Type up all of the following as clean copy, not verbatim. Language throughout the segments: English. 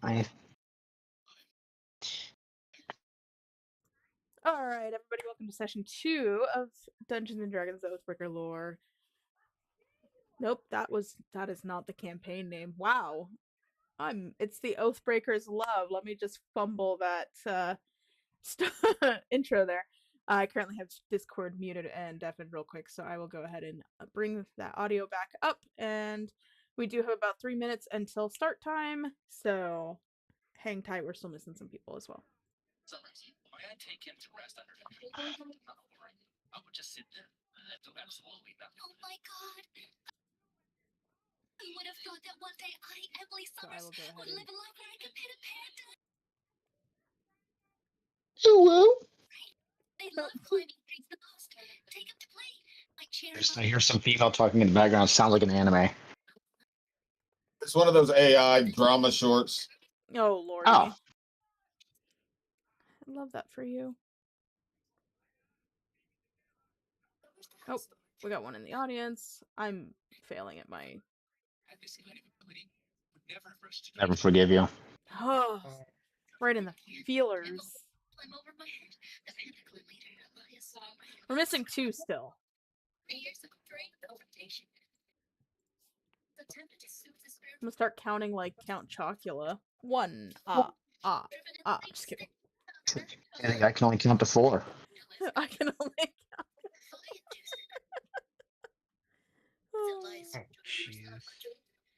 I Alright, everybody, welcome to session 2 of Dungeons and Dragons Oathbreaker lore. Nope, that is not the campaign name. Wow. It's the Oathbreaker's Love. Let me just fumble that intro there. I currently have Discord muted and deafened real quick, so I will go ahead and bring that audio back up, and we do have about 3 minutes until start time, so hang tight, we're still missing some people as well. Why I take him to rest under I would just sit there. Absolutely nothing. Oh my god. I would have thought that one day Emily Summers, would live a life where I could pet a panda. Hello. They love climbing trees the most. Take them to play. I hear some female talking in the background. Sounds like an anime. It's one of those AI drama shorts. Oh, lordy. Oh. I love that for you. Oh, we got one in the audience. I'm failing at my... Never forgive you. Oh, right in the feelers. We're missing 2 still. I'm gonna start counting like Count Chocula. 1. Just kidding. I can only count to 4. I can only count. Oh,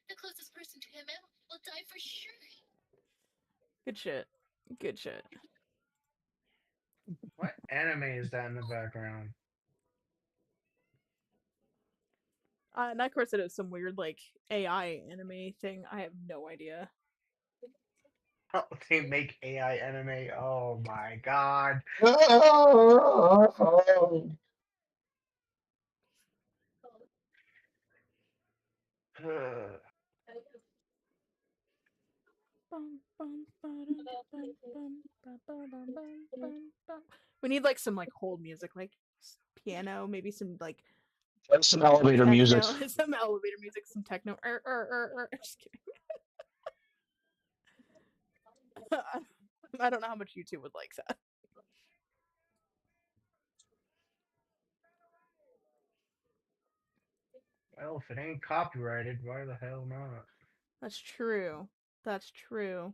the closest person to him will die for sure. Good shit. Good shit. What anime is that in the background? Nightcore said it was some weird, like, AI anime thing. I have no idea. Oh, they make AI anime. Oh my god. We need like some like hold music, like piano, maybe some like some elevator techno, music. some elevator music, some techno. Just kidding. I don't know how much YouTube would like that. Well, if it ain't copyrighted, why the hell not? That's true. That's true.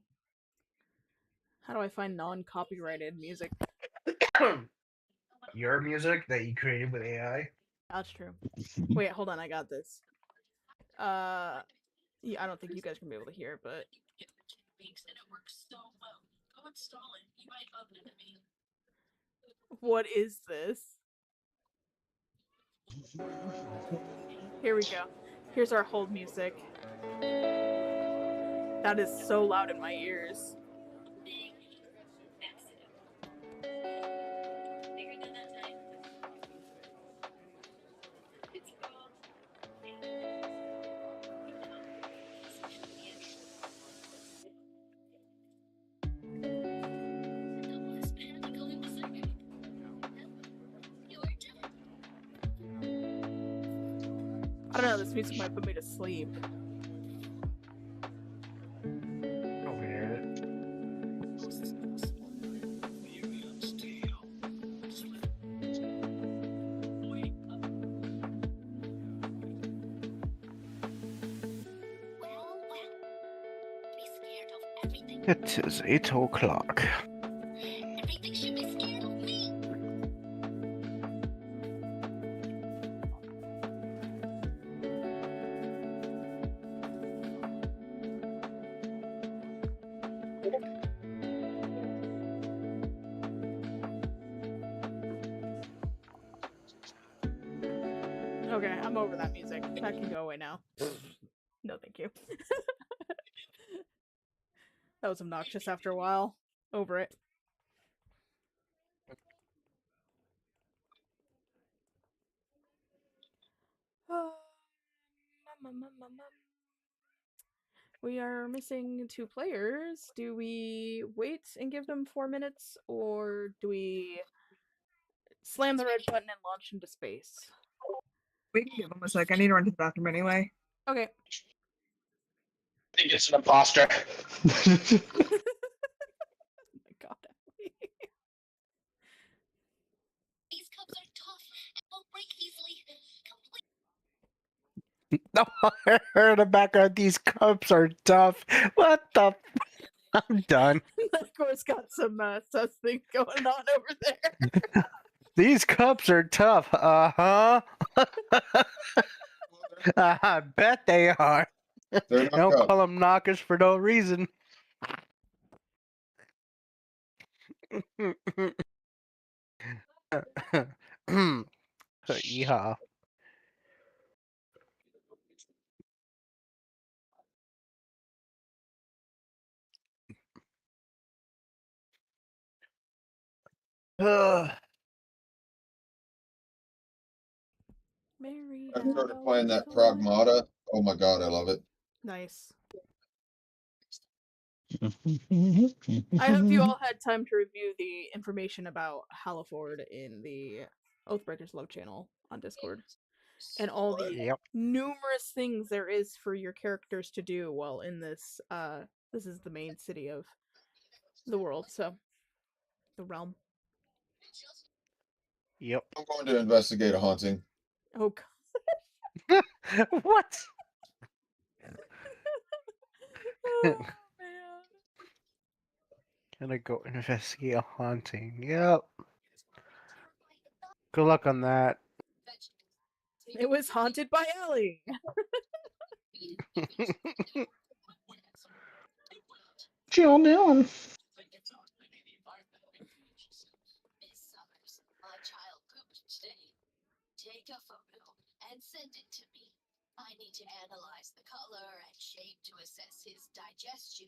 How do I find non-copyrighted music? Your music that you created with AI? That's true. Wait, hold on, I got this. Yeah, I don't think you guys can be able to hear it, but what is this? Here we go. Here's our hold music. That is so loud in my ears. I don't know, this music might put me to sleep. It is 8 o'clock. Everything should be scared of me. Okay, I'm over that music. That can go away now. No, thank you. That was obnoxious after a while. Over it. We are missing 2 players. Do we wait and give them 4 minutes, or do we slam the red button and launch into space? We can give them a sec. I need to run to the bathroom anyway. Okay. think it's an imposter. Oh my god. These cups are tough and won't break easily. No, I heard the background. These cups are tough. What the? I'm done. Nightcore's got some sus things going on over there. These cups are tough. Uh-huh. I bet they are. They're not Don't cups. call them knockers for no reason. Yeehaw. Ugh. Mary I had started a playing that little Pragmata. Oh my god, I love it. Nice. I hope you all had time to review the information about Halliford in the Oathbreakers love channel on Discord. And all the Yep. numerous things there is for your characters to do while in this this is the main city of the world, so the realm. Yep. I'm going to investigate a haunting. Oh god. What? Oh man. Gonna go investigate a haunting. Yep. Good luck on that. It was haunted by Ellie. What y'all doing? Miss Summers, my child pooped today. Take a photo and send it to me. I need to analyze the color and shape to assess his digestion.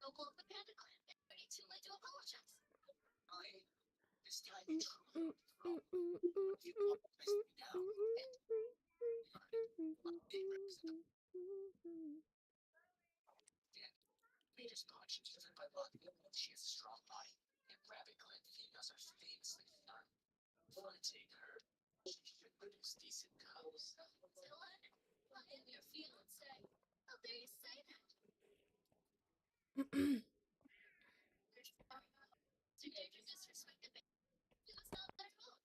Local of the Panda Clan, ready to like to apologize. This time truly wrong. You won't miss me now. Made his conscience driven by luck. She has a strong mind, and Rabbit Clan females are famously firm. Want to take her? She should produce decent cubs. Dylan, I am your fiance. How dare you say that? Today you disrespected me. It was not their fault.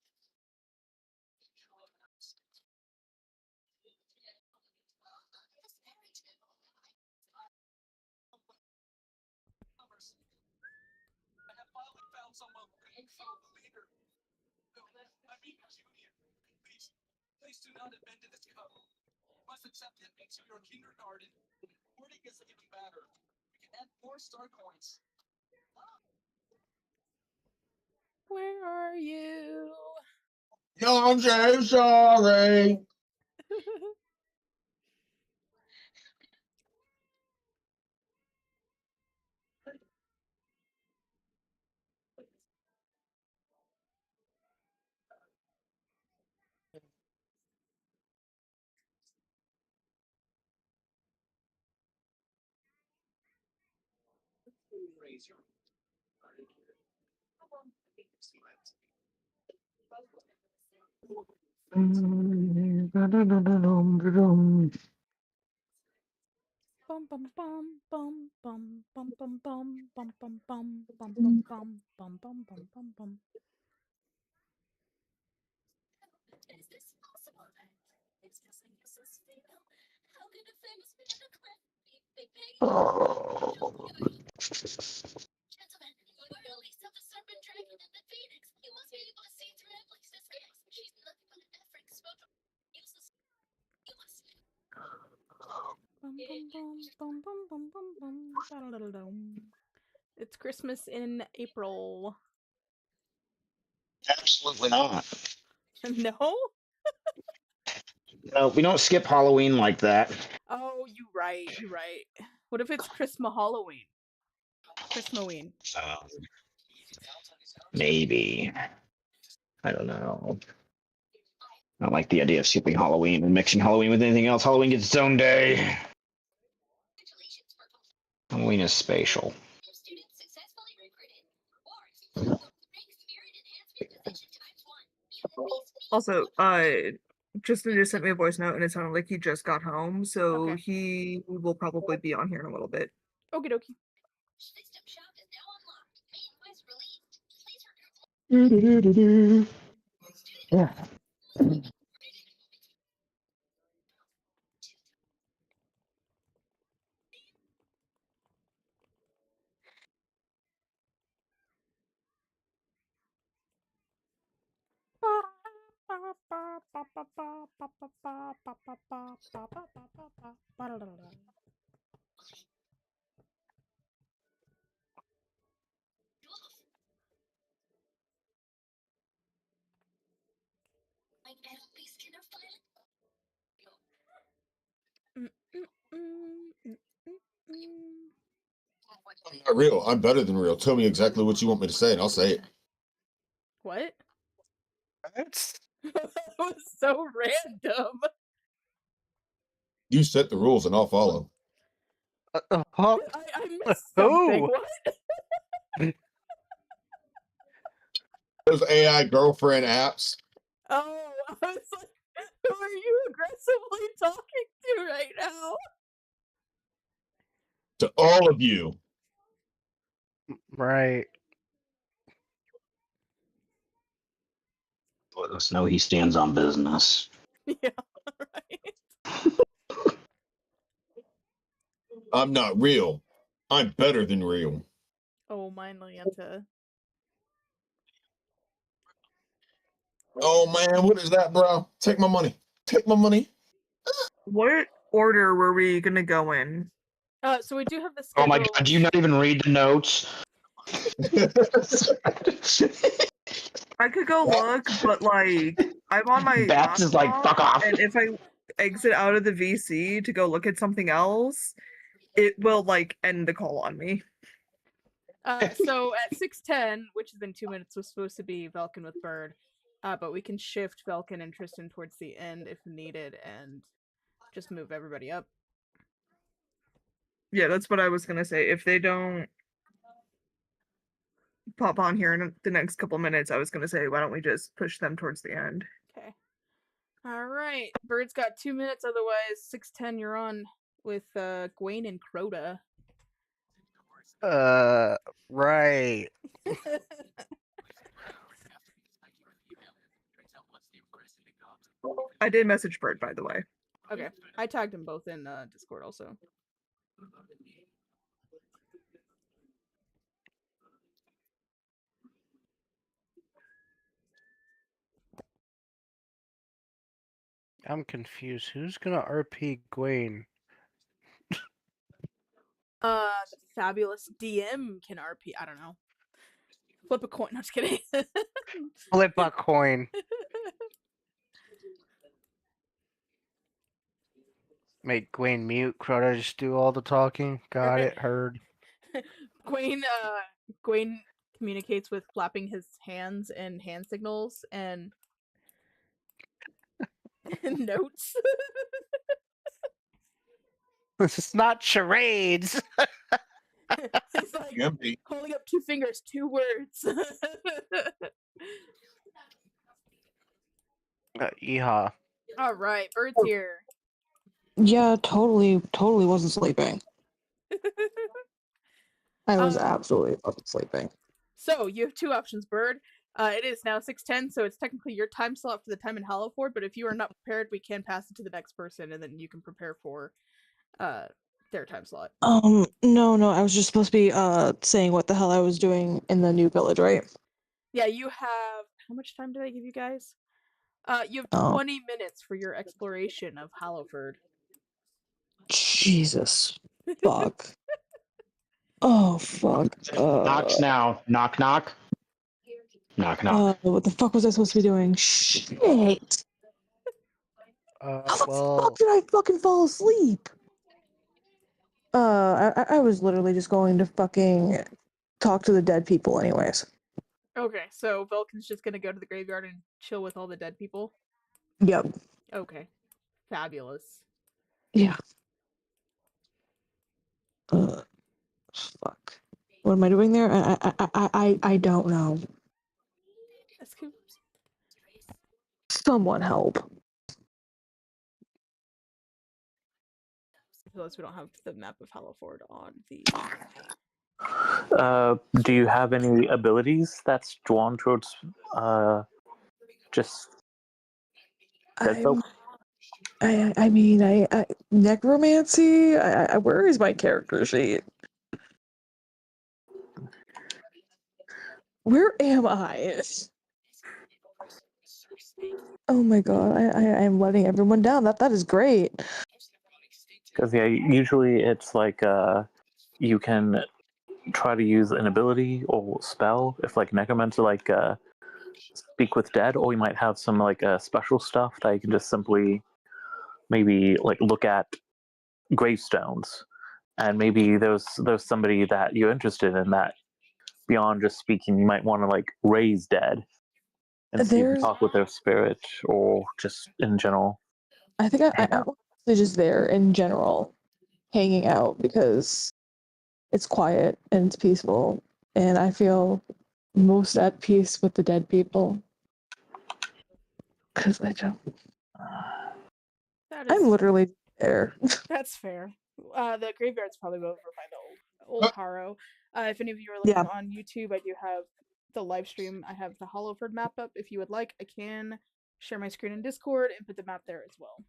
This fairy tale. I have finally found someone who can control the leader. No, I mean Julian. Please do not abandon this couple. You must accept him into your kindergarten. Boarding is even better. We can add more star coins. Where are you? I'm so sorry. Raise your Bum bum bum bum bum bum bum bum bum bum bum bum bum bum bum bum bum bum bum. Is this possible? It's just like this is female. How can a famous Panda Clan be Big Pig? Gentlemen, you are released of the Serpent Dragon and the Phoenix. You must be able to see through Emily's disguise. She's nothing but an effort exposure. Useless. You must. Bum bum bum bum bum bum bum. Ba-da-da-da-dum. It's Christmas in April. Absolutely not. No? No, we don't skip Halloween like that. Oh, you right. You right. What if it's Christmas Halloween? Christmaween. Maybe. I don't know. I don't like the idea of skipping Halloween and mixing Halloween with anything else. Halloween gets its own day. Congratulations, Purple. Halloween is spatial. Your students successfully recruited. Or if you want to bring Also, Justin just sent me a voice note and it sounded like he just got home, so Okay. he will probably be on here in a little bit. Okie dokie. System shop is now unlocked. Main quest released. Please return. Yeah. Like enemies can have finally. I'm not real. I'm better than real. Tell me exactly what you want me to say, and I'll say it. What? That's That was so random. You set the rules, and I'll follow. huh? I missed something. Who? What? Those AI girlfriend apps. Oh, I was like, who are you aggressively talking to right now? To all of you. Right. Let us know he stands on business. Yeah, right. I'm not real. I'm better than real. Oh, mine, Leanta. Oh man, what is that, bro? Take my money. Take my money. What order were we gonna go in? So we do have the Oh schedule. my god, do you not even read the notes? I could go look, but like I'm on my Bats is like, laptop, fuck off. and if I exit out of the VC to go look at something else, it will like end the call on me. So at 6:10, which is in 2 minutes, was supposed to be Velkin with Bird, but we can shift Velkin and Tristan towards the end if needed, and just move everybody up. Yeah, that's what I was gonna say. If they don't pop on here in the next couple minutes, I was gonna say, why don't we just push them towards the end? Okay. All right. Bird's got 2 minutes. Otherwise, 6:10, you're on with Gwaine and Crota. Right. I did message Bird, by the way. Okay. I tagged them both in Discord also. I'm confused. Who's gonna RP Gwaine? The fabulous DM can RP. I don't know. Flip a coin. No, just kidding. Flip a coin. Make Gwaine mute. Crota just do all the talking. Got it. Heard. Gwaine communicates with flapping his hands and hand signals and notes. This is not charades. He's like Empty. holding up 2 fingers, 2 words. Yeehaw. All right, Bird's here. Yeah, totally wasn't sleeping. I was Um, absolutely wasn't sleeping. So you have 2 options, Bird. It is now 6:10, so it's technically your time slot for the time in Hallowford. But if you are not prepared, we can pass it to the next person, and then you can prepare for their time slot. No, I was just supposed to be saying what the hell I was doing in the new village, right? Yeah, you have how much time did I give you guys? You have Oh. 20 minutes for your exploration of Hallowford. Jesus. Fuck. Oh fuck. Knocks now. Knock knock. Knock knock. What the fuck was I supposed to be doing? Shit. How the Well, fuck did I fucking fall asleep? I was literally just going to fucking talk to the dead people anyways. Okay, so Vulcan's just gonna go to the graveyard and chill with all the dead people? Yep. Okay. Fabulous. Yeah. Fuck. What am I doing there? I don't know. That's cool. someone help. Because we don't have the map of Hallowford on the. Do you have any abilities that's drawn towards just dead folk? I mean, I necromancy. Where is my character sheet? Where am I? Oh my god, I'm letting everyone down. That is great. Because yeah, usually it's like you can try to use an ability or spell if like necromancer, like speak with dead, or you might have some like special stuff that you can just simply maybe like look at gravestones, and maybe there's somebody that you're interested in that beyond just speaking, you might want to like raise dead and see if you There's, talk with their spirit or just in general. I think hang I'm out. just there in general, hanging out because it's quiet and it's peaceful, and I feel most at peace with the dead people. Because That is, I'm literally there. that's fair. The graveyard's probably over by the old Harrow. If any of you are looking Yeah. on YouTube, I do have the live stream. I have the Hallowford map up. If you would like, I can share my screen in Discord and put the map there as well.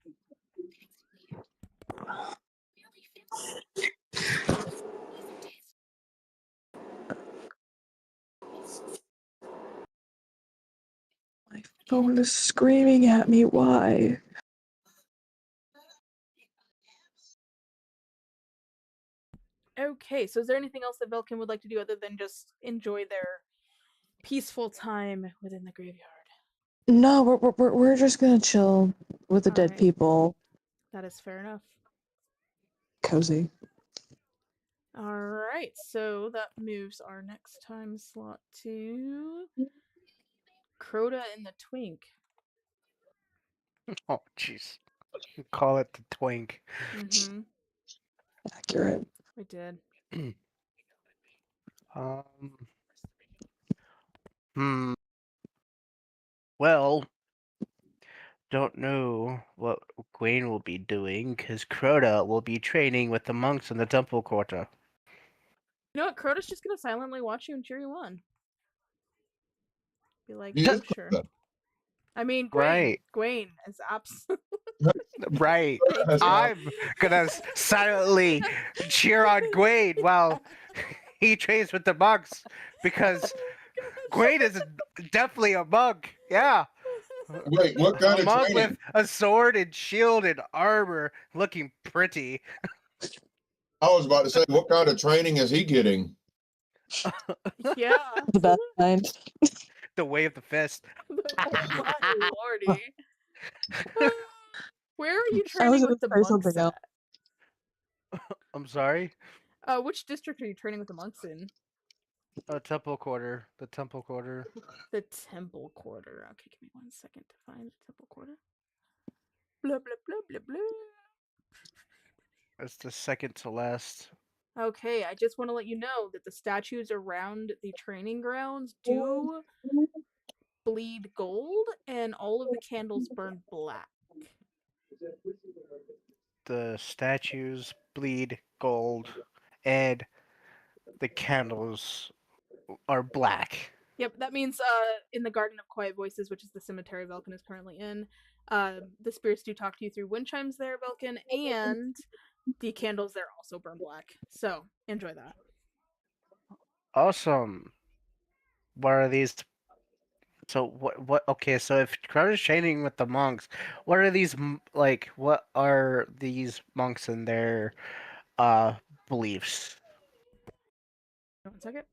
My phone is screaming at me. Why? Okay, so is there anything else that Velkin would like to do other than just enjoy their peaceful time within the graveyard? No, we're just gonna chill with the dead Alright. people. That is fair enough. Cozy. Alright, so that moves our next time slot to Crota and the Twink. Oh, jeez. Call it the twink. Mm-hmm. Accurate. We did. Hmm. Well, don't know what Gwaine will be doing, because Crota will be training with the monks in the temple quarter. You know what? Crota's just gonna silently watch you and cheer you on. Be like, He oh is sure. Crota. I mean, Gwaine. Right. Gwaine is absolutely. Right. Thank That's you. right. I'm gonna silently cheer on Gwaine while he trains with the monks, because Gwaine is definitely a monk. Yeah. Wait, what A kind of monk training? with a sword and shield and armor, looking pretty. I was about to say, what kind of training is he getting? Yeah. The best kind. The way of the fist. Oh my lordy. Where are you I was training gonna with the say monks something else. at? I'm sorry. Which district are you training with the monks in? Temple quarter. The temple quarter. The Temple Quarter. Okay, give me 1 second to find the Temple Quarter. Blah blah blah blah blah. It's the second to last. Okay, I just want to let you know that the statues around the training grounds do bleed gold, and all of the candles burn black. The statues bleed gold, and the candles are black. Yep, that means in the Garden of Quiet Voices, which is the cemetery Velkin is currently in, the spirits do talk to you through wind chimes there, Velkin, and the candles there also burn black. So enjoy that. Awesome. What are these? So what? Okay, so if Crota's training with the monks, what are these like? What are these monks and their beliefs? 1 second.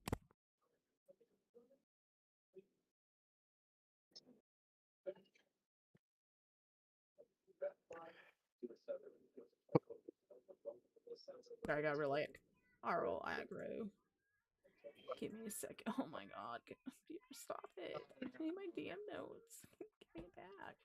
Sorry, I got real like Arl aggro. Give me a second. Oh my god. Peter, stop it. I need my DM notes. Give me back.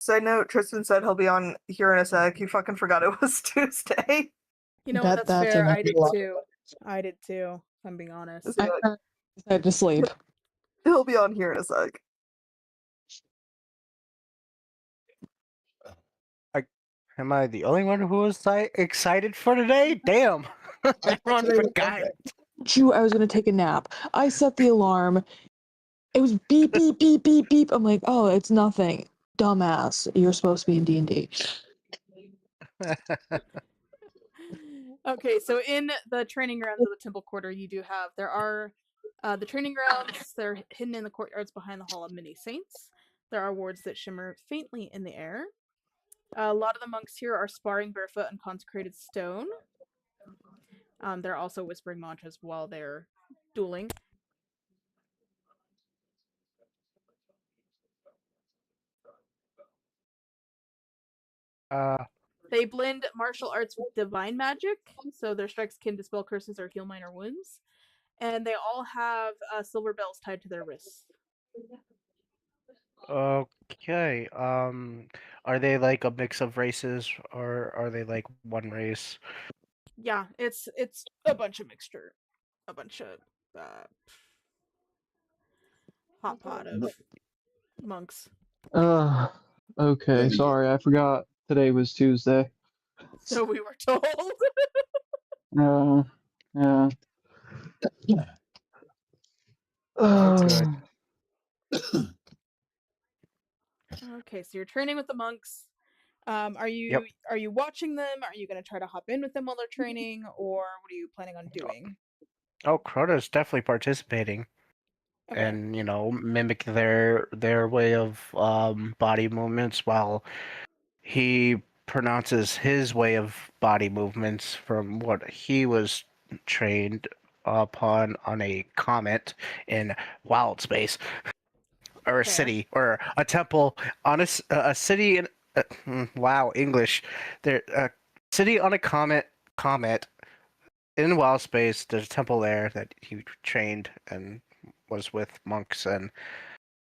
Side note, Tristan said he'll be on here in a sec. He fucking forgot it was Tuesday. You know, Bet that's that's fair. enough I did luck. too. I did too, if I'm being honest. So, I decided to sleep. he'll be on here in a sec. Am I the only one who was excited for today? Damn. Everyone today was forgot. Monday. True, I was gonna take a nap. I set the alarm. It was beep beep beep beep beep. I'm like, oh, it's nothing. Dumbass. You're supposed to be in D&D. Okay, so in the training grounds of the Temple Quarter, there are the training grounds. They're hidden in the courtyards behind the Hall of Many Saints. There are wards that shimmer faintly in the air. A lot of the monks here are sparring barefoot on consecrated stone. They're also whispering mantras while they're dueling. They blend martial arts with divine magic, so their strikes can dispel curses or heal minor wounds. And they all have silver bells tied to their wrists. Okay. Are they like a mix of races, or are they like one race? Yeah, it's a bunch of mixture, a bunch of hot pot of monks. Okay, sorry, I forgot today was Tuesday. So we were told. Yeah. Good. Okay, so you're training with the monks. Are you Yep. are you watching them? Are you going to try to hop in with them while they're training, or what are you planning on doing? Oh, Crota's definitely participating, Okay. and mimic their way of body movements while he pronounces his way of body movements from what he was trained upon on a comet in Wild Space, or a Fair. city, or a temple on a city in wow, English. There, a city on a comet in Wild Space. There's a temple there that he trained and was with monks and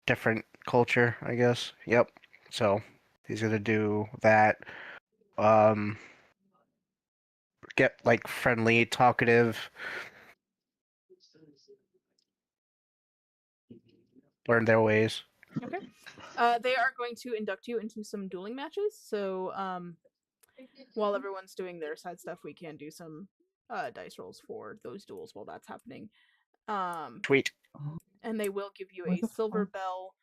different culture, I guess. Yep. So he's gonna do that. Get like friendly, talkative, learn their ways. Okay. They are going to induct you into some dueling matches. So while everyone's doing their side stuff, we can do some dice rolls for those duels while that's happening. Sweet. And they will give you a silver bell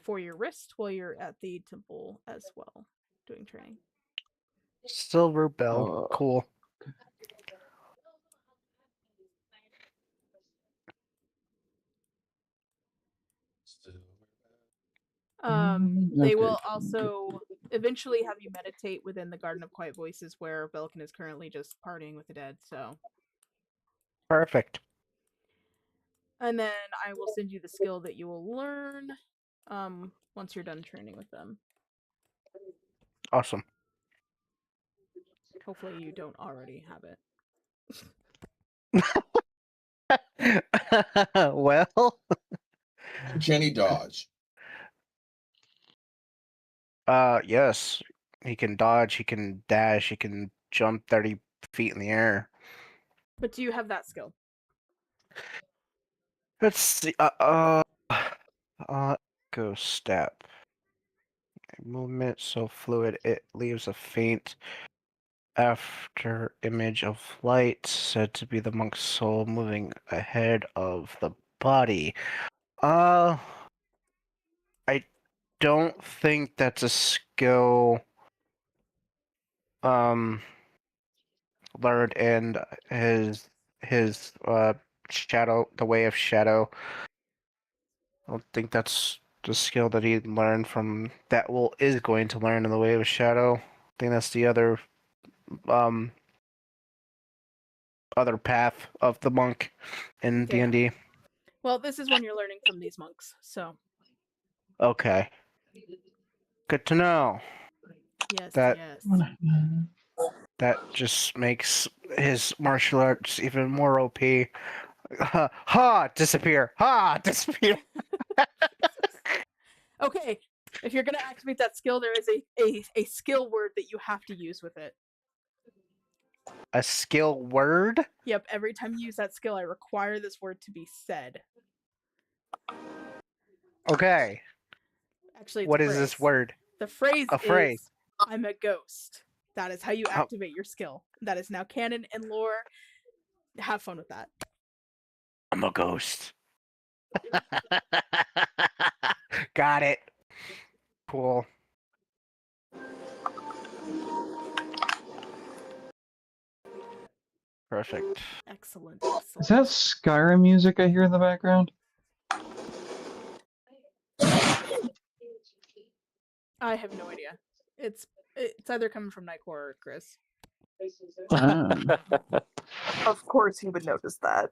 for your wrist while you're at the temple as well, doing training. Silver bell. Cool. They will also eventually have you meditate within the Garden of Quiet Voices, where Belkin is currently just partying with the dead. So Perfect. and then I will send you the skill that you will learn once you're done training with them. Awesome. Hopefully you don't already have it. Well, Jenny dodge. yes. He can dodge, he can dash, he can jump 30 feet in the air. But do you have that skill? Let's see. Go step. Movement so fluid it leaves a faint after image of light, said to be the monk's soul moving ahead of the body. I don't think that's a skill learned in his shadow, the way of shadow. I don't think that's the skill that he learned from is going to learn in the way of shadow. I think that's the other path of the monk in Yeah. D&D. Well, this is when you're learning from these monks, so Okay. Good to know. yes, That- yes. That just makes his martial arts even more OP. Ha! Disappear! Ha! Disappear! Okay, If you're gonna activate that skill, there is a skill word that you have to use with it. A skill word? Yep, every time you use that skill, I require this word to be said. Okay. Actually, it's What a is phrase. this word? The phrase A phrase. is "I'm a ghost." That is how you How- activate your skill. That is now canon and lore. Have fun with that. I'm a ghost. Got it. Cool. Perfect. Excellent. Is that Skyrim music I hear in the background? I have no idea. It's either coming from Nightcore or Chris. Ah. Of course he would notice that.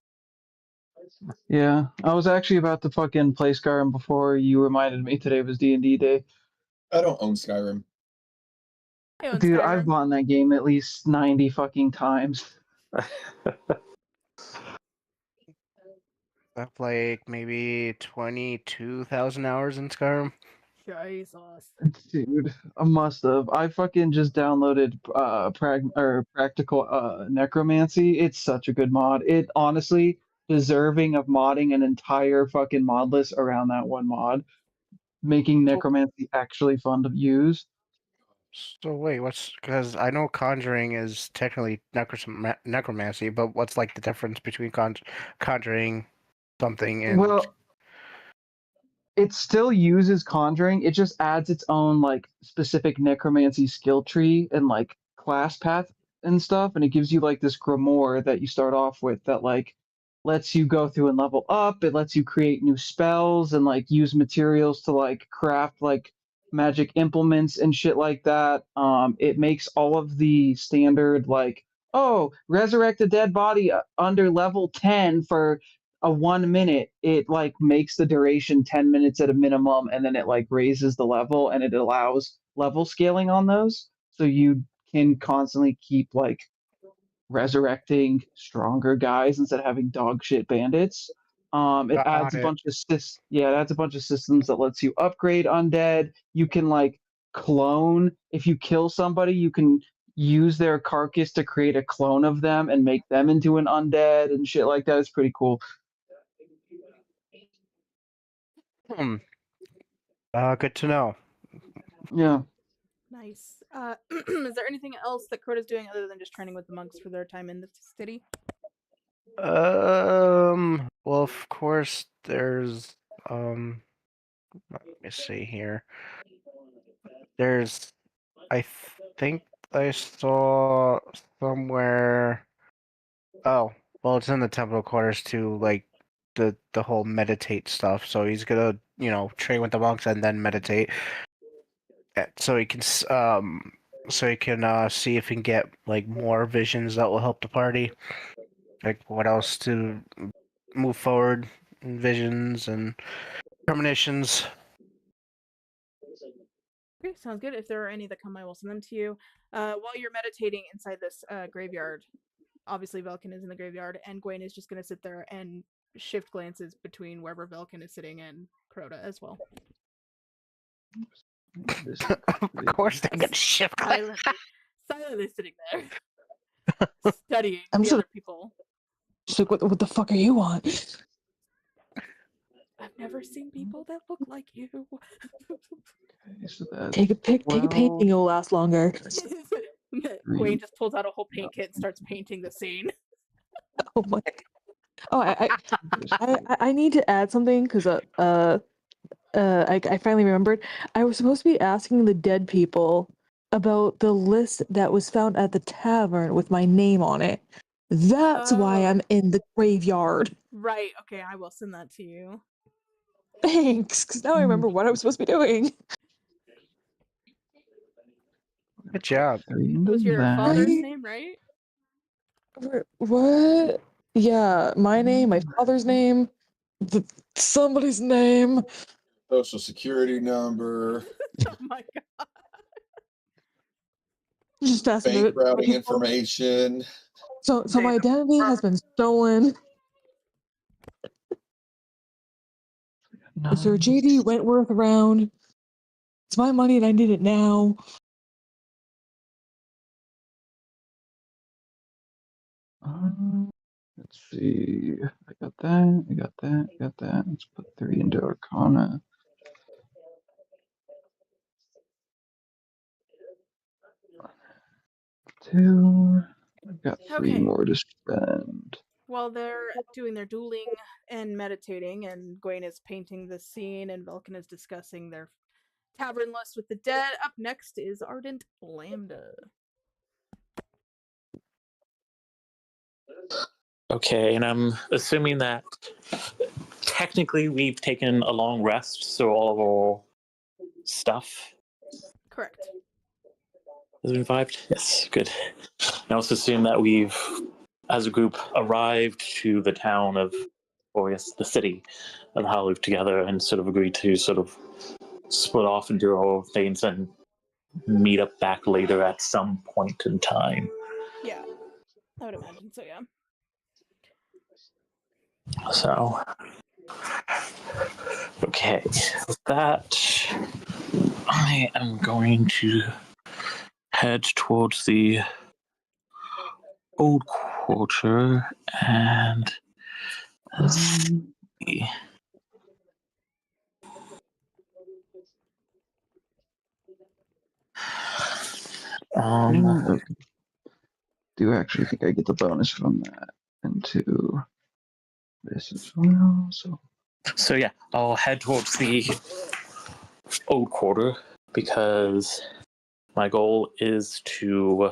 Yeah, I was actually about to fucking play Skyrim before you reminded me today was D&D day. I don't own Skyrim. I own Dude, Skyrim. I've bought that game at least 90 fucking times. I've like maybe 22,000 hours in Skyrim. Jesus. Dude, I must have. I fucking just downloaded Practical Necromancy. It's such a good mod. It honestly deserving of modding an entire fucking mod list around that one mod, making Necromancy actually fun to use. So wait, what's because I know conjuring is technically necromancy, but what's like the difference between conjuring something and Well, it still uses Conjuring. It just adds its own like specific necromancy skill tree and like class path and stuff, and it gives you like this grimoire that you start off with that like lets you go through and level up. It lets you create new spells and like use materials to like craft like magic implements and shit like that. It makes all of the standard like, oh, resurrect a dead body under level 10 for a 1 minute. It like makes the duration 10 minutes at a minimum, and then it like raises the level, and it allows level scaling on those, so you can constantly keep like resurrecting stronger guys instead of having dog shit bandits. It adds Got a it. bunch of it adds a bunch of systems that lets you upgrade undead. You can like clone. If you kill somebody, you can use their carcass to create a clone of them and make them into an undead and shit like that. It's pretty cool. Good to know. Yeah. Nice. Is there anything else that Crota's doing other than just training with the monks for their time in the city? Well, of course, there's let me see here. There's, I think I saw somewhere. Oh, well, it's in the temple quarters too, like the whole meditate stuff. So he's gonna, train with the monks and then meditate, so he can see if he can get like more visions that will help the party. Like what else to move forward in visions and premonitions. Okay, sounds good. If there are any that come, I will send them to you. While you're meditating inside this graveyard, obviously Velkin is in the graveyard, and Gwen is just going to sit there and shift glances between wherever Velkin is sitting and Crota as well. Of course they're gonna shift. Silently sitting there, studying I'm the so- other people. She's like, what the fuck are you on? I've never seen people that look like you. Take a painting, it'll last longer. Gwen just pulls out a whole paint kit and starts painting the scene. Oh my! Oh, I need to add something because I finally remembered. I was supposed to be asking the dead people about the list that was found at the tavern with my name on it. That's why I'm in the graveyard. Right. Okay, I will send that to you. Thanks, because now I remember what I was supposed to be doing. Good job. It was your father's name, right? What? Yeah, my name, my father's name, somebody's name. Social security number. Oh my god. Just asking Bank it. routing information. So my identity has been stolen. Is there JD Wentworth around? It's my money and I need it now. Let's see. I got that. I got that. I got that. Let's put 3 into Arcana. 2. I've got 3 Okay. more to spend. While they're doing their dueling and meditating, and Gwaine is painting the scene, and Vulcan is discussing their tavern lust with the dead, up next is Ardent Lambda. Okay, and I'm assuming that technically we've taken a long rest, so all of our stuff Correct. has been revived. Yes, good. I also assume that we've, as a group, arrived to the town of, or yes, the city of Haluf together, and sort of agreed to sort of split off and do our own things and meet up back later at some point in time. Yeah, I would imagine so, yeah. So, okay, with that, I am going to head towards the old quarter and let's see. Okay. Do actually think I get the bonus from that into this as well. So yeah, I'll head towards the old quarter because my goal is to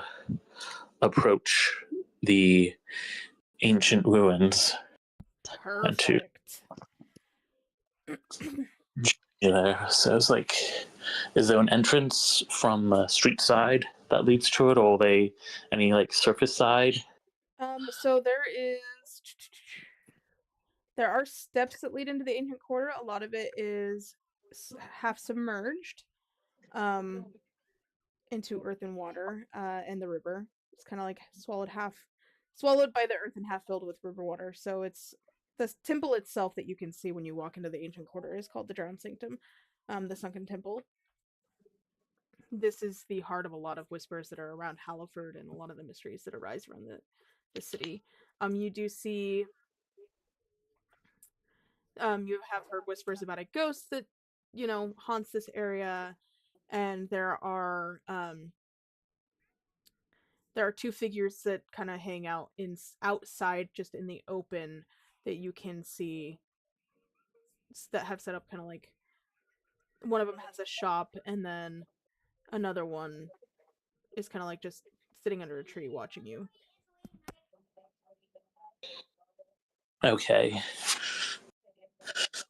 approach the ancient ruins and to so it's like, is there an entrance from the street side that leads to it, or are they any like surface side? So there are steps that lead into the ancient quarter. A lot of it is half submerged into earth and water and the river. It's kind of like swallowed by the earth and half filled with river water. So it's the temple itself that you can see when you walk into the ancient quarter is called the Drowned Sanctum, the Sunken Temple. This is the heart of a lot of whispers that are around Halliford and a lot of the mysteries that arise around the city. You do see you have heard whispers about a ghost that, haunts this area, and there are 2 figures that kind of hang out outside, just in the open, that you can see that have set up kind of like, one of them has a shop, and then another one is kind of like just sitting under a tree watching you. Okay.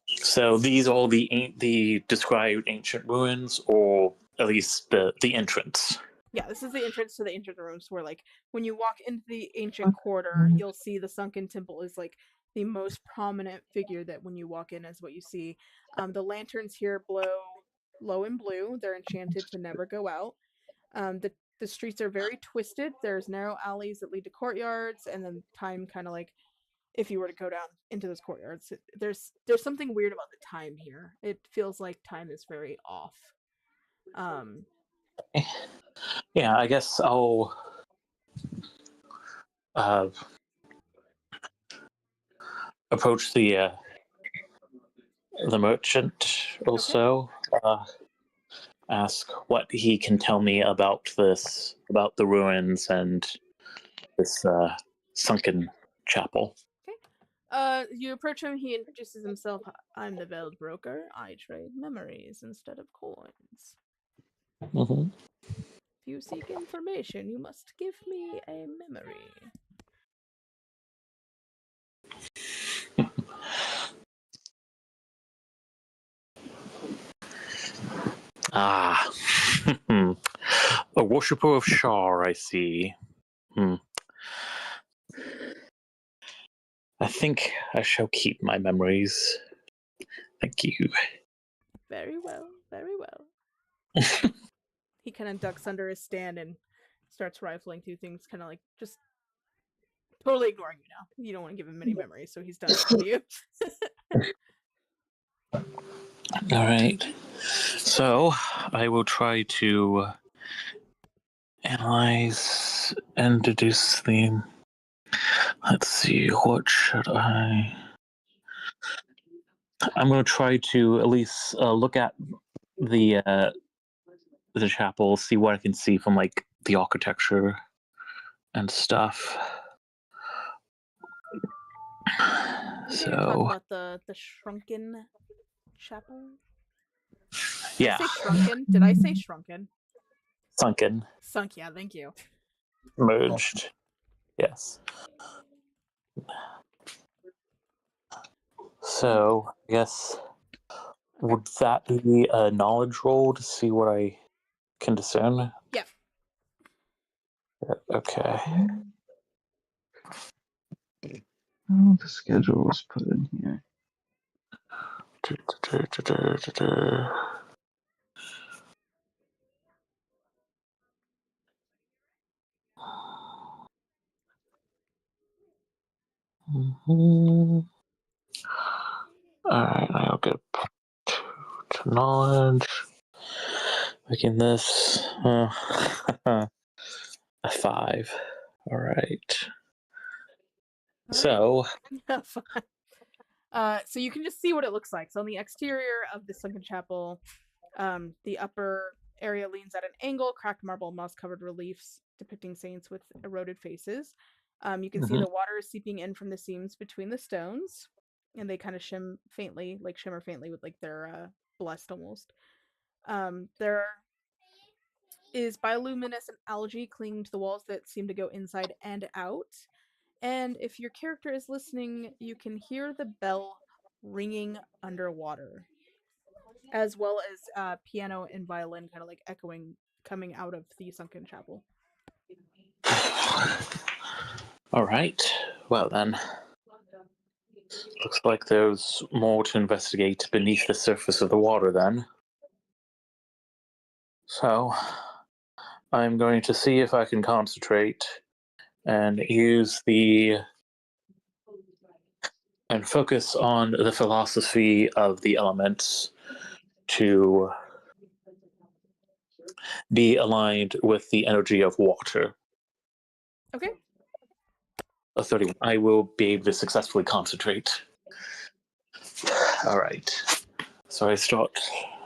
So these are all the described ancient ruins, or at least the entrance. Yeah, this is the entrance to the ancient ruins, where like when you walk into the ancient quarter, you'll see the Sunken Temple is like the most prominent figure that when you walk in is what you see. The lanterns here blow low and blue. They're enchanted to never go out. The streets are very twisted. There's narrow alleys that lead to courtyards, and then time kind of like, if you were to go down into those courtyards, there's something weird about the time here. It feels like time is very off. Yeah, I guess I'll approach the merchant also. Ask what he can tell me about the ruins and this sunken chapel. You approach him, he introduces himself. I'm the Veld Broker. I trade memories instead of coins. Mm-hmm. If you seek information, you must give me a memory. A worshipper of Shar, I see. I think I shall keep my memories. Thank you. Very well, very well. He kind of ducks under his stand and starts rifling through things, kind of like just totally ignoring you now. You don't want to give him any memories, so he's done with you. All right. So I will try to analyze and deduce the. Let's see, what should I? I'm going to try to at least look at the chapel, see what I can see from like the architecture and stuff. You're talking So about the shrunken chapel? yeah, Did I say shrunken? Did I say shrunken? sunken, Sunk, yeah, thank you. merged. Yes. So I guess would that be a knowledge roll to see what I can discern? Yeah. Okay. Oh, the schedule was put in here. Alright, I'll get to knowledge. Making this a 5. Alright. So So you can just see what it looks like. So on the exterior of the sunken chapel, the upper area leans at an angle, cracked marble, moss-covered reliefs depicting saints with eroded faces. You can see the water is seeping in from the seams between the stones, and they kind of shimmer faintly with like they're blessed almost. There is bioluminescent algae clinging to the walls that seem to go inside and out. And if your character is listening, you can hear the bell ringing underwater, as well as piano and violin kind of like echoing, coming out of the sunken chapel. alright. Well then. Looks like there's more to investigate beneath the surface of the water then. So I'm going to see if I can concentrate and focus on the philosophy of the elements to be aligned with the energy of water. Okay. A 31. I will be able to successfully concentrate. Alright. So I start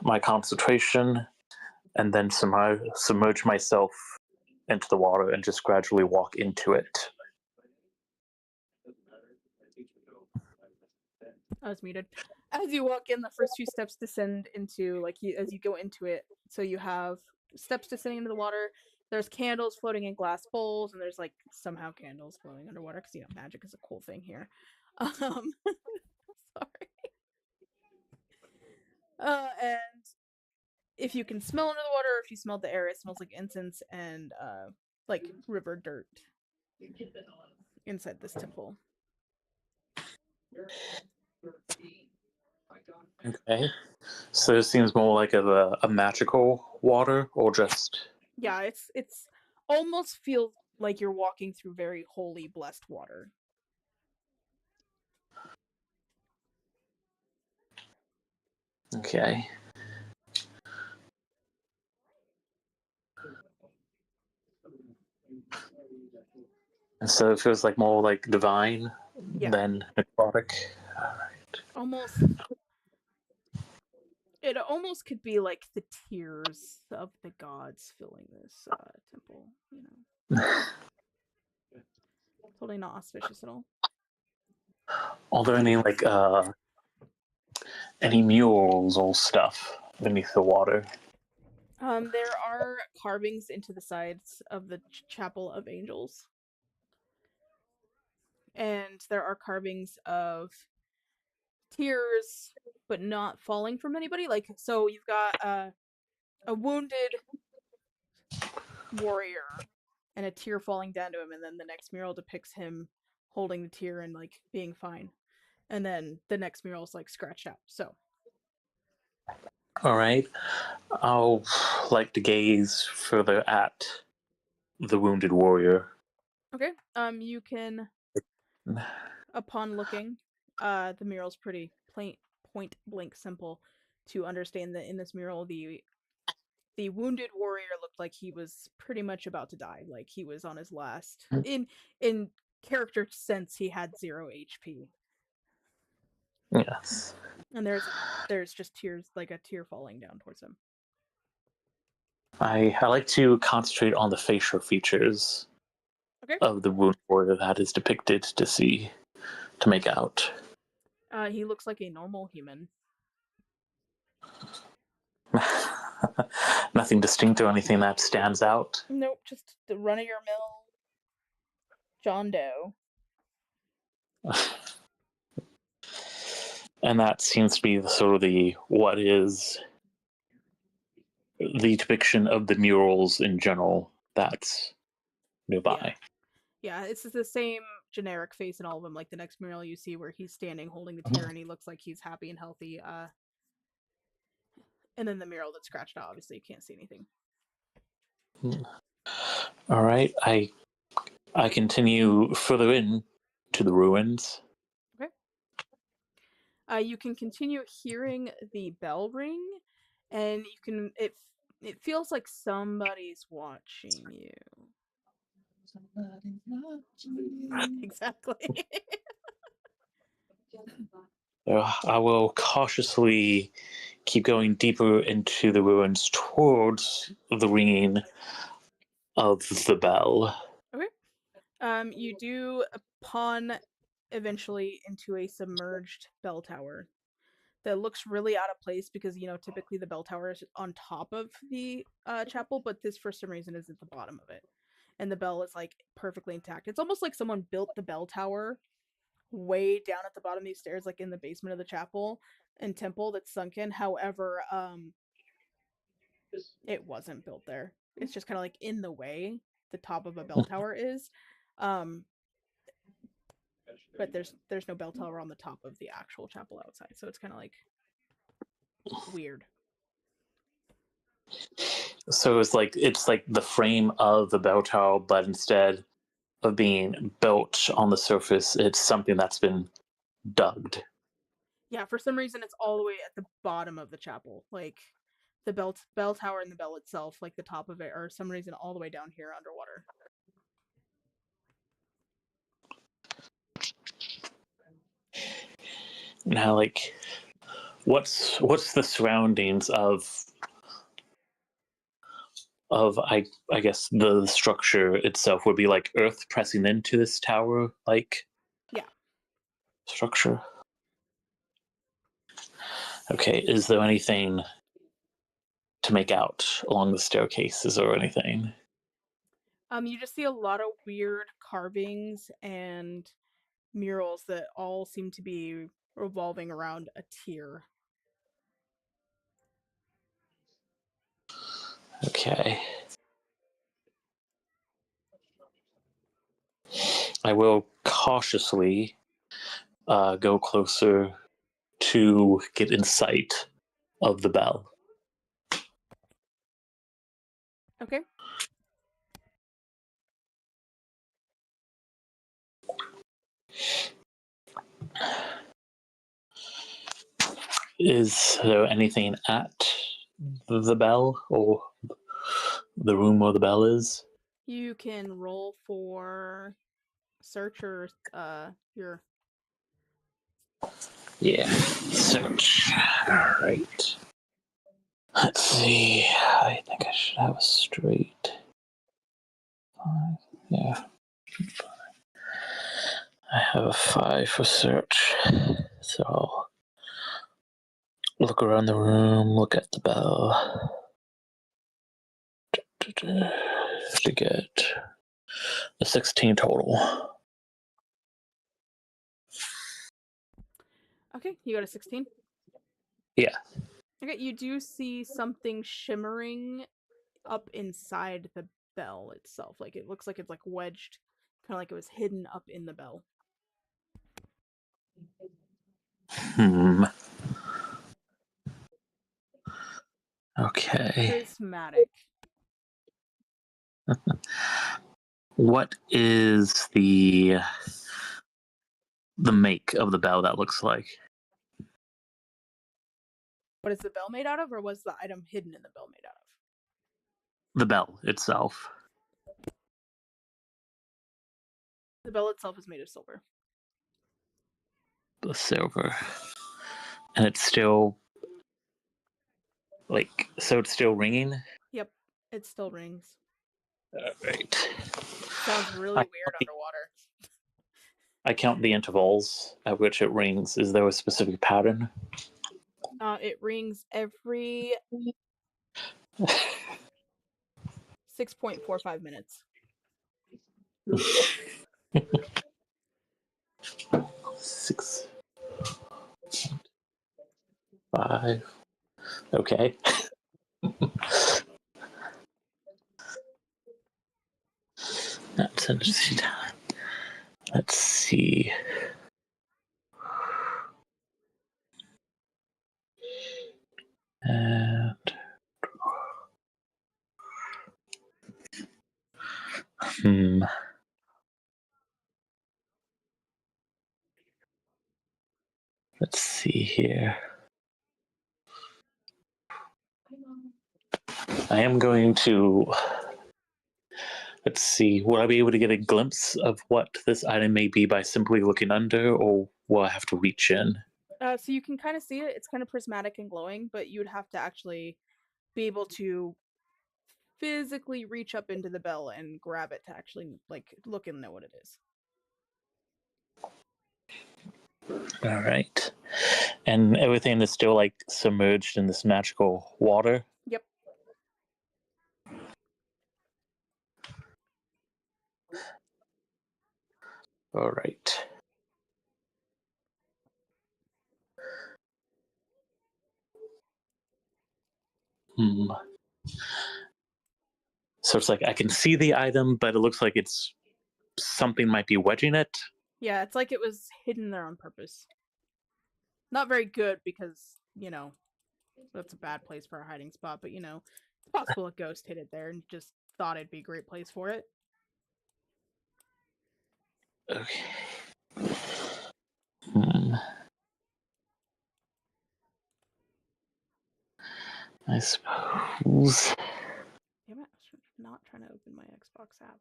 my concentration and then submerge myself into the water and just gradually walk into it. I was muted. As you walk in, the first few steps descend into, like, as you go into it, so you have steps descending into the water. There's candles floating in glass bowls, and there's, like, somehow candles floating underwater, because, you know, magic is a cool thing here. Sorry. And if you can smell under the water, or if you smell the air, it smells like incense and, like, river dirt inside this temple. Okay. So it seems more like a magical water, or just... Yeah, it's almost feels like you're walking through very holy, blessed water. Okay. And so it feels like more like divine than necrotic. Alright. Almost. It almost could be like the tears of the gods filling this temple, you know. Totally not auspicious at all. Are there any murals or stuff beneath the water? There are carvings into the sides of the Chapel of Angels. And there are carvings of tears, but not falling from anybody. Like, so you've got a wounded warrior and a tear falling down to him, and then the next mural depicts him holding the tear and, like, being fine. And then the next mural is, like, scratched out, so. Alright. I'll like to gaze further at the wounded warrior. Okay. You can, upon looking, the mural's pretty point blank simple. to understand that in this mural, the wounded warrior looked like he was pretty much about to die, like he was on his last. In character sense, he had 0 HP. Yes. And there's just tears, like a tear falling down towards him. I like to concentrate on the facial features of the wound warrior that is depicted to make out. He looks like a normal human. Nothing distinct or anything that stands out. Nope, just the run-of-your-mill John Doe. And that seems to be what is the depiction of the murals in general that's nearby. Yeah, it's the same generic face in all of them, like the next mural you see where he's standing holding the tear and he looks like he's happy and healthy. And then the mural that's scratched out, obviously you can't see anything. All right, I continue further in to the ruins. Okay. You can continue hearing the bell ring, and you can it feels like somebody's watching you. Exactly. I will cautiously keep going deeper into the ruins towards the ringing of the bell. Okay. You do pawn eventually into a submerged bell tower that looks really out of place because, typically the bell tower is on top of the chapel, but this for some reason is at the bottom of it. And the bell is like perfectly intact. It's almost like someone built the bell tower way down at the bottom of these stairs, like in the basement of the chapel and temple that's sunken. However, it wasn't built there. It's just kind of like in the way the top of a bell tower is. But there's no bell tower on the top of the actual chapel outside, so it's kind of like weird. So it's like the frame of the bell tower, but instead of being built on the surface, it's something that's been dug. Yeah, for some reason it's all the way at the bottom of the chapel. Like the bell tower and the bell itself, like the top of it, are some reason all the way down here underwater. Now, like, what's the surroundings of I guess the structure itself would be like earth pressing into this tower, like structure. Okay, is there anything to make out along the staircases or anything? You just see a lot of weird carvings and murals that all seem to be revolving around a tear. Okay. I will cautiously go closer to get in sight of the bell. Okay. Is there anything at the bell or the room where the bell is? You can roll for search or your... Yeah, search. Alright. Let's see. I think I should have a straight. 5. Yeah. I have a 5 for search. So I'll look around the room, look at the bell. To get a 16 total. Okay, you got a 16? Yeah. Okay, you do see something shimmering up inside the bell itself. Like it looks like it's like wedged, kind of like it was hidden up in the bell. Okay. Prismatic. What is the make of the bell that looks like? What is the bell made out of, or was the item hidden in the bell made out of? The bell itself. The bell itself is made of silver. The silver. And it's still like, so it's still ringing? Yep, it still rings. Alright. Sounds really weird underwater. I count the intervals at which it rings. Is there a specific pattern? It rings every 6.45 minutes. 6, 5. Okay. That's interesting. Let's see. And let's see here. I am going to, let's see, will I be able to get a glimpse of what this item may be by simply looking under, or will I have to reach in? So you can kind of see it. It's kind of prismatic and glowing, but you would have to actually be able to physically reach up into the bell and grab it to actually like look and know what it is. All right. And everything is still like submerged in this magical water? Yep. All right. So it's like I can see the item, but it looks like it's something might be wedging it. Yeah, it's like it was hidden there on purpose. Not very good because, you know, that's a bad place for a hiding spot, but you know, it's possible a ghost hid it there and just thought it'd be a great place for it. Okay. I suppose. Damn it, I was not trying to open my Xbox app.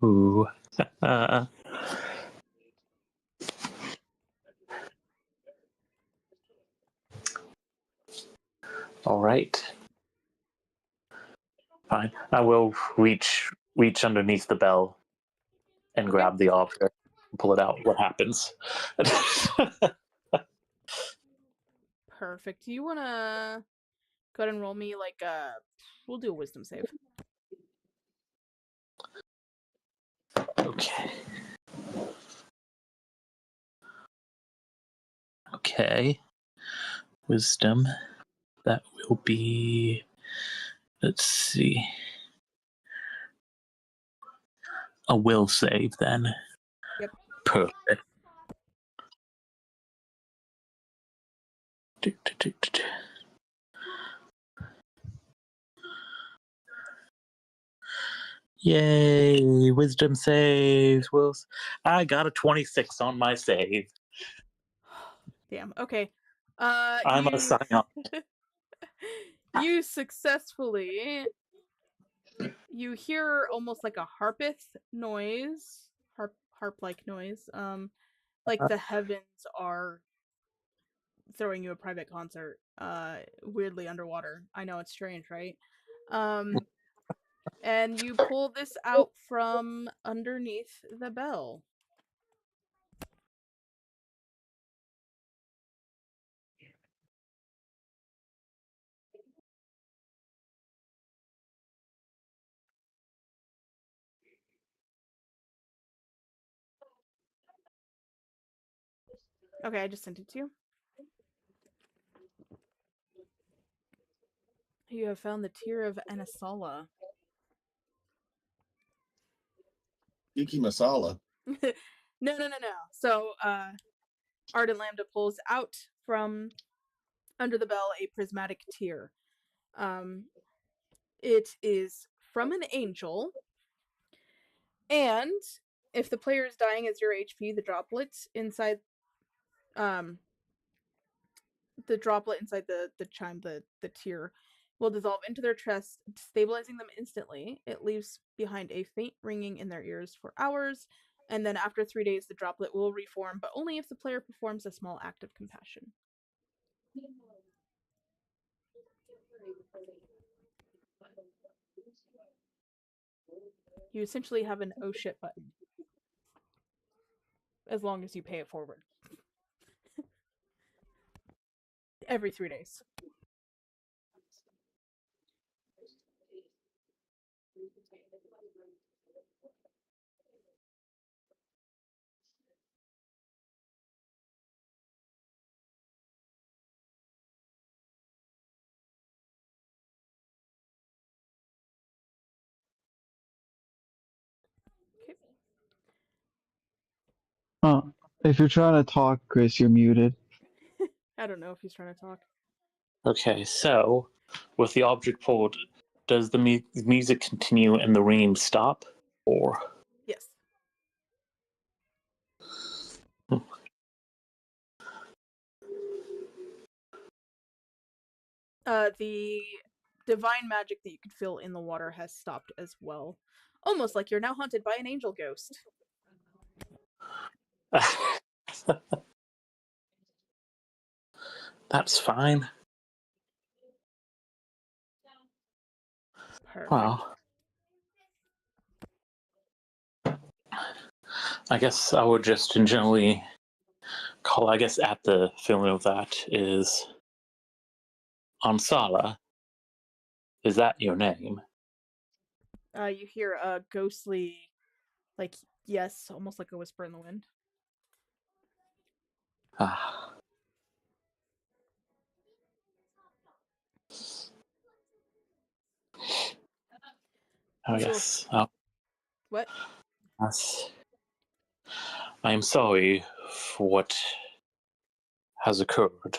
Ooh. All right. Fine. I will reach underneath the bell and grab the object and pull it out. What happens? Perfect. Do you want to go ahead and roll me like we'll do a wisdom save. Okay. Okay. Wisdom. That will be, let's see, a will save then. Yep. Perfect. Yay! Wisdom saves. Wills. I got a 26 on my save. Damn. Okay. I'm a scion. You successfully. You hear almost like a harpeth noise, harp-like noise. Like the heavens are throwing you a private concert. Weirdly underwater. I know it's strange, right? And you pull this out from underneath the bell. Okay, I just sent it to you. You have found the tear of Anasala. Iki Masala. No. So, Ardent Lambda pulls out from under the bell a prismatic tear. It is from an angel, and if the player is dying as your HP, the droplets inside, the droplet inside the chime, the tear, will dissolve into their chest, stabilizing them instantly. It leaves behind a faint ringing in their ears for hours, and then after 3 days, the droplet will reform, but only if the player performs a small act of compassion. You essentially have an oh shit button. As long as you pay it forward. Every 3 days. Okay. Huh. If you're trying to talk, Chris, you're muted. I don't know if he's trying to talk. Okay, so with the object pulled, does the music continue and the ringing stop, or? Yes. The divine magic that you could feel in the water has stopped as well. Almost like you're now haunted by an angel ghost. That's fine. Perfect. Well, I guess I would just generally call, I guess, at the feeling of that is Ansala. Is that your name? You hear a ghostly, like, yes, almost like a whisper in the wind. Ah. Oh, So- yes. Oh, What? yes. I am sorry for what has occurred.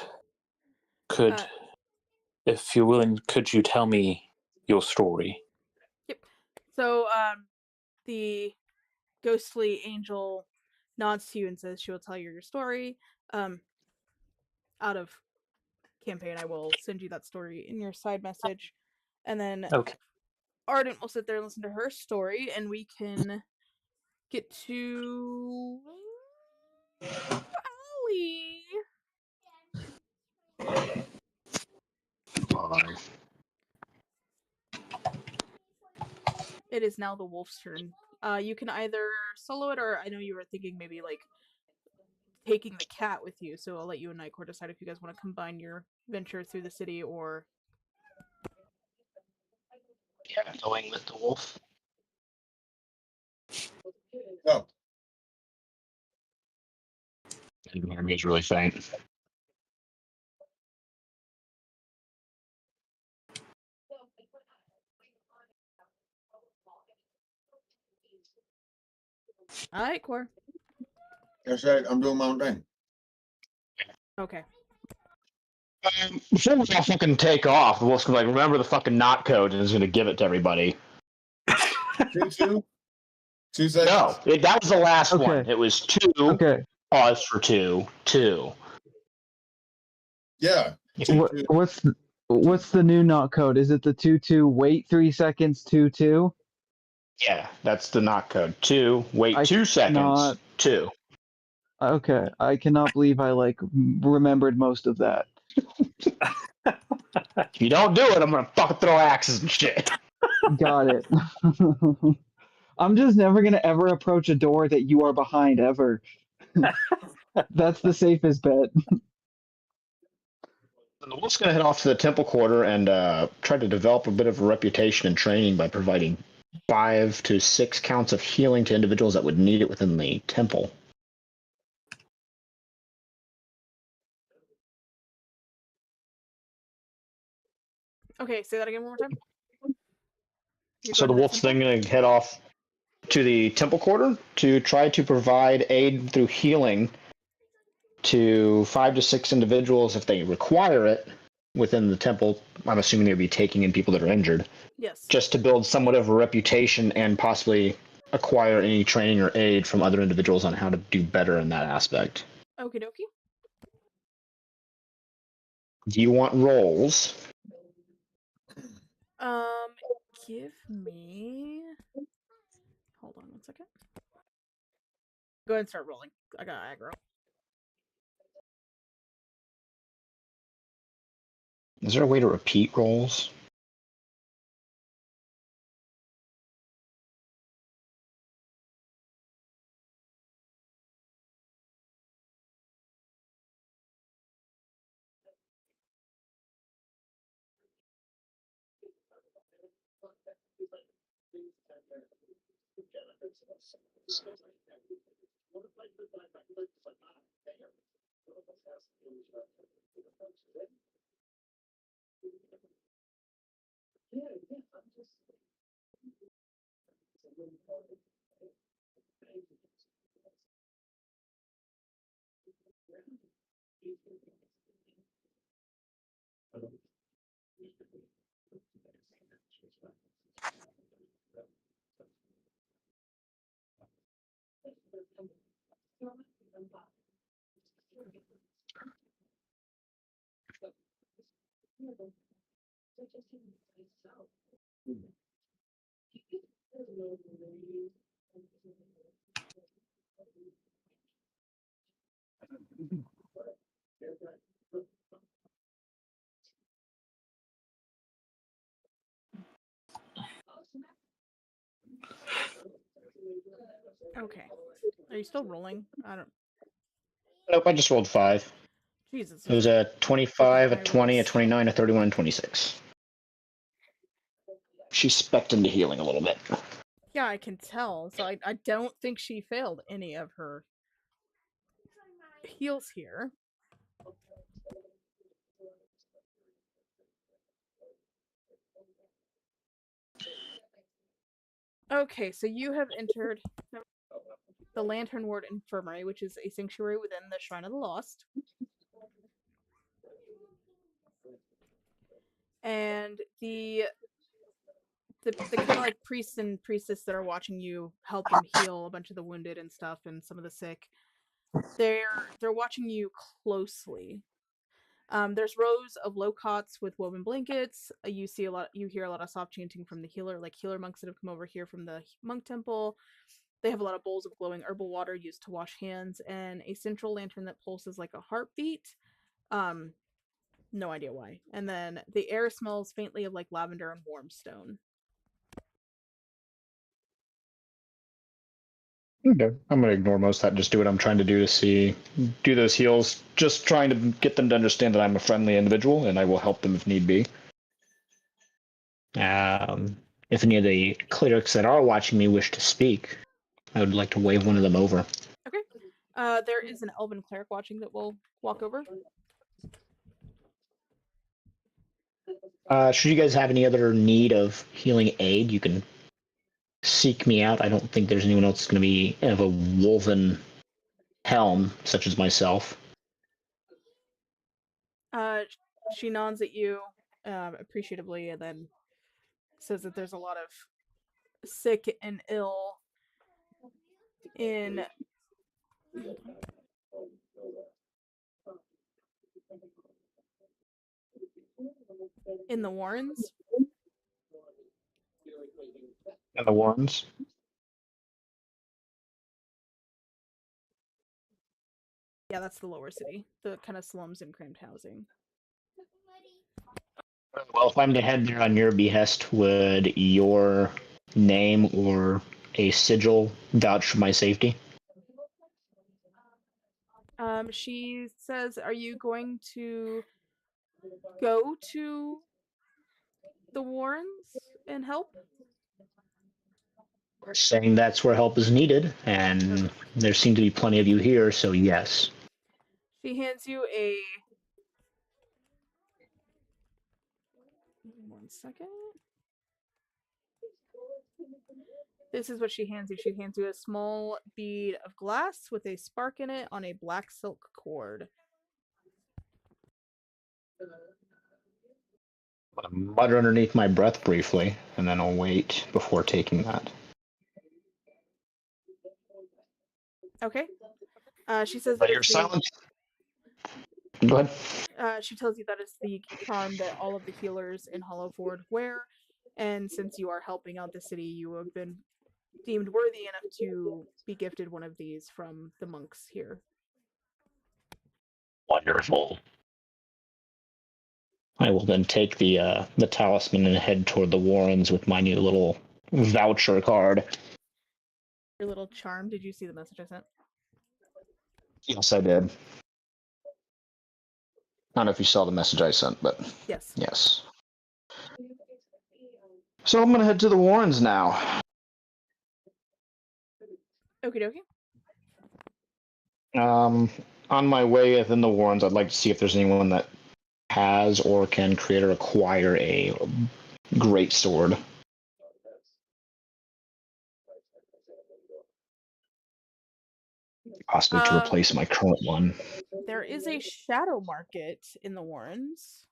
Could, if you're willing, could you tell me your story? Yep. So, the ghostly angel nods to you and says she will tell you your story. Out of campaign, I will send you that story in your side message. And then Okay. Ardent will sit there and listen to her story, and we can get to Allie. It is now the wolf's turn. You can either solo it, or I know you were thinking maybe like taking the cat with you. So I'll let you and Nightcore decide if you guys want to combine your venture through the city or. Yeah, going with the wolf. Go. Enemy is really faint. All right, Core. That's right. I'm doing my own thing. Okay. Before we all fucking take off, the wolf's gonna be like, remember the fucking knot code, and is gonna give it to everybody. 2 seconds. No, that was the last Okay. one. It was 2. Okay. Pause for 2. 2. Yeah. What's the new knot code? Is it the 2-2 wait 3 seconds 2-2? Yeah, that's the knot code. 2. Wait I 2 seconds. cannot- 2. Okay, I cannot believe I remembered most of that. If you don't do it, I'm gonna fucking throw axes and shit. Got it. I'm just never gonna ever approach a door that you are behind ever. That's the safest bet. The wolf's gonna head off to the temple quarter and try to develop a bit of a reputation and training by providing 5 to 6 counts of healing to individuals that would need it within the temple. Okay, say that again one more time. So the wolf's then going to head off to the temple quarter to try to provide aid through healing to 5 to 6 individuals if they require it within the temple. I'm assuming they'll be taking in people that are injured. Yes. Just to build somewhat of a reputation and possibly acquire any training or aid from other individuals on how to do better in that aspect. Okie dokie. Do you want rolls? Give me. Hold on 1 second. Go ahead and start rolling. I got aggro. Is there a way to repeat rolls? Okay. Are you still rolling? I don't. Nope, I just rolled 5. Jesus. It was those are a 25, a high 20, a rolls. 29, a 31, and 26. She specced into healing a little bit. Yeah, I can tell. So I don't think she failed any of her heals here. Okay, so you have entered the Lantern Ward Infirmary, which is a sanctuary within the Shrine of the Lost. And the kind of like priests and priestess that are watching you help and heal a bunch of the wounded and stuff and some of the sick, they're watching you closely. There's rows of low cots with woven blankets. You hear a lot of soft chanting from the healer monks that have come over here from the monk temple. They have a lot of bowls of glowing herbal water used to wash hands, and a central lantern that pulses like a heartbeat. No idea why. And then the air smells faintly of like lavender and warm stone. Okay, I'm gonna ignore most of that and just do what I'm trying to do to do those heals. Just trying to get them to understand that I'm a friendly individual and I will help them if need be. If any of the clerics that are watching me wish to speak, I would like to wave one of them over. Okay. There is an elven cleric watching that will walk over. Should you guys have any other need of healing aid, you can seek me out. I don't think there's anyone else that's going to be of a woven helm, such as myself. She nods at you appreciatively and then says that there's a lot of sick and ill in the Warrens. And the Warrens? Yeah, that's the lower city. The kind of slums and cramped housing. Well, if I'm to head there on your behest, would your name or a sigil vouch for my safety? She says, are you going to go to the Warrens and help? We're saying that's where help is needed, and there seem to be plenty of you here, so yes. She hands you a... 1 second. This is what she hands you. She hands you a small bead of glass with a spark in it on a black silk cord. I'll mutter underneath my breath briefly, and then I'll wait before taking that. Okay. She says But that your silence. Go ahead. She tells you that it's the charm that all of the healers in Hollowford wear, and since you are helping out the city, you have been deemed worthy enough to be gifted one of these from the monks here. Wonderful. I will then take the talisman and head toward the Warrens with my new little voucher card. Your little charm. Did you see the message I sent? Yes, I did. I don't know if you saw the message I sent, but Yes. yes. So I'm gonna head to the Warrens now. Okie dokie. On my way within the Warrens, I'd like to see if there's anyone that has or can create or acquire a great sword. Possibly to replace my current one. There is a shadow market in the Warrens.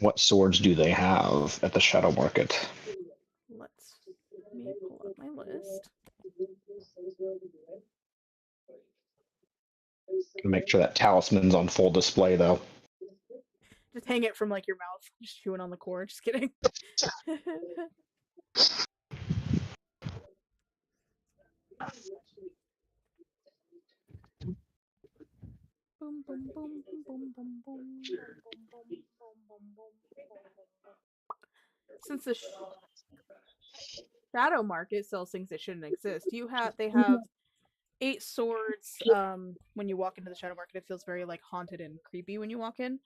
What swords do they have at the shadow market? Let me pull up my list. Make sure that talisman's on full display, though. Just hang it from like your mouth, just chewing on the cord. Just kidding. Boom, boom, boom, boom, boom, boom, boom, Since the shadow market sells things that shouldn't exist, they have 8 swords. When you walk into the shadow market, it feels very like haunted and creepy when you walk in.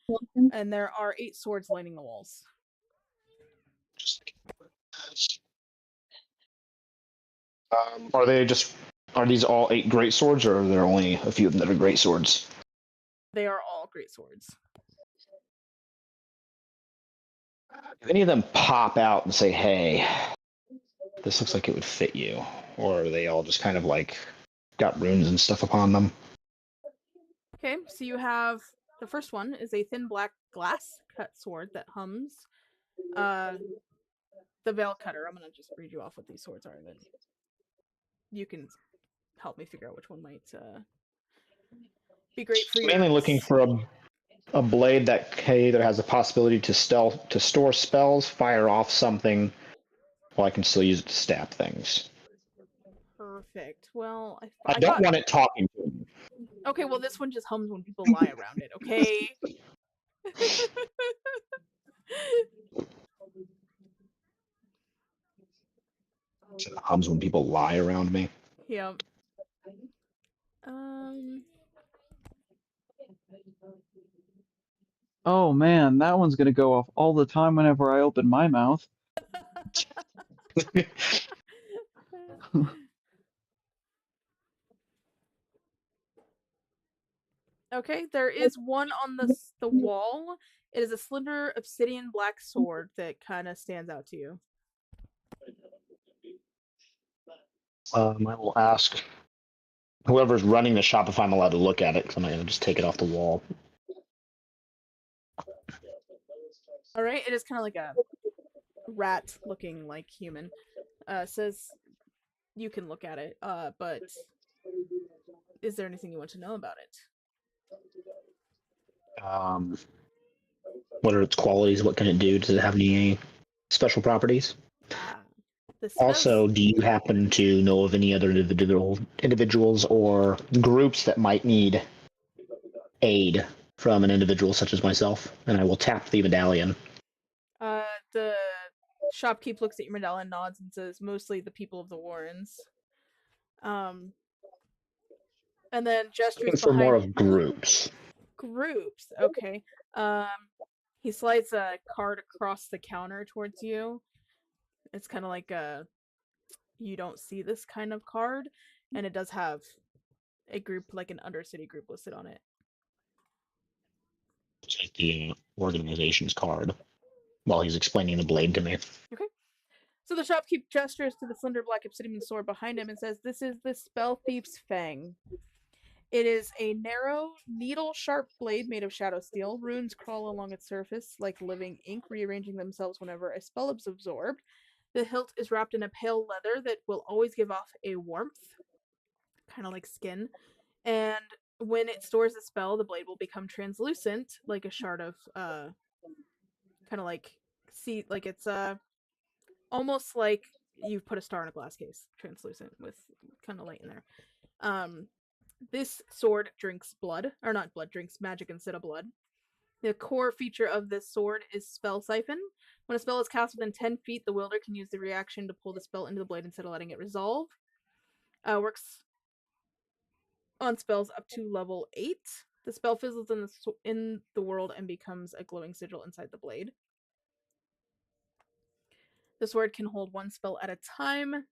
And there are 8 swords lining the walls. Are these all 8 great swords, or are there only a few of them that are great swords? They are all great swords. If any of them pop out and say, hey, this looks like it would fit you, or are they all just kind of like got runes and stuff upon them? Okay, so you have the first one is a thin black glass cut sword that hums. The Veil Cutter. I'm gonna just read you off what these swords are, then you can help me figure out which one might be great for you. Mainly looking for a blade that either has a possibility to store spells, fire off something, while I can still use it to stab things. Perfect. Well, I don't want it talking to me. Okay, well this one just hums when people lie around it, okay? It hums when people lie around me. Yep. Oh man, that one's gonna go off all the time whenever I open my mouth. Okay, there is one on the wall. It is a slender obsidian black sword that kind of stands out to you. I will ask whoever's running the shop if I'm allowed to look at it, because I'm not going to just take it off the wall. Alright, it is kind of like a rat-looking, like, human. Says you can look at it, but is there anything you want to know about it? What are its qualities? What can it do? Does it have any special properties? Also, do you happen to know of any other individuals or groups that might need aid from an individual such as myself? And I will tap the medallion. The shopkeep looks at your medallion, nods, and says, mostly the people of the Warrens. And then gestures Looking for more of groups. Groups, okay. He slides a card across the counter towards you. It's kind of like you don't see this kind of card, and it does have a group, like an Undercity group, listed on it. Take the organization's card while he's explaining the blade to me. Okay. So the shopkeep gestures to the slender black obsidian sword behind him and says, "This is the Spell Thief's Fang. It is a narrow, needle-sharp blade made of shadow steel. Runes crawl along its surface like living ink, rearranging themselves whenever a spell is absorbed. The hilt is wrapped in a pale leather that will always give off a warmth, kind of like skin. And when it stores a spell, the blade will become translucent, like a shard of kind of like like it's almost like you've put a star in a glass case, translucent with kind of light in there. This sword drinks blood, or not blood, drinks magic instead of blood. The core feature of this sword is Spell Siphon. When a spell is cast within 10 feet, the wielder can use the reaction to pull the spell into the blade instead of letting it resolve. Works on spells up to level 8. The spell fizzles in the world and becomes a glowing sigil inside the blade. The sword can hold one spell at a time.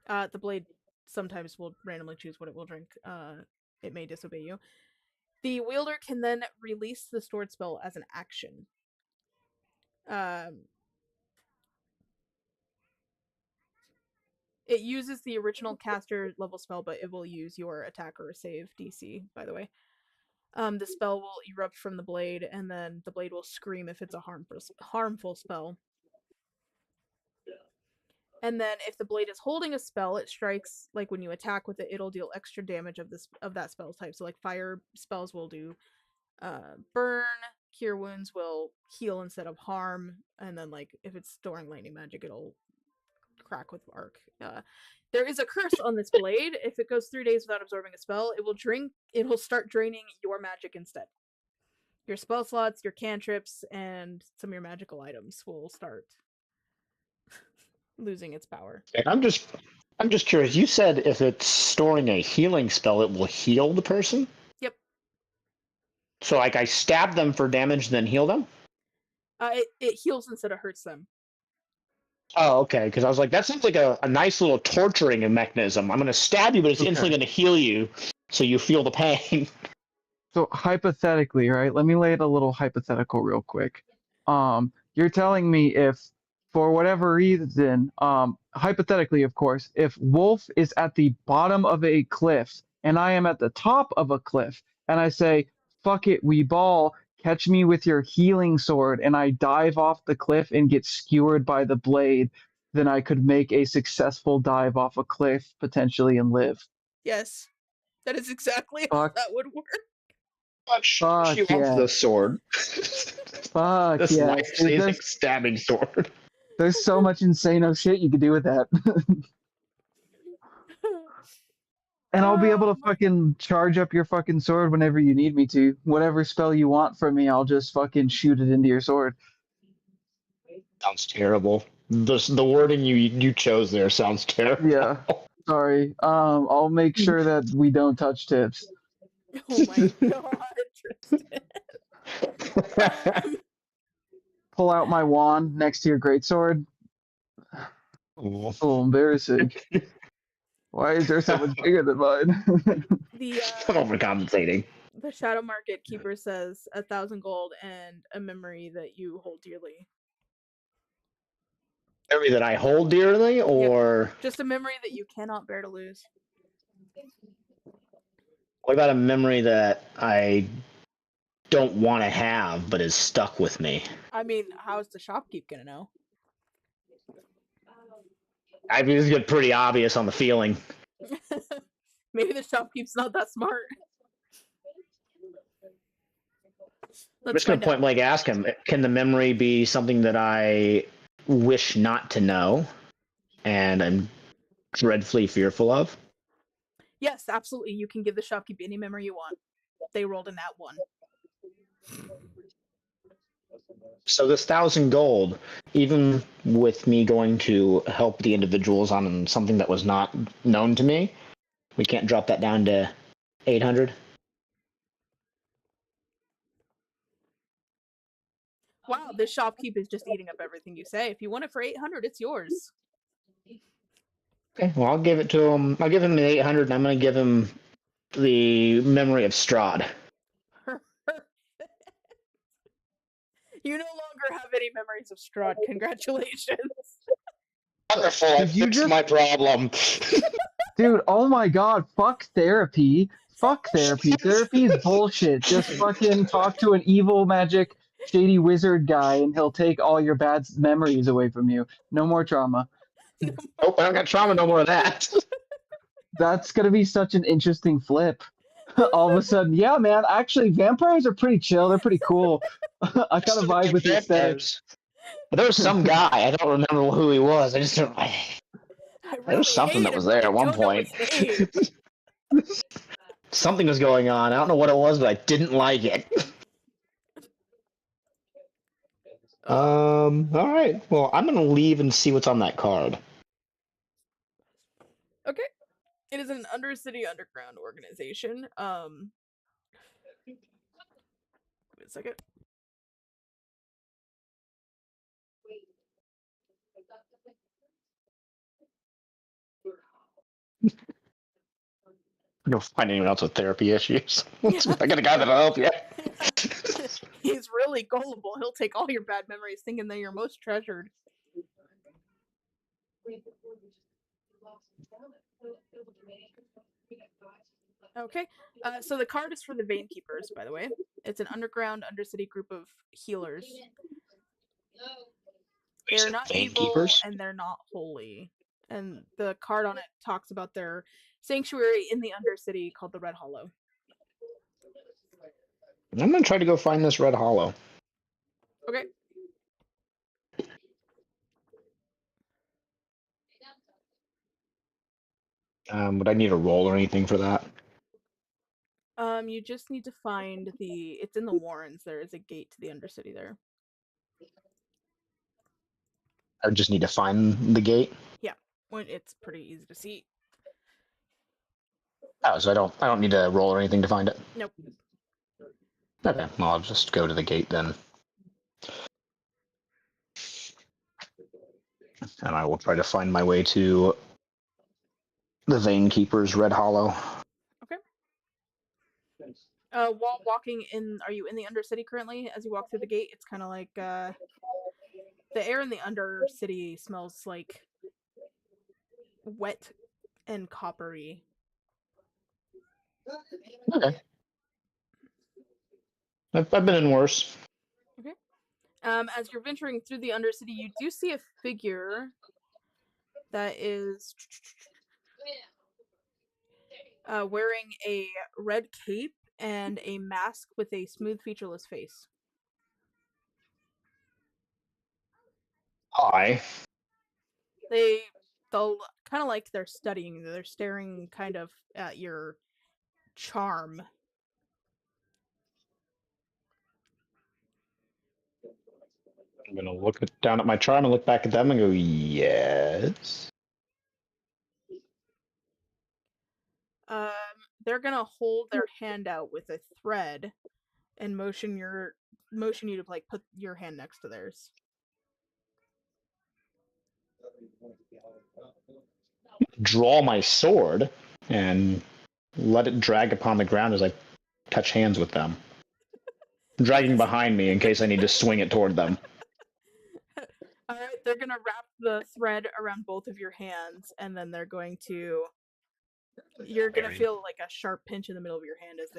The blade sometimes will randomly choose what it will drink. It may disobey you. The wielder can then release the stored spell as an action. It uses the original caster level spell, but it will use your attack or save DC, by the way. The spell will erupt from the blade, and then the blade will scream if it's a harmful spell. And then if the blade is holding a spell, it strikes, like when you attack with it, it'll deal extra damage of that spell type. So like fire spells will do burn, cure wounds will heal instead of harm, and then like if it's storing lightning magic, it'll crack with arc. There is a curse on this blade. If it goes 3 days without absorbing a spell, it'll start draining your magic instead. Your spell slots, your cantrips, and some of your magical items will start losing its power. And I'm just curious. You said if it's storing a healing spell, it will heal the person? Yep. So like I stab them for damage, then heal them? It heals instead of hurts them. Oh, okay. Because I was like, that sounds like a nice little torturing mechanism. I'm going to stab you, but it's instantly going to heal you, so you feel the pain. So hypothetically, right? Let me lay it a little hypothetical real quick. You're telling me if, for whatever reason, hypothetically, of course, if Wolf is at the bottom of a cliff and I am at the top of a cliff, and I say, "Fuck it, we ball. Catch me with your healing sword," and I dive off the cliff and get skewered by the blade, then I could make a successful dive off a cliff potentially and live. Yes. That is exactly how that would work. But she wants the sword. Fuck This yeah. life-saving stabbing sword. There's so much insane shit you could do with that. And I'll be able to fucking charge up your fucking sword whenever you need me to. Whatever spell you want from me, I'll just fucking shoot it into your sword. Sounds terrible. The wording you chose there sounds terrible. Yeah. Sorry. I'll make sure that we don't touch tips. Oh my god, Tristan. Pull out my wand next to your greatsword. Oh, embarrassing. Why is there so much bigger than mine? Overcompensating. The Shadow Market Keeper says 1,000 gold and a memory that you hold dearly. Memory that I hold dearly, or just a memory that you cannot bear to lose. What about a memory that I don't want to have but is stuck with me? I mean, how's the shopkeep gonna know? I mean, it's pretty obvious on the feeling. Maybe the shopkeep's not that smart. I'm just going to point blank ask him, can the memory be something that I wish not to know and I'm dreadfully fearful of? Yes, absolutely. You can give the shopkeep any memory you want. They rolled in that one. So this 1,000 gold, even with me going to help the individuals on something that was not known to me, we can't drop that down to 800? Wow, this shopkeep is just eating up everything you say. If you want it for 800, it's yours. Okay, well, I'll give it to him. I'll give him the 800, and I'm going to give him the memory of Strahd. You no longer have any memories of Strahd. Congratulations. Wonderful, I fixed my problem. Dude, oh my god, fuck therapy. Fuck therapy. Therapy is bullshit. Just fucking talk to an evil magic shady wizard guy and he'll take all your bad memories away from you. No more trauma. Nope, I don't got trauma, no more of that. That's gonna be such an interesting flip. all of a sudden, yeah, man, actually, vampires are pretty chill. They're pretty cool. I kind of vibe with the aesthetic. There was some guy, I don't remember who he was. I just don't. I There really was something hate that was him, there but at I one don't know point. his name. Something was going on. I don't know what it was, but I didn't like it. All right. Well, I'm gonna leave and see what's on that card. Okay. It is an Undercity underground organization. Wait a second. You'll find anyone else with therapy issues. I got a guy that'll help you. He's really gullible. He'll take all your bad memories thinking they're your most treasured. Okay, so the card is for the Vein Keepers, by the way. It's an underground Undercity group of healers. They're not Vein evil Keepers? and they're not holy. And the card on it talks about their sanctuary in the Undercity called the Red Hollow. I'm gonna try to go find this Red Hollow. Okay. Would I need a roll or anything for that? You just need to find it's in the Warrens. There is a gate to the Undercity there. I just need to find the gate. Yeah, it's pretty easy to see. Oh, so I don't need to roll or anything to find it. Nope. Okay, well I'll just go to the gate then. And I will try to find my way to the Vein Keeper's Red Hollow. Okay. While walking in, are you in the Undercity currently? As you walk through the gate, it's kind of like the air in the Undercity smells like wet and coppery. Okay. I've been in worse. Okay. As you're venturing through the Undercity, you do see a figure that is wearing a red cape and a mask with a smooth, featureless face. Hi. They'll kind of like they're studying. They're staring kind of at your charm. I'm gonna look down at my charm and look back at them and go, yes. They're gonna hold their hand out with a thread and motion you to like put your hand next to theirs. Draw my sword and let it drag upon the ground as I touch hands with them. Dragging behind me in case I need to swing it toward them. Alright, they're gonna wrap the thread around both of your hands, and then they're going to... You're gonna feel like a sharp pinch in the middle of your hand as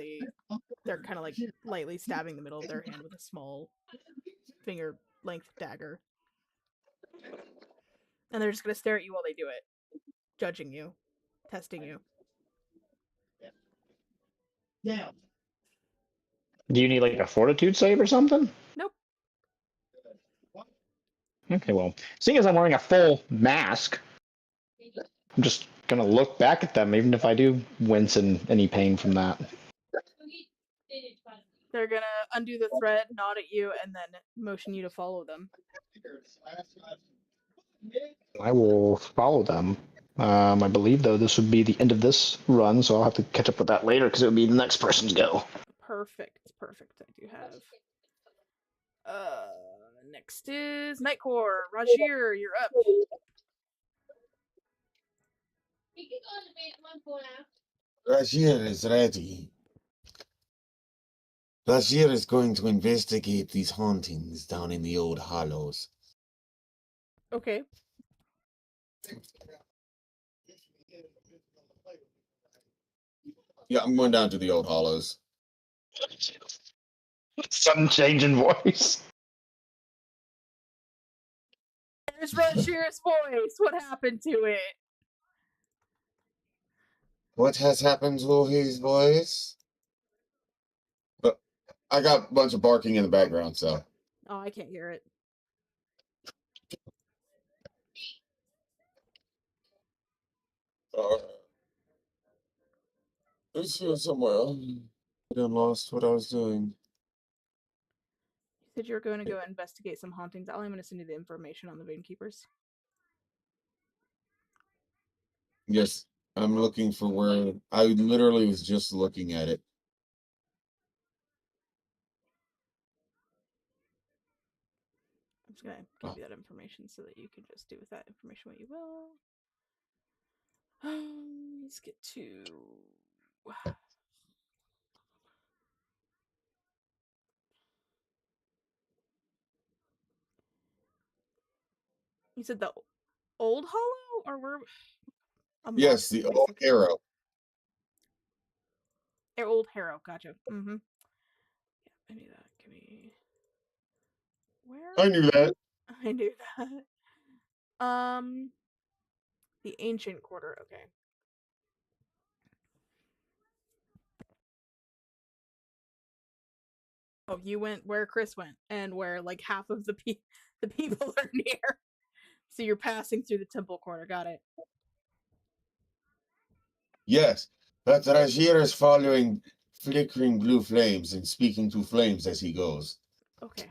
they're kind of like lightly stabbing the middle of their hand with a small finger-length dagger. And they're just gonna stare at you while they do it. Judging you. Testing you. Yeah. Do you need like a fortitude save or something? Nope. Okay, well, seeing as I'm wearing a full mask, I'm just gonna look back at them, even if I do wince in any pain from that. They're gonna undo the thread, nod at you, and then motion you to follow them. I will follow them. I believe, though, this would be the end of this run, so I'll have to catch up with that later, because it would be the next person's go. Perfect. I do have... Next is Nightcore. Rajir, you're up. Rajir is ready. Rajir is going to investigate these hauntings down in the old hollows. Okay. Yeah, I'm going down to the old hollows. Sudden change in voice. There's Rajir's voice. What happened to it? What has happened to his voice? I got a bunch of barking in the background, so. Oh, I can't hear it. It's here somewhere. I done lost what I was doing. You said you were going to go investigate some hauntings. I'm going to send you the information on the Vanekeepers. Yes, I'm looking for where I literally was just looking at it. I'm just going to give you that information so that you can just do with that information what you will. Let's get to... You said the Old Hollow? Or where? I'm Yes, lost. the old arrow. Old Harrow, gotcha. Mm-hmm. Yeah, I knew that. Give me... Where? I knew that. I knew that. The Ancient Quarter, okay. Oh, you went where Chris went, and where like half of the people are near. So you're passing through the temple corner. Got it. Yes, but Rajir is following flickering blue flames and speaking to flames as he goes. Okay.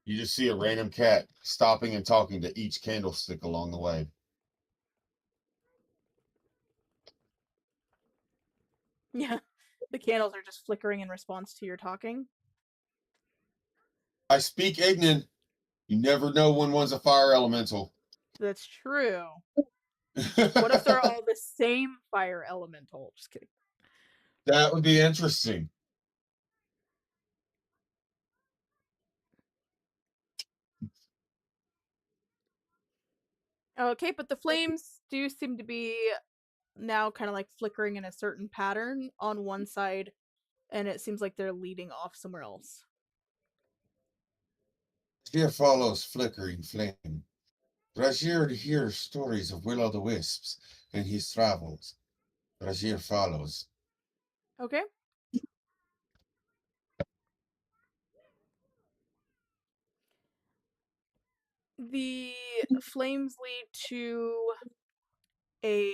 You just see a random cat stopping and talking to each candlestick along the way. Yeah. The candles are just flickering in response to your talking. I speak Ignan. You never know when one's a fire elemental. That's true. What if they're all the same fire elemental? Just kidding. That would be interesting. Okay, but the flames do seem to be now kind of like flickering in a certain pattern on one side, and it seems like they're leading off somewhere else. Here follows flickering flame. Rajir hears stories of Will-o'-the-Wisps and his travels. Rajir follows. Okay. The flames lead to a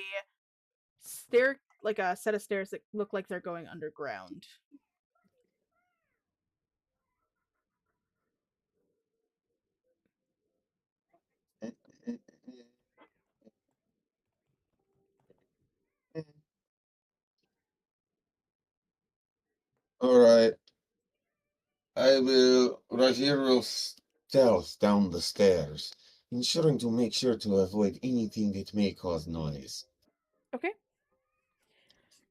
stair, like a set of stairs that look like they're going underground. All right. Rajir will stealth down the stairs, ensuring to make sure to avoid anything that may cause noise. Okay.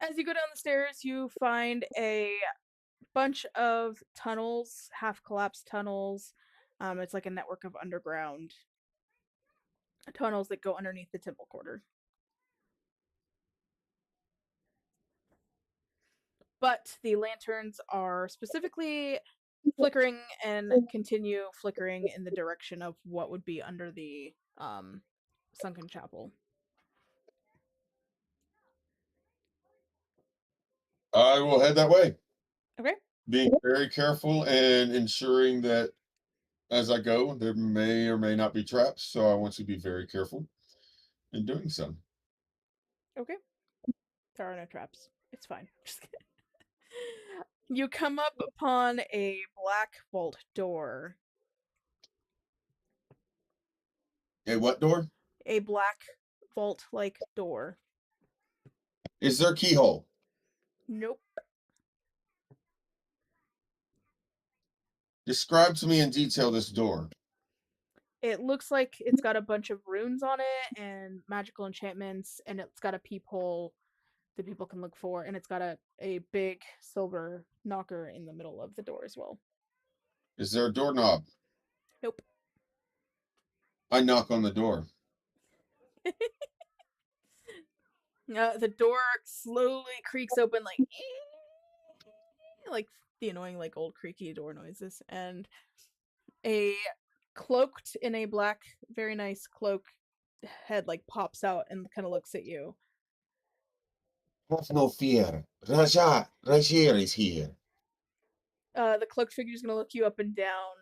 As you go down the stairs, you find a bunch of tunnels, half collapsed tunnels. It's like a network of underground tunnels that go underneath the temple quarter. But the lanterns are specifically flickering and continue flickering in the direction of what would be under the sunken chapel. I will head that way. Okay. Being very careful and ensuring that as I go, there may or may not be traps, so I want to be very careful in doing so. Okay. There are no traps. It's fine. Just kidding. You come up upon a black vault door. A what door? A black vault-like door. Is there a keyhole? Nope. Describe to me in detail this door. It looks like it's got a bunch of runes on it and magical enchantments, and it's got a peephole that people can look for, and it's got a big silver knocker in the middle of the door as well. Is there a doorknob? Nope. I knock on the door. The door slowly creaks open like the annoying like old creaky door noises, and a cloaked in a black, very nice cloak, head like pops out and kind of looks at you. Have no fear. Rajir is here. The cloaked figure is gonna look you up and down,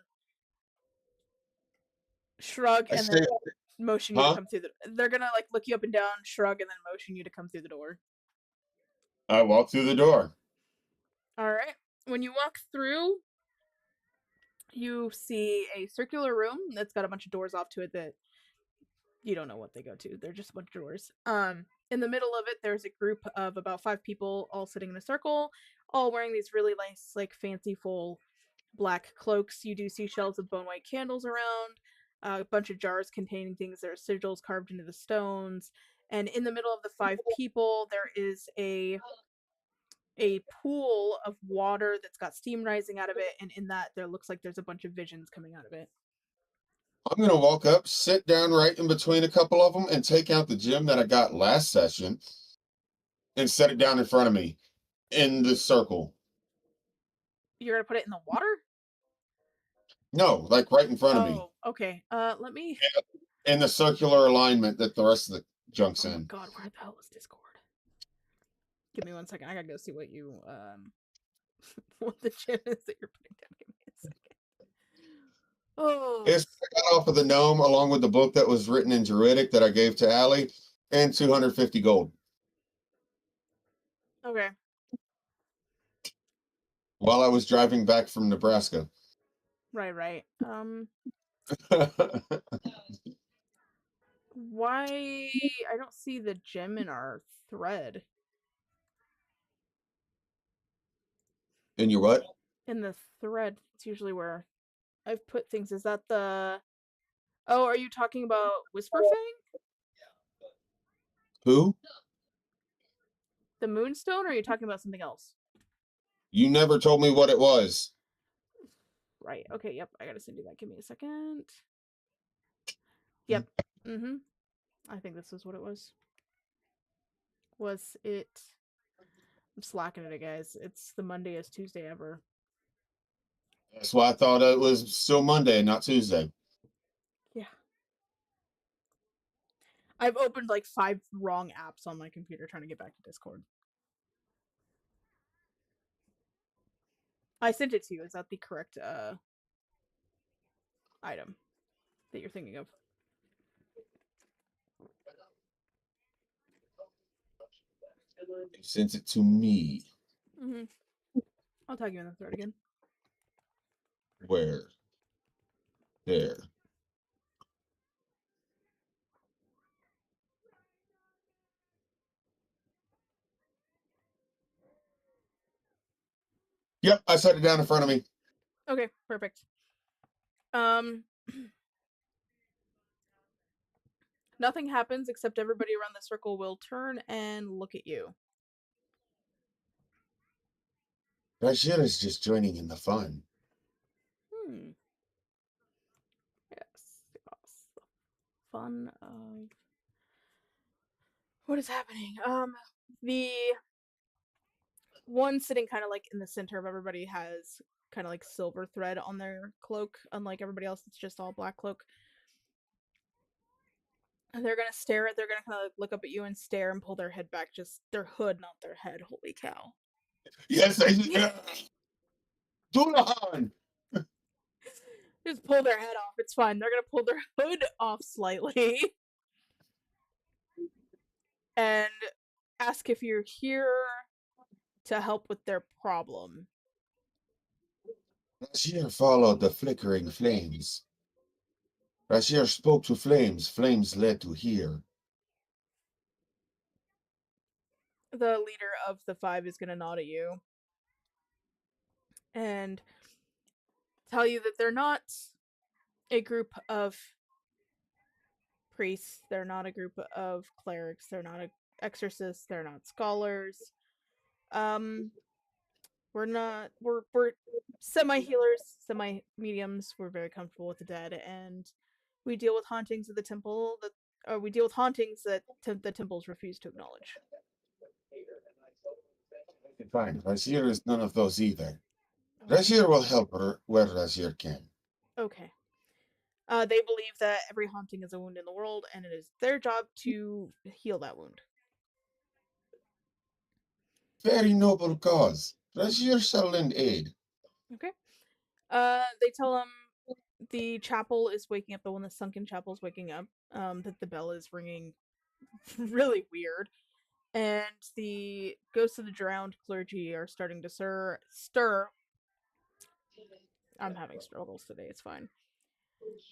shrug, I and say, then motion you to huh? come through the. They're gonna like look you up and down, shrug, and then motion you to come through the door. I walk through the door. All right. When you walk through, you see a circular room that's got a bunch of doors off to it that you don't know what they go to. They're just a bunch of doors. In the middle of it, there's a group of about 5 people all sitting in a circle, all wearing these really nice, like fanciful black cloaks. You do see shelves of bone white candles around, a bunch of jars containing things. There are sigils carved into the stones, and in the middle of the 5 people, there is a pool of water that's got steam rising out of it, and in that there looks like there's a bunch of visions coming out of it. I'm going to walk up, sit down right in between a couple of them, and take out the gem that I got last session and set it down in front of me in the circle. You're gonna put it in the water? No, like right in front of me. Oh, okay. Let me. In the circular alignment that the rest of the junk's Oh my in. god, where the hell is Discord? Give me 1 second. I gotta go see what you what the gem is that you're putting down. Give me a second. Oh, It's I got off of the gnome along with the book that was written in Druidic that I gave to Allie and 250 gold okay. while I was driving back from Nebraska. Right. Why I don't see the gem in our thread. In your what? In the thread, it's usually where I've put things. Is that the? Oh, are you talking about Whisperfang? Who? The Moonstone, or are you talking about something else? You never told me what it was. Right. Okay. Yep. I gotta send you that. Give me a second. Yep. Mm-hmm. I think this is what it was. Was it? I'm slacking it, guys. It's the Monday-est Tuesday ever. That's why I thought it was still Monday, not Tuesday. Yeah. I've opened like 5 wrong apps on my computer trying to get back to Discord. I sent it to you. Is that the correct item that you're thinking of? You sent it to me. Mm-hmm. I'll tag you in the thread again. Where? There. Yep, I set it down in front of me. Okay, perfect. Nothing happens except everybody around the circle will turn and look at you. Rajir is just joining in the fun. Yes. The fun of what is happening. The one sitting kind of like in the center of everybody has kind of like silver thread on their cloak, unlike everybody else. It's just all black cloak. And they're gonna stare at. They're gonna kind of like look up at you and stare and pull their head back, just their hood, not their head. Holy cow! Yes, I Dullahan! Just pull their head off. It's fine. They're gonna pull their hood off slightly and ask if you're here to help with their problem. Rajir followed the flickering flames. Rajir spoke to flames. Flames led to here. The leader of the 5 is gonna nod at you and tell you that they're not a group of priests. They're not a group of clerics. They're not exorcists. They're not scholars. We're semi-healers, semi-mediums. We're very comfortable with the dead, and we deal with hauntings of the temple that we deal with hauntings that the temples refuse to acknowledge. Fine. Rajir is none of those either. Rajir will help her where Rajir can. Okay. They believe that every haunting is a wound in the world, and it is their job to heal that wound. Very noble cause. Rajir shall lend aid. Okay. They tell him the chapel is waking up. The one, the sunken chapel is waking up. That the bell is ringing really weird, and the ghosts of the drowned clergy are starting to stir. I'm having struggles today. It's fine.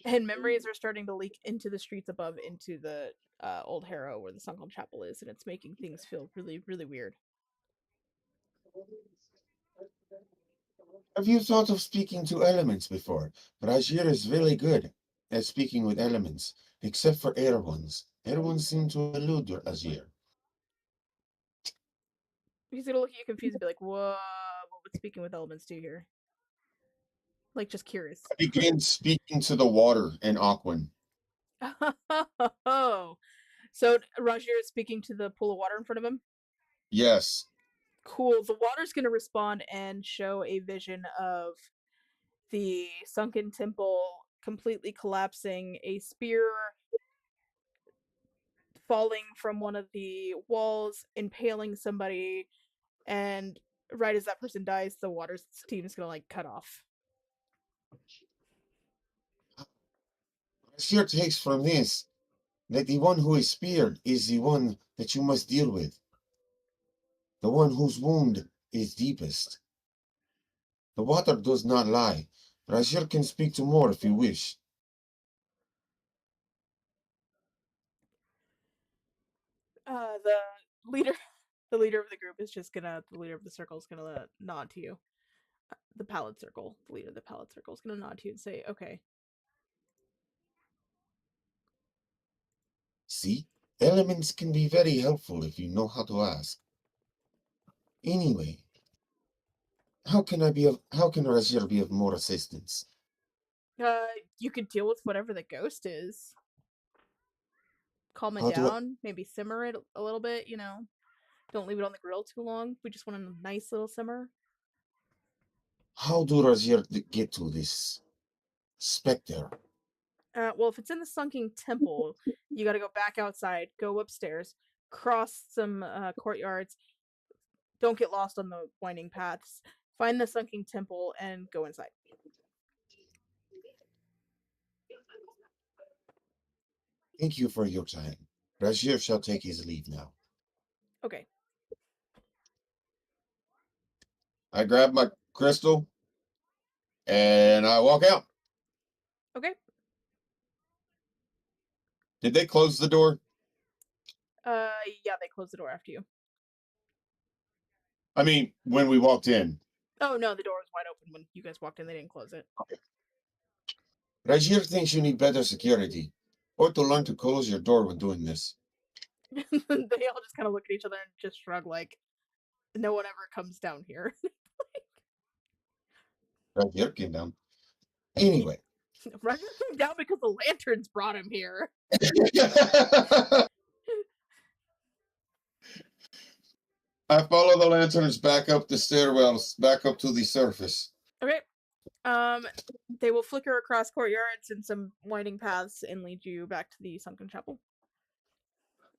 And memories are starting to leak into the streets above, into the old Harrow where the sunken chapel is, and it's making things feel really, really weird. Have you thought of speaking to elements before? Rajir is really good at speaking with elements, except for air ones. Air ones seem to elude Rajir. He's gonna look at you confused and be like, "Whoa, what would speaking with elements do here?" Like, just curious. I begin speaking to the water and Aquan. Oh, so Rajir is speaking to the pool of water in front of him? Yes. Cool. The water's gonna respond and show a vision of the sunken temple completely collapsing, a spear falling from one of the walls, impaling somebody, and right as that person dies, the water team is gonna like cut off. Rajir takes from this that the one who is speared is the one that you must deal with. The one whose wound is deepest. The water does not lie. Rajir can speak to more if you wish. The leader the leader of the group is just gonna the leader of the circle is gonna nod to you. The pallid circle, the leader of the pallid circle is gonna nod to you and say, "Okay." See, elements can be very helpful if you know how to ask. Anyway, how can Rajir be of more assistance? You could deal with whatever the ghost is. Calm it How do I- down, maybe simmer it a little bit, you know. Don't leave it on the grill too long. We just want a nice little simmer. How do Rajir get to this specter? Well, if it's in the sunken temple, you gotta go back outside, go upstairs, cross some courtyards. Don't get lost on the winding paths. Find the sunken temple and go inside. Thank you for your time. Rajir shall take his leave now. Okay. I grab my crystal and I walk out. Okay. Did they close the door? Yeah, they closed the door after you. I mean, when we walked in. Oh no, the door was wide open when you guys walked in. They didn't close it. Rajir thinks you need better security, or to learn to close your door when doing this. They all just kind of look at each other and just shrug, like, no one ever comes down here. Rajir came down. Anyway. Rajir came down because the lanterns brought him here. I follow the lanterns back up the stairwells, back up to the surface. Okay. They will flicker across courtyards and some winding paths and lead you back to the sunken chapel.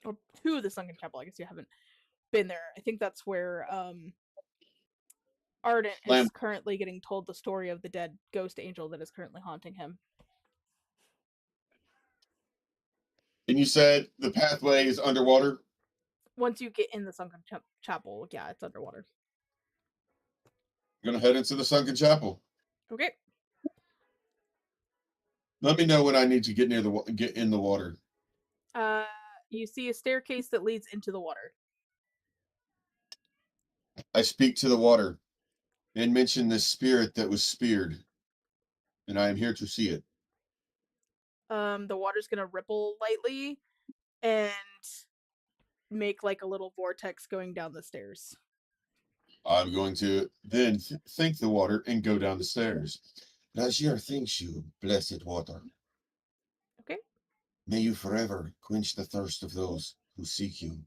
Or to the sunken chapel. I guess you haven't been there. I think that's where Ardent is currently getting told the story of the dead ghost angel that is currently haunting him. And you said the pathway is underwater? Once you get in the sunken chapel, yeah, it's underwater. I'm gonna head into the sunken chapel. Okay. Let me know when I need to get in the water. You see a staircase that leads into the water. I speak to the water and mention this spirit that was speared, and I am here to see it. The water's gonna ripple lightly and make like a little vortex going down the stairs. I'm going to then thank the water and go down the stairs. Rajir thanks you, blessed water. Okay. May you forever quench the thirst of those who seek you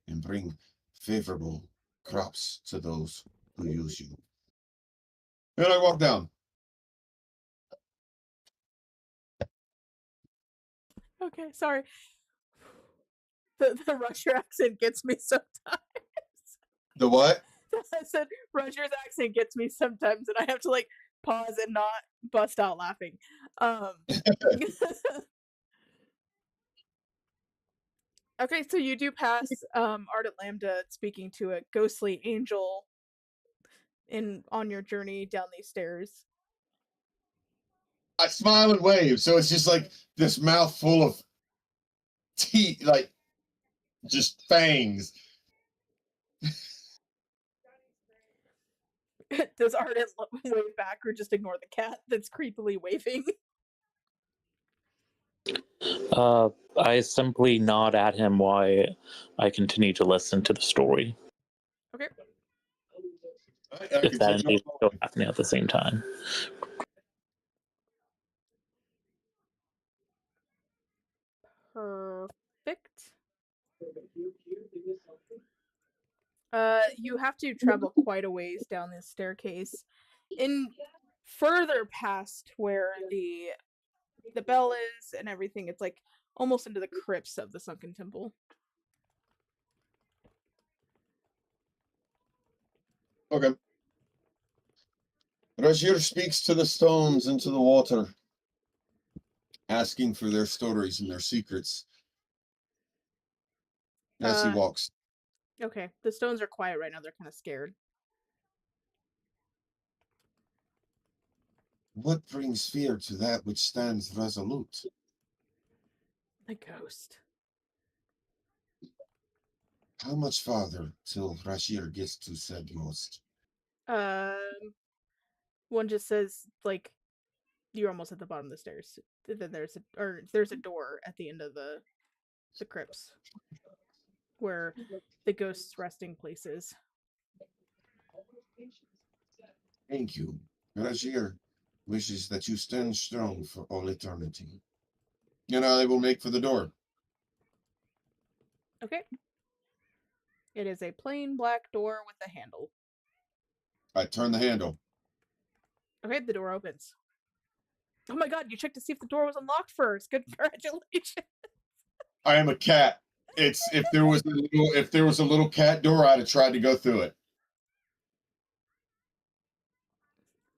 and bring favorable crops to those who use you. And I walk down. Okay, sorry. The Russia accent gets me sometimes. The what? I said Russia's accent gets me sometimes, and I have to like pause and not bust out laughing. Um, okay, so you do pass Ardent Lambda speaking to a ghostly angel on your journey down these stairs. I smile and wave, so it's just like this mouth full of teeth, like just fangs. Does Ardent wave back or just ignore the cat that's creepily waving? I simply nod at him while I continue to listen to the story. Okay. I If that continue indeed is on. still happening at the same time. Perfect. You have to travel quite a ways down this staircase, in further past where the bell is and everything. It's like almost into the crypts of the sunken temple. Okay. Rajir speaks to the stones and to the water, asking for their stories and their secrets as he Uh, walks. Okay, the stones are quiet right now. They're kind of scared. What brings fear to that which stands resolute? The ghost. How much farther till Rashir gets to said ghost? One just says like you're almost at the bottom of the stairs. Then there's a door at the end of the crypts where the ghost's resting place is. Thank you. Rashir wishes that you stand strong for all eternity. And I will make for the door. Okay. It is a plain black door with a handle. I turn the handle. Okay, the door opens. Oh my god, you checked to see if the door was unlocked first. Good, congratulations. I am a cat. It's if there was a little cat door, I'd have tried to go through it.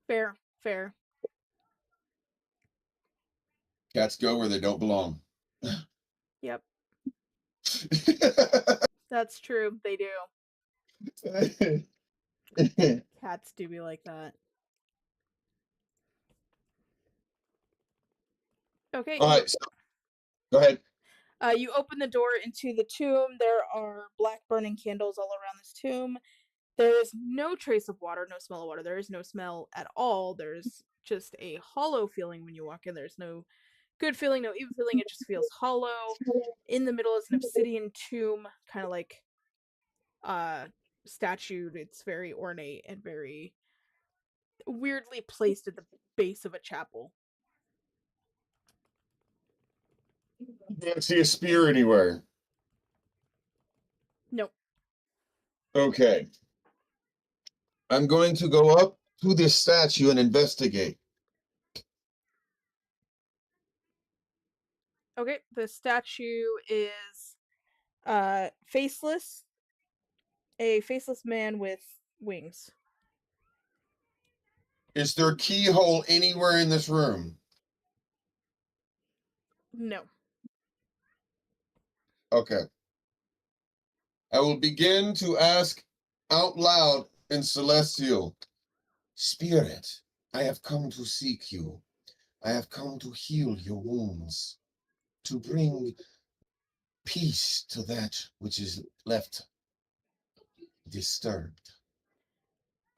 Fair, fair. Cats go where they don't belong. Yep, that's true. They do. Cats do be like that. Okay. All right, so, go ahead. You open the door into the tomb. There are black burning candles all around this tomb. There is no trace of water, no smell of water. There is no smell at all. There's just a hollow feeling when you walk in. There's no good feeling, no evil feeling. It just feels hollow. In the middle is an obsidian tomb, kind of like statued. It's very ornate and very weirdly placed at the base of a chapel. Don't see a spear anywhere. Nope. Okay. I'm going to go up to this statue and investigate. Okay, the statue is faceless. A faceless man with wings. Is there a keyhole anywhere in this room? No. Okay. I will begin to ask out loud in Celestial. Spirit, I have come to seek you. I have come to heal your wounds, to bring peace to that which is left disturbed.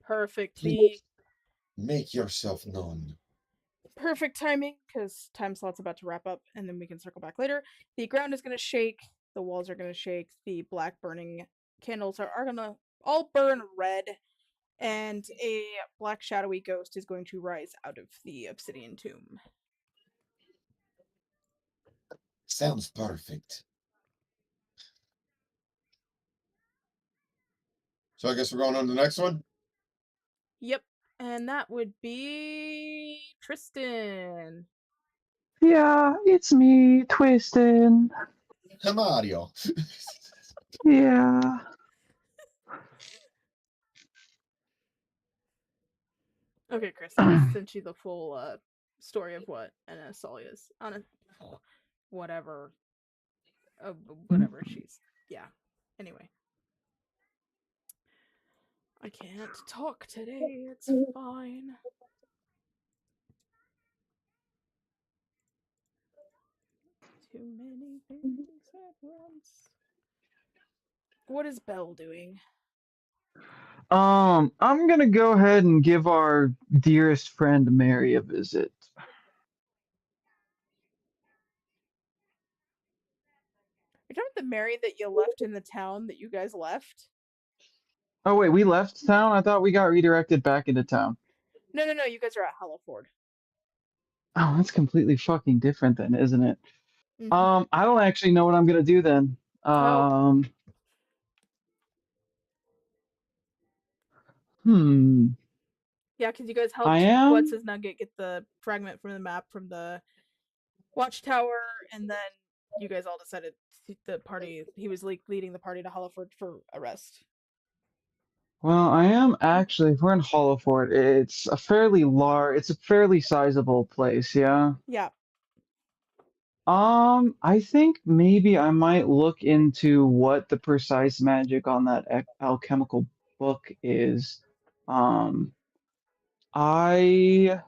Perfect. Please make yourself known. Perfect timing, because time slot's about to wrap up, and then we can circle back later. The ground is going to shake. The walls are going to shake. The black burning candles are going to all burn red. And a black shadowy ghost is going to rise out of the obsidian tomb. Sounds perfect. So I guess we're going on to the next one? Yep. And that would be Tristan. Yeah, it's me, Twistin. Mario. Yeah. Okay, Chris, I just sent you the full story of what Anastasia is on a whatever, whatever she's. Yeah. Anyway, I can't talk today. It's fine. Too many things at once. What is Belle doing? I'm gonna go ahead and give our dearest friend Mary a visit. You're talking about the Mary that you left in the town that you guys left? Oh wait, we left town? I thought we got redirected back into town. No, you guys are at Halliford. Oh, that's completely fucking different then, isn't it? Mhm. I don't actually know what I'm gonna do then. Oh. Hmm. Yeah, because you guys I helped am. What's His Nugget get the fragment from the map from the watchtower, and then you guys all decided the party. He was leading the party to Halliford for arrest. Well, I am actually. If we're in Hollowfort, it's a fairly sizable place, yeah. Yeah. I think maybe I might look into what the precise magic on that alchemical book is. Um, I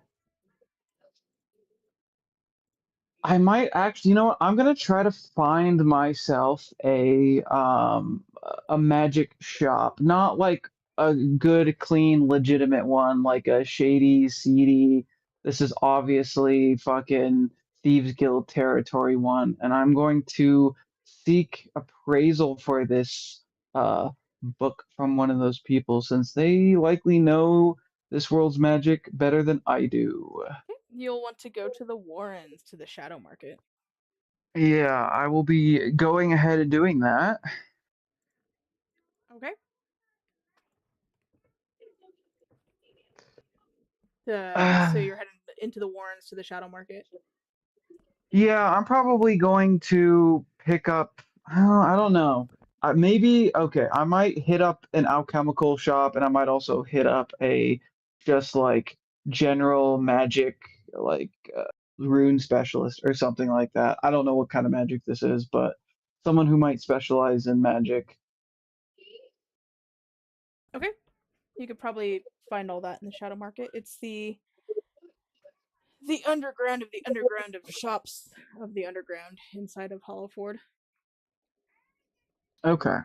I might actually, you know what? I'm gonna try to find myself a magic shop, not like a good, clean, legitimate one, like a shady, seedy. This is obviously fucking Thieves Guild territory one, and I'm going to seek appraisal for this book from one of those people, since they likely know this world's magic better than I do. You'll want to go to the Warrens to the Shadow Market. Yeah, I will be going ahead and doing that. Okay. So you're heading into the Warrens to the Shadow Market. Yeah, I'm probably going to pick up. I don't know. Maybe okay. I might hit up an alchemical shop, and I might also hit up a just like general magic, like rune specialist or something like that. I don't know what kind of magic this is, but someone who might specialize in magic. Okay. You could probably find all that in the Shadow Market. It's the underground of the underground of shops of the underground inside of Hollowford. Okay.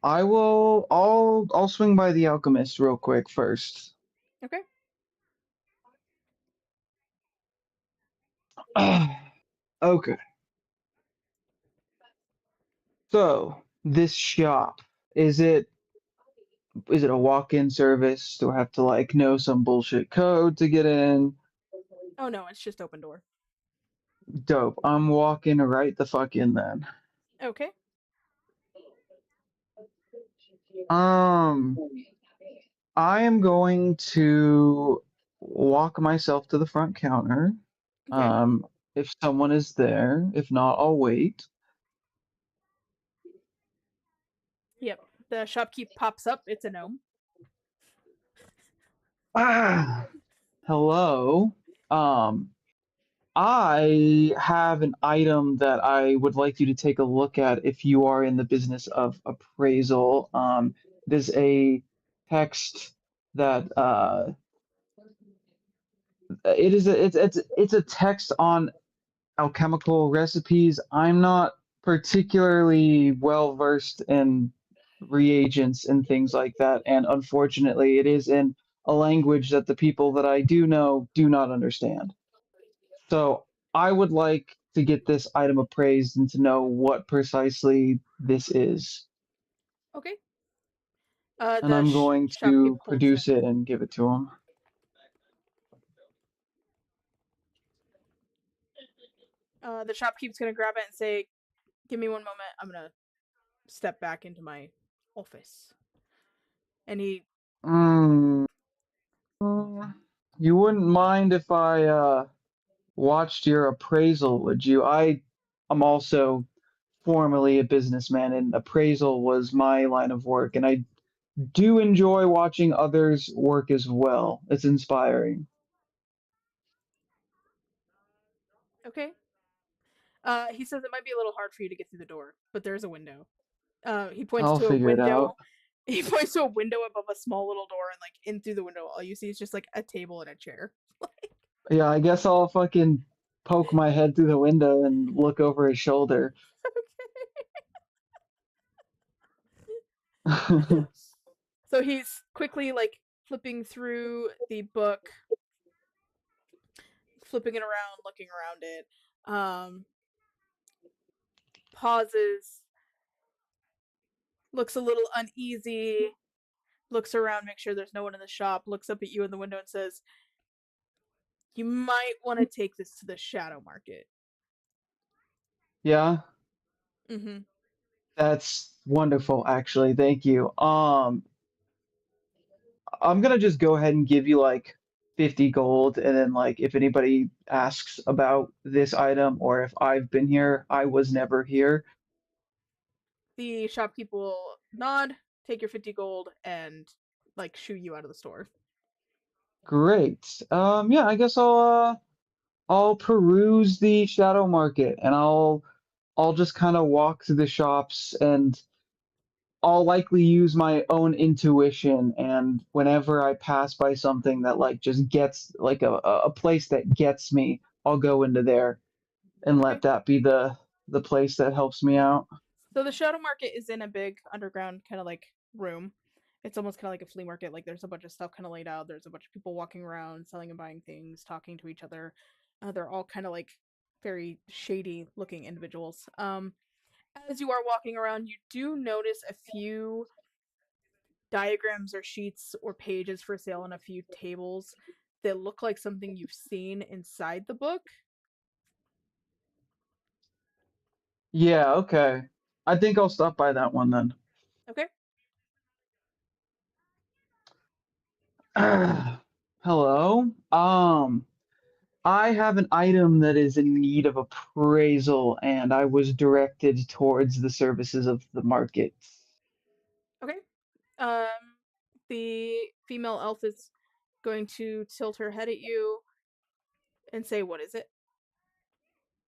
I will. I'll swing by the alchemist real quick first. Okay. Okay. So this shop, is it a walk-in service? Do I have to like know some bullshit code to get in? Oh no, it's just open door. Dope. I'm walking right the fuck in then. Okay. Um, I am going to walk myself to the front counter. Okay. If someone is there, if not, I'll wait. Yep. The shopkeep pops up. It's a gnome. Ah, hello. Um, I have an item that I would like you to take a look at if you are in the business of appraisal. It is a text that it's a text on alchemical recipes. I'm not particularly well versed in reagents and things like that, and unfortunately, it is in a language that the people that I do know do not understand. So I would like to get this item appraised and to know what precisely this is. Okay. And The I'm going shopkeep to holds it. produce it and give it to him. The shopkeep's gonna grab it and say, "Give me one moment. I'm gonna step back into my office." And he. Mm, You wouldn't mind if I watched your appraisal, would you? I'm also formerly a businessman, and appraisal was my line of work, and I do enjoy watching others work as well. It's inspiring. Okay. He says it might be a little hard for you to get through the door, but there's a window. He points I'll to a figure it window. out. He points to a window above a small little door, and like in through the window, all you see is just like a table and a chair. Yeah, I guess I'll fucking poke my head through the window and look over his shoulder. So he's quickly like flipping through the book, flipping it around, looking around it. Pauses, looks a little uneasy, looks around, make sure there's no one in the shop, looks up at you in the window and says, "You might want to take this to the shadow market." Yeah, Mm-hmm. that's wonderful, actually. Thank you. I'm gonna just go ahead and give you like 50 gold, and then like if anybody asks about this item or if I've been here, I was never here. The shopkeeper will nod, take your 50 gold, and like shoo you out of the store. Great. Yeah, I guess I'll peruse the shadow market, and I'll just kind of walk through the shops, and I'll likely use my own intuition, and whenever I pass by something that like just gets like a place that gets me, I'll go into there and Okay. let that be the place that helps me out. So the shadow market is in a big underground kind of like room. It's almost kind of like a flea market. Like there's a bunch of stuff kind of laid out. There's a bunch of people walking around, selling and buying things, talking to each other. They're all kind of like very shady looking individuals. As you are walking around, you do notice a few diagrams or sheets or pages for sale on a few tables that look like something you've seen inside the book. Yeah, okay. I think I'll stop by that one then. Okay. Hello. I have an item that is in need of appraisal, and I was directed towards the services of the market. Okay. Um, the female elf is going to tilt her head at you and say, "What is it?"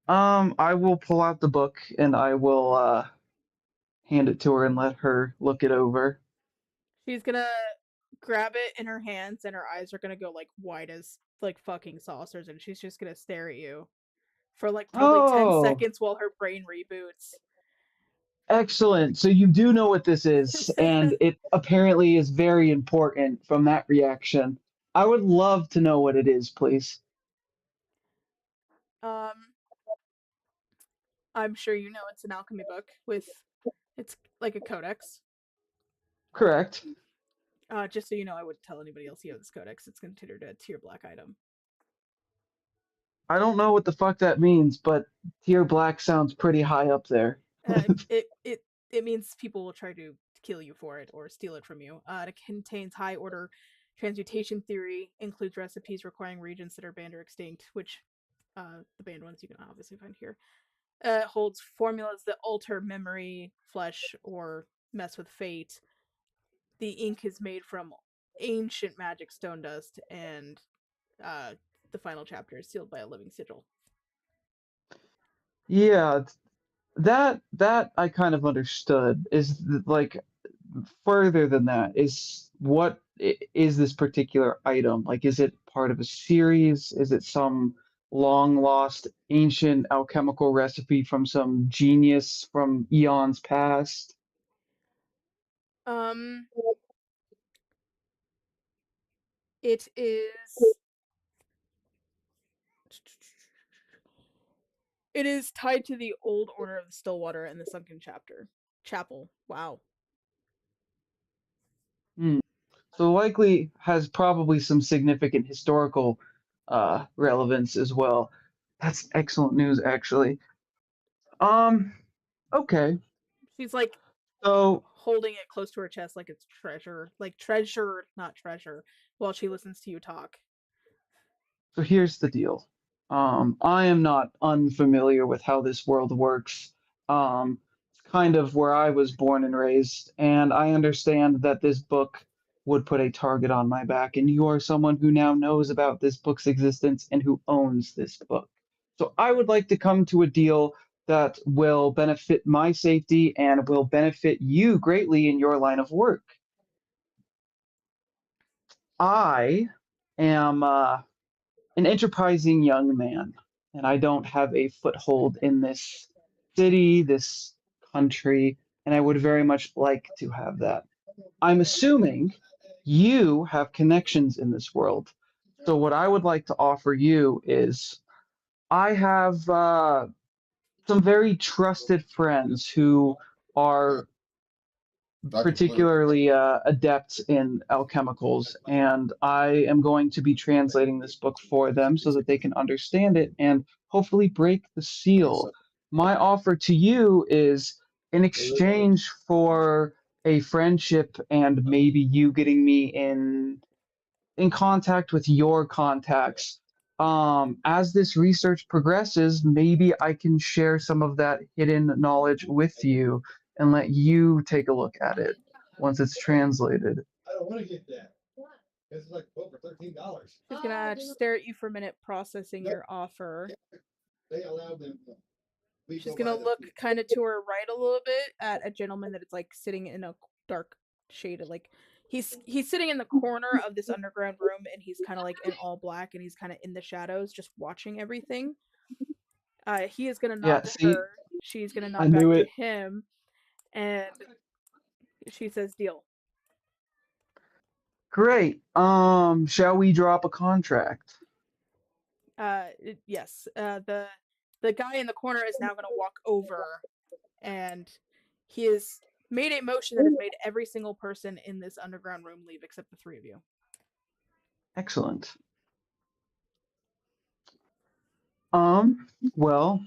I will pull out the book and I will hand it to her and let her look it over. She's gonna grab it in her hands, and her eyes are gonna go like wide as like fucking saucers, and she's just gonna stare at you for like probably 10 Oh, seconds while her brain reboots. excellent. So you do know what this is, and it apparently is very important from that reaction. I would love to know what it is, please. um, I'm sure you know it's an alchemy book with it's like a codex. Correct. Just so you know, I wouldn't tell anybody else you have this codex. It's considered a tier black item. I don't know what the fuck that means, but tier black sounds pretty high up there. It means people will try to kill you for it or steal it from you. It contains high order transmutation theory, includes recipes requiring regions that are banned or extinct, which the banned ones you can obviously find here. Holds formulas that alter memory, flesh, or mess with fate. The ink is made from ancient magic stone dust, and the final chapter is sealed by a living sigil. Yeah, that I kind of understood. Like further than that is what is this particular item? Like, is it part of a series? Is it some long lost ancient alchemical recipe from some genius from eons past? Um, it is. It is tied to the old order of the Stillwater and the Sunken Chapel. Wow. Hmm. So likely has probably some significant historical relevance as well. That's excellent news, actually. Um, okay. She's like So holding it close to her chest like it's treasure, not treasure, while she listens to you talk. So here's the deal. I am not unfamiliar with how this world works. It's kind of where I was born and raised, and I understand that this book would put a target on my back, and you are someone who now knows about this book's existence and who owns this book. So I would like to come to a deal that will benefit my safety and will benefit you greatly in your line of work. I am an enterprising young man, and I don't have a foothold in this city, this country, and I would very much like to have that. I'm assuming you have connections in this world. So, what I would like to offer you is I have some very trusted friends who are particularly adept in alchemicals, and I am going to be translating this book for them so that they can understand it and hopefully break the seal. My offer to you is in exchange for a friendship and maybe you getting me in contact with your contacts. As this research progresses, maybe I can share some of that hidden knowledge with you and let you take a look at it once it's translated. I don't want to get that. It's like over $13. She's gonna just stare at you for a minute, processing your offer. They allowed them. She's gonna look kind of to her right a little bit at a gentleman that is like sitting in a dark shade of like he's sitting in the corner of this underground room and he's kind of like in all black and he's kind of in the shadows just watching everything. He is gonna nod to her. She's gonna nod back to him, and she says, "Deal." Great. Shall we drop a contract? Yes. The guy in the corner is now gonna walk over, and he has made a motion that has made every single person in this underground room leave except the three of you. Excellent. Well,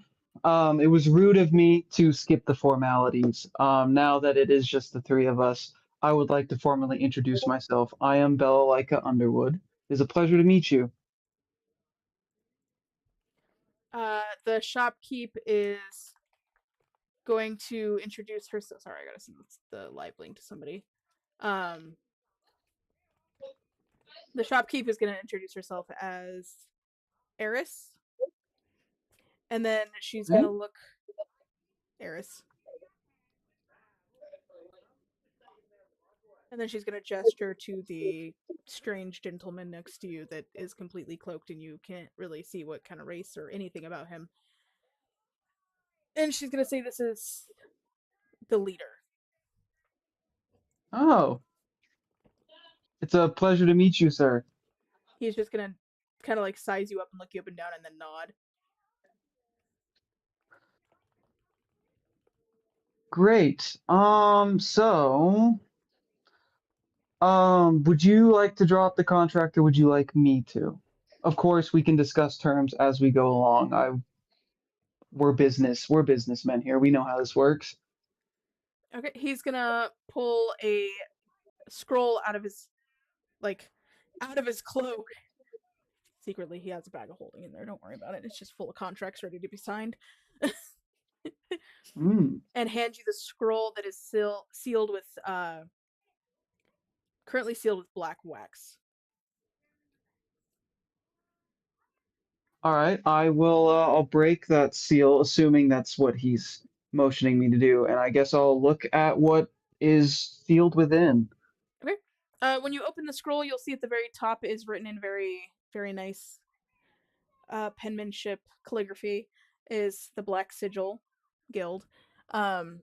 it was rude of me to skip the formalities. Now that it is just the three of us, I would like to formally introduce myself. I am Bella Underwood. It is a pleasure to meet you. The shopkeep is going to introduce herself. Sorry, I gotta send the live link to somebody. The shopkeep is gonna introduce herself as Eris. And then she's gonna look Eris. And then she's gonna gesture to the strange gentleman next to you that is completely cloaked and you can't really see what kind of race or anything about him. And she's gonna say this is the leader. Oh. It's a pleasure to meet you, sir. He's just gonna kind of like size you up and look you up and down and then nod. Great. Would you like to drop the contract or would you like me to? Of course, we can discuss terms as we go along. We're businessmen here. We know how this works. Okay, he's gonna pull a scroll out of his cloak. Secretly, he has a bag of holding in there. Don't worry about it. It's just full of contracts ready to be signed. And hand you the scroll that is sealed with currently sealed with black wax. All right, I will. I'll break that seal, assuming that's what he's motioning me to do, and I guess I'll look at what is sealed within. Okay. When you open the scroll, you'll see at the very top is written in very, very nice penmanship calligraphy is the Black Sigil Guild. The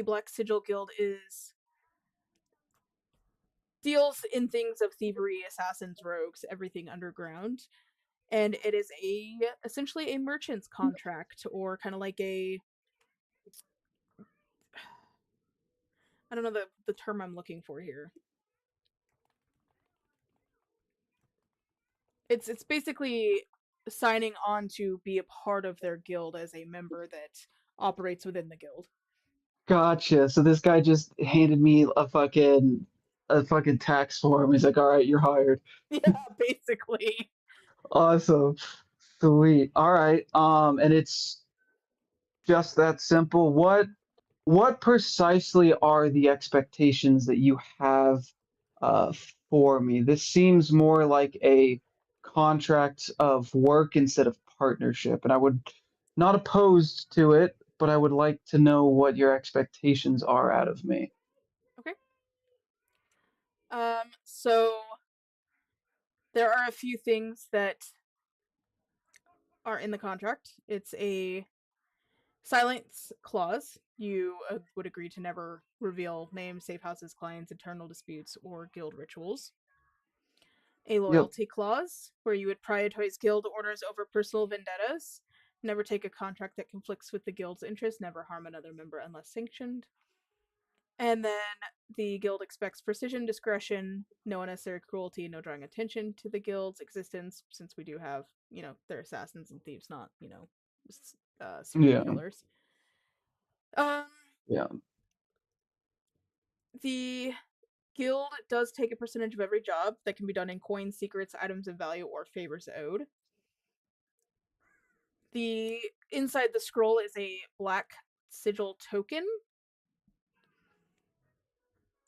Black Sigil Guild deals in things of thievery, assassins, rogues, everything underground. And it is essentially a merchant's contract, or kind of like I don't know the term I'm looking for here. It's basically signing on to be a part of their guild as a member that operates within the guild. Gotcha. So this guy just handed me a fucking a fucking tax form. He's like, all right, you're hired. Yeah, basically. Awesome. Sweet. All right. And it's just that simple. What precisely are the expectations that you have uh, for me? This seems more like a contract of work instead of partnership, and I would not opposed to it, but I would like to know what your expectations are out of me. Okay. So there are a few things that are in the contract. It's a silence clause. You would agree to never reveal names, safe houses, clients, internal disputes, or guild rituals. A loyalty clause, where you would prioritize guild orders over personal vendettas. Never take a contract that conflicts with the guild's interests. Never harm another member unless sanctioned. And then the guild expects precision, discretion, no unnecessary cruelty, no drawing attention to the guild's existence, since we do have, they're assassins and thieves, not, serial killers. Yeah. The guild does take a percentage of every job that can be done in coins, secrets, items of value, or favors owed. The inside the scroll is a black sigil token.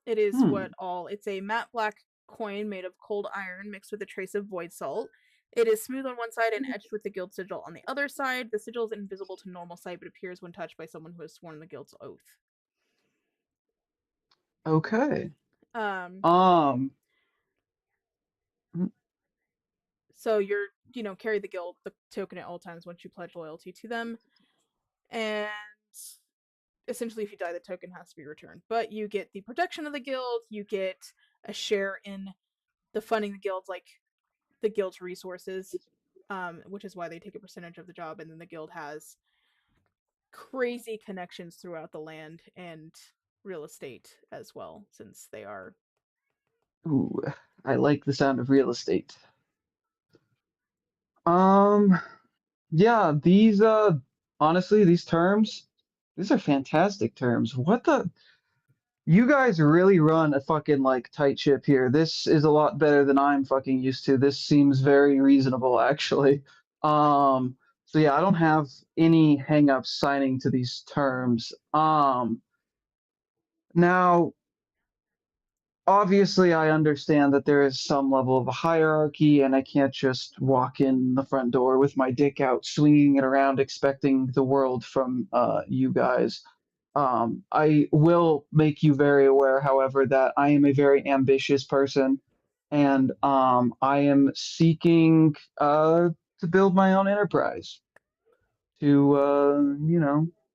It is it's a matte black coin made of cold iron mixed with a trace of void salt. It is smooth on one side and etched with the guild sigil on the other side. The sigil is invisible to normal sight, but appears when touched by someone who has sworn the guild's oath. Okay. So you're, carry the token at all times once you pledge loyalty to them. And essentially, if you die, the token has to be returned. But you get the protection of the guild, you get a share in the funding the guild's, the guild's resources, which is why they take a percentage of the job, and then the guild has crazy connections throughout the land and real estate as well, since they are... Ooh, I like the sound of real estate. Yeah, these honestly, these terms, these are fantastic terms. You guys really run a fucking tight ship here. This is a lot better than I'm fucking used to. This seems very reasonable, actually. So yeah, I don't have any hangups signing to these terms. Now, obviously, I understand that there is some level of a hierarchy, and I can't just walk in the front door with my dick out, swinging it around, expecting the world from you guys. I will make you very aware, however, that I am a very ambitious person, and I am seeking to build my own enterprise, to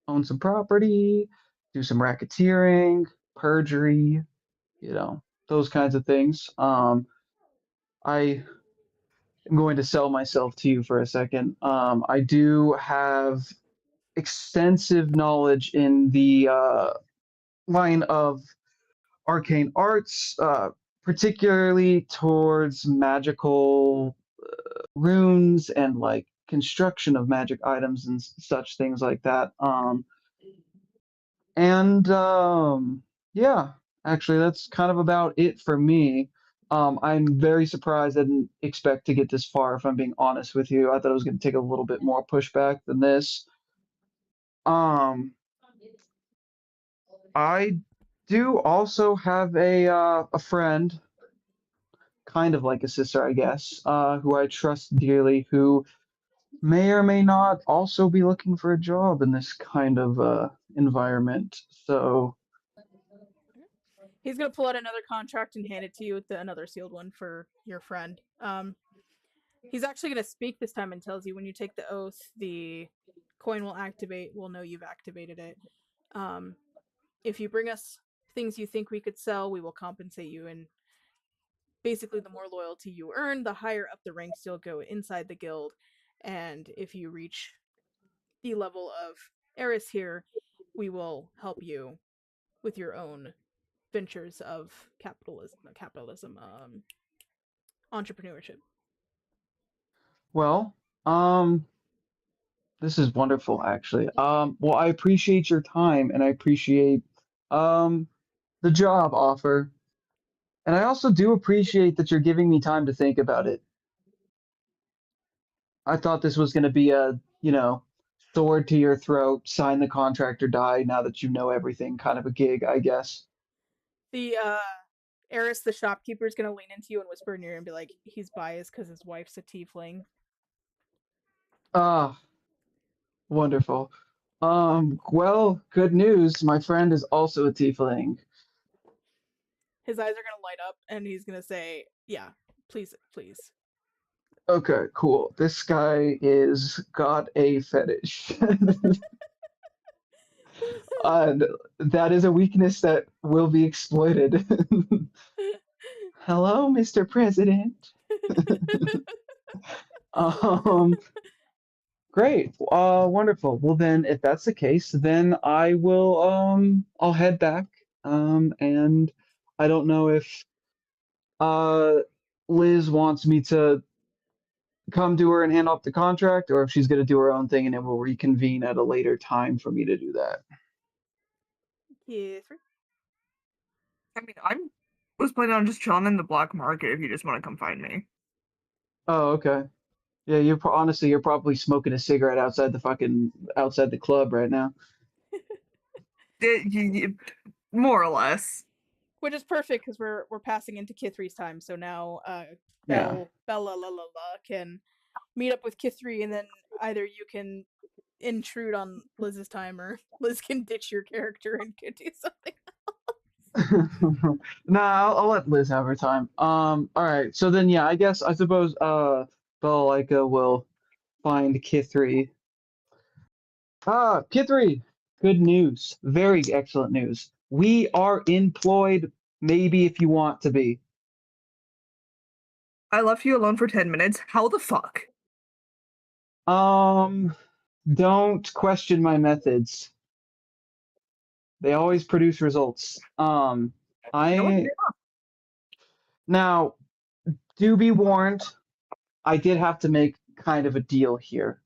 own some property, do some racketeering, perjury, those kinds of things. I am going to sell myself to you for a second. I do have extensive knowledge in the line of arcane arts, particularly towards magical runes and construction of magic items and such things like that. Yeah, actually, that's kind of about it for me. I'm very surprised I didn't expect to get this far, if I'm being honest with you. I thought it was going to take a little bit more pushback than this. I do also have a friend, kind of like a sister, I guess, who I trust dearly, who may or may not also be looking for a job in this kind of environment. So he's gonna pull out another contract and hand it to you with another sealed one for your friend. He's actually gonna speak this time and tells you when you take the oath, the coin will activate. We'll know you've activated it. If you bring us things you think we could sell, we will compensate you. And basically, the more loyalty you earn, the higher up the ranks you'll go inside the guild. And if you reach the level of heiress here, we will help you with your own ventures of capitalism, entrepreneurship. Well, this is wonderful, actually. Well, I appreciate your time, and I appreciate the job offer. And I also do appreciate that you're giving me time to think about it. I thought this was going to be a, sword to your throat, sign the contract or die now that you know everything kind of a gig, I guess. The Eris, the shopkeeper, is gonna lean into you and whisper in your ear and be like, "He's biased because his wife's a tiefling." Ah, wonderful. Well, good news. My friend is also a tiefling. His eyes are gonna light up, and he's gonna say, "Yeah, please, please." Okay, cool. This guy is got a fetish. And that is a weakness that will be exploited. Hello, Mr. President. Great. Wonderful. Well then, if that's the case, then I will I'll head back. And I don't know if Liz wants me to come to her and hand off the contract, or if she's gonna do her own thing and then we'll reconvene at a later time for me to do that. Yes, sir. I mean, I was planning on just chilling in the black market if you just want to come find me. Oh, okay. Yeah, honestly, you're probably smoking a cigarette outside the club right now. More or less. Which is perfect because we're passing into Kithri's time, so now Yeah. Bella can meet up with Kithri, and then either you can intrude on Liz's time, or Liz can ditch your character and can do something. Nah, I'll let Liz have her time. All right. So then, yeah, I suppose Bellalaika will find Kithri. Kithri, good news. Very excellent news. We are employed, maybe if you want to be. I left you alone for 10 minutes. How the fuck? Don't question my methods. They always produce results. Now, do be warned, I did have to make kind of a deal here.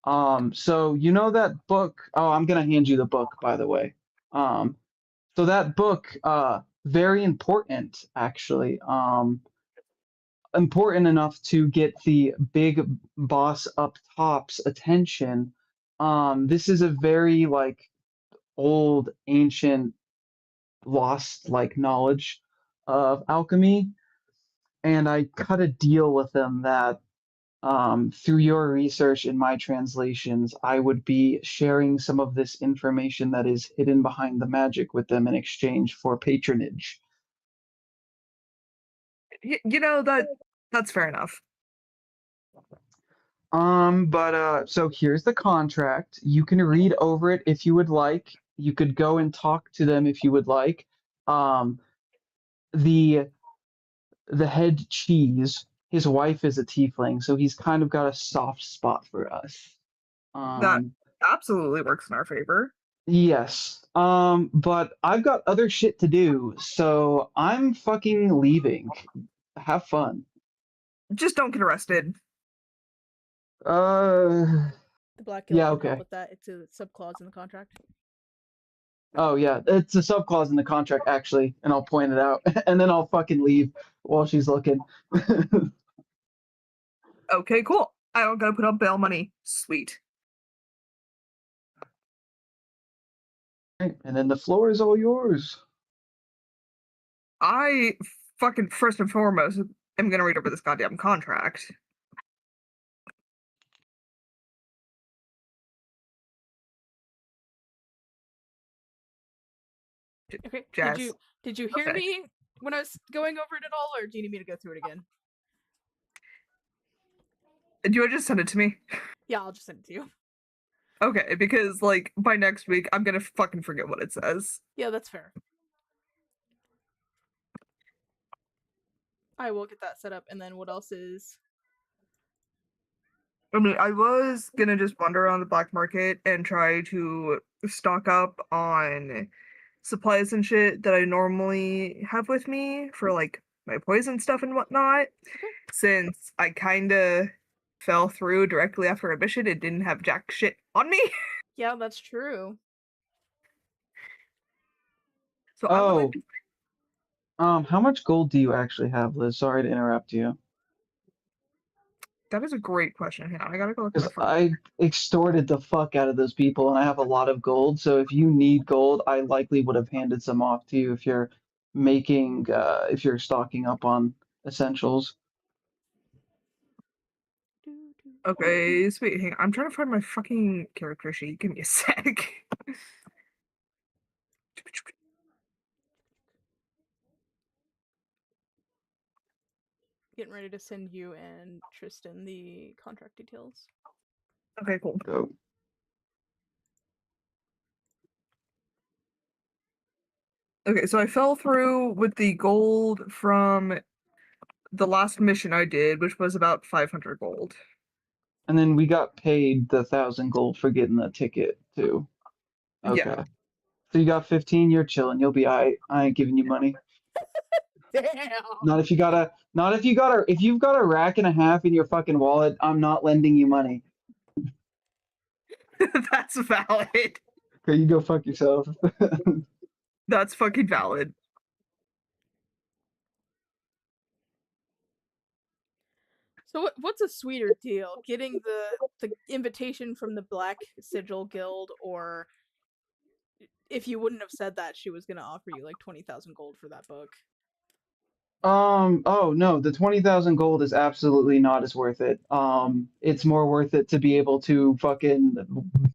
So you know that book? Oh, I'm gonna hand you the book, by the way. So that book, very important, actually. Important enough to get the big boss up top's attention. This is a very old, ancient, lost knowledge of alchemy, and I cut a deal with them that through your research and my translations, I would be sharing some of this information that is hidden behind the magic with them in exchange for patronage. That's fair enough. So here's the contract. You can read over it if you would like. You could go and talk to them if you would like. The head cheese, his wife is a tiefling, so he's kind of got a soft spot for us. That absolutely works in our favor. Yes. But I've got other shit to do, so I'm fucking leaving. Have fun. Just don't get arrested. The Black Guild Yeah, can okay. help with that. It's a subclause in the contract. Oh yeah, it's a subclause in the contract actually, and I'll point it out, and then I'll fucking leave while she's looking. Okay, cool. I don't gotta put up bail money. Sweet. And then the floor is all yours. I fucking first and foremost am gonna read over this goddamn contract. Okay. Jazz. Did you hear Okay. me when I was going over it at all, or do you need me to go through it again? Do you want to just send it to me? Yeah, I'll just send it to you. Okay, because by next week I'm gonna fucking forget what it says. Yeah, that's fair. I will get that set up, and then what else is? I mean, I was gonna just wander around the black market and try to stock up on supplies and shit that I normally have with me for my poison stuff and whatnot. Since I kinda fell through directly after a mission and didn't have jack shit on me. Yeah, that's true. So Oh, How much gold do you actually have, Liz? Sorry to interrupt you. That is a great question. Hang on, I gotta go look at my Because phone. I extorted the fuck out of those people, and I have a lot of gold. So if you need gold, I likely would have handed some off to you if you're if you're stocking up on essentials. Okay, sweet. Hang on. I'm trying to find my fucking character sheet. Give me a sec. Getting ready to send you and Tristan the contract details. Okay, cool. Go. Okay, so I fell through with the gold from the last mission I did, which was about 500 gold. And then we got paid the 1,000 gold for getting the ticket too. Okay. Yeah. So you got 15. You're chilling. You'll be alright. I ain't giving you money. Damn. Not if you got a. Not if you got a. If you've got a rack and a half in your fucking wallet, I'm not lending you money. That's valid. Okay, you go fuck yourself. That's fucking valid. So what's a sweeter deal? Getting the invitation from the Black Sigil Guild, or if you wouldn't have said that, she was gonna offer you like 20,000 gold for that book. Oh no, the 20,000 gold is absolutely not as worth it. It's more worth it to be able to fucking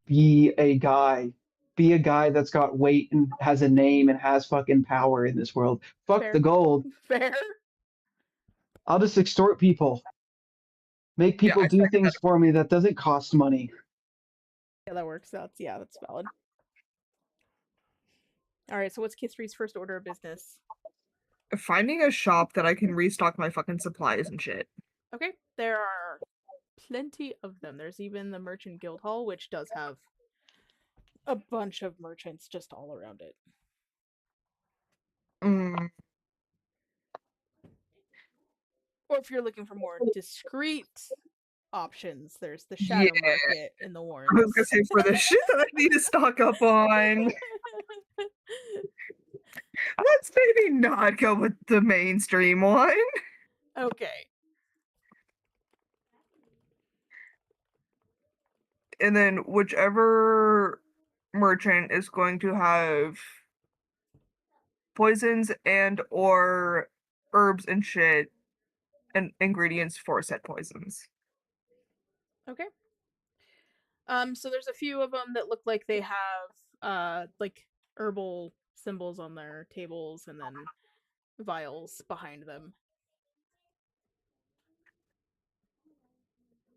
be a guy. Be a guy that's got weight and has a name and has fucking power in this world. Fuck Fair. the gold. Fair. I'll just extort people. Make Yeah, people I do second things for me that doesn't cost money. Yeah, that works. That's valid. All right, so what's Kithri's first order of business? Finding a shop that I can restock my fucking supplies and shit. Okay, there are plenty of them. There's even the Merchant Guild Hall, which does have a bunch of merchants just all around it. Mm, Or if you're looking for more discreet options, there's the Shadow Yeah. Market in the Warrens. I was gonna say for the shit that I need to stock up on. Let's maybe not go with the mainstream one. Okay. And then whichever merchant is going to have poisons and or herbs and shit and ingredients for said poisons. Okay. So there's a few of them that look like they have like herbal symbols on their tables and then vials behind them.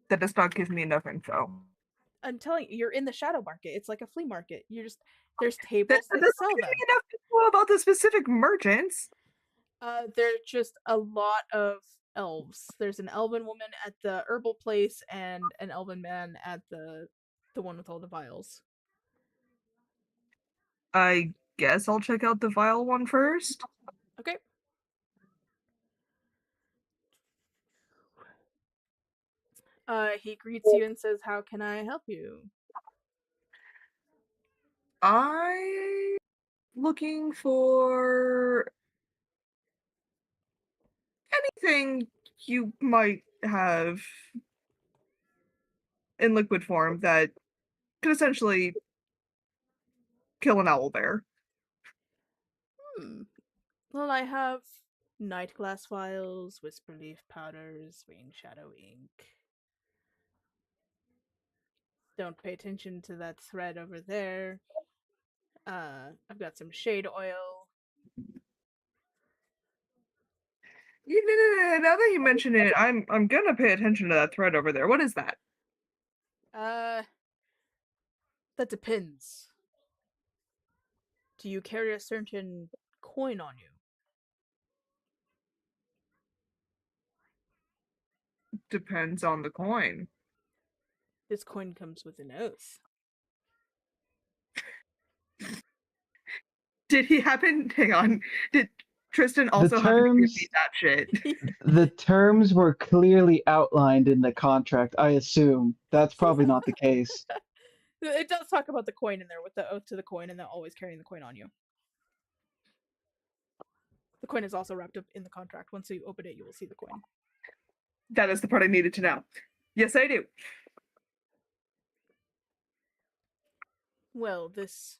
That does not give me enough info. I'm telling you, you're in the Shadow Market. It's like a flea market. There's That tables that doesn't sell give them. me enough info about the specific merchants. There's just a lot of elves. There's an elven woman at the herbal place and an elven man at the one with all the vials. I guess I'll check out the vial one first. Okay. He greets you and says, "How can I help you?" I'm looking for anything you might have in liquid form that could essentially kill an owlbear. Well, I have night glass vials, whisper leaf powders, rain shadow ink. Don't pay attention to that thread over there. I've got some shade oil. Now that you mention it, I'm gonna pay attention to that thread over there. What is that? That depends. Do you carry a certain coin on you? Depends on the coin. This coin comes with an oath. Did he happen? Hang on. Did Tristan also happen to repeat that shit? The terms were clearly outlined in the contract, I assume. That's probably not the case. It does talk about the coin in there with the oath to the coin and then always carrying the coin on you. The coin is also wrapped up in the contract. Once you open it, you will see the coin. That is the part I needed to know. Yes, I do. Well, this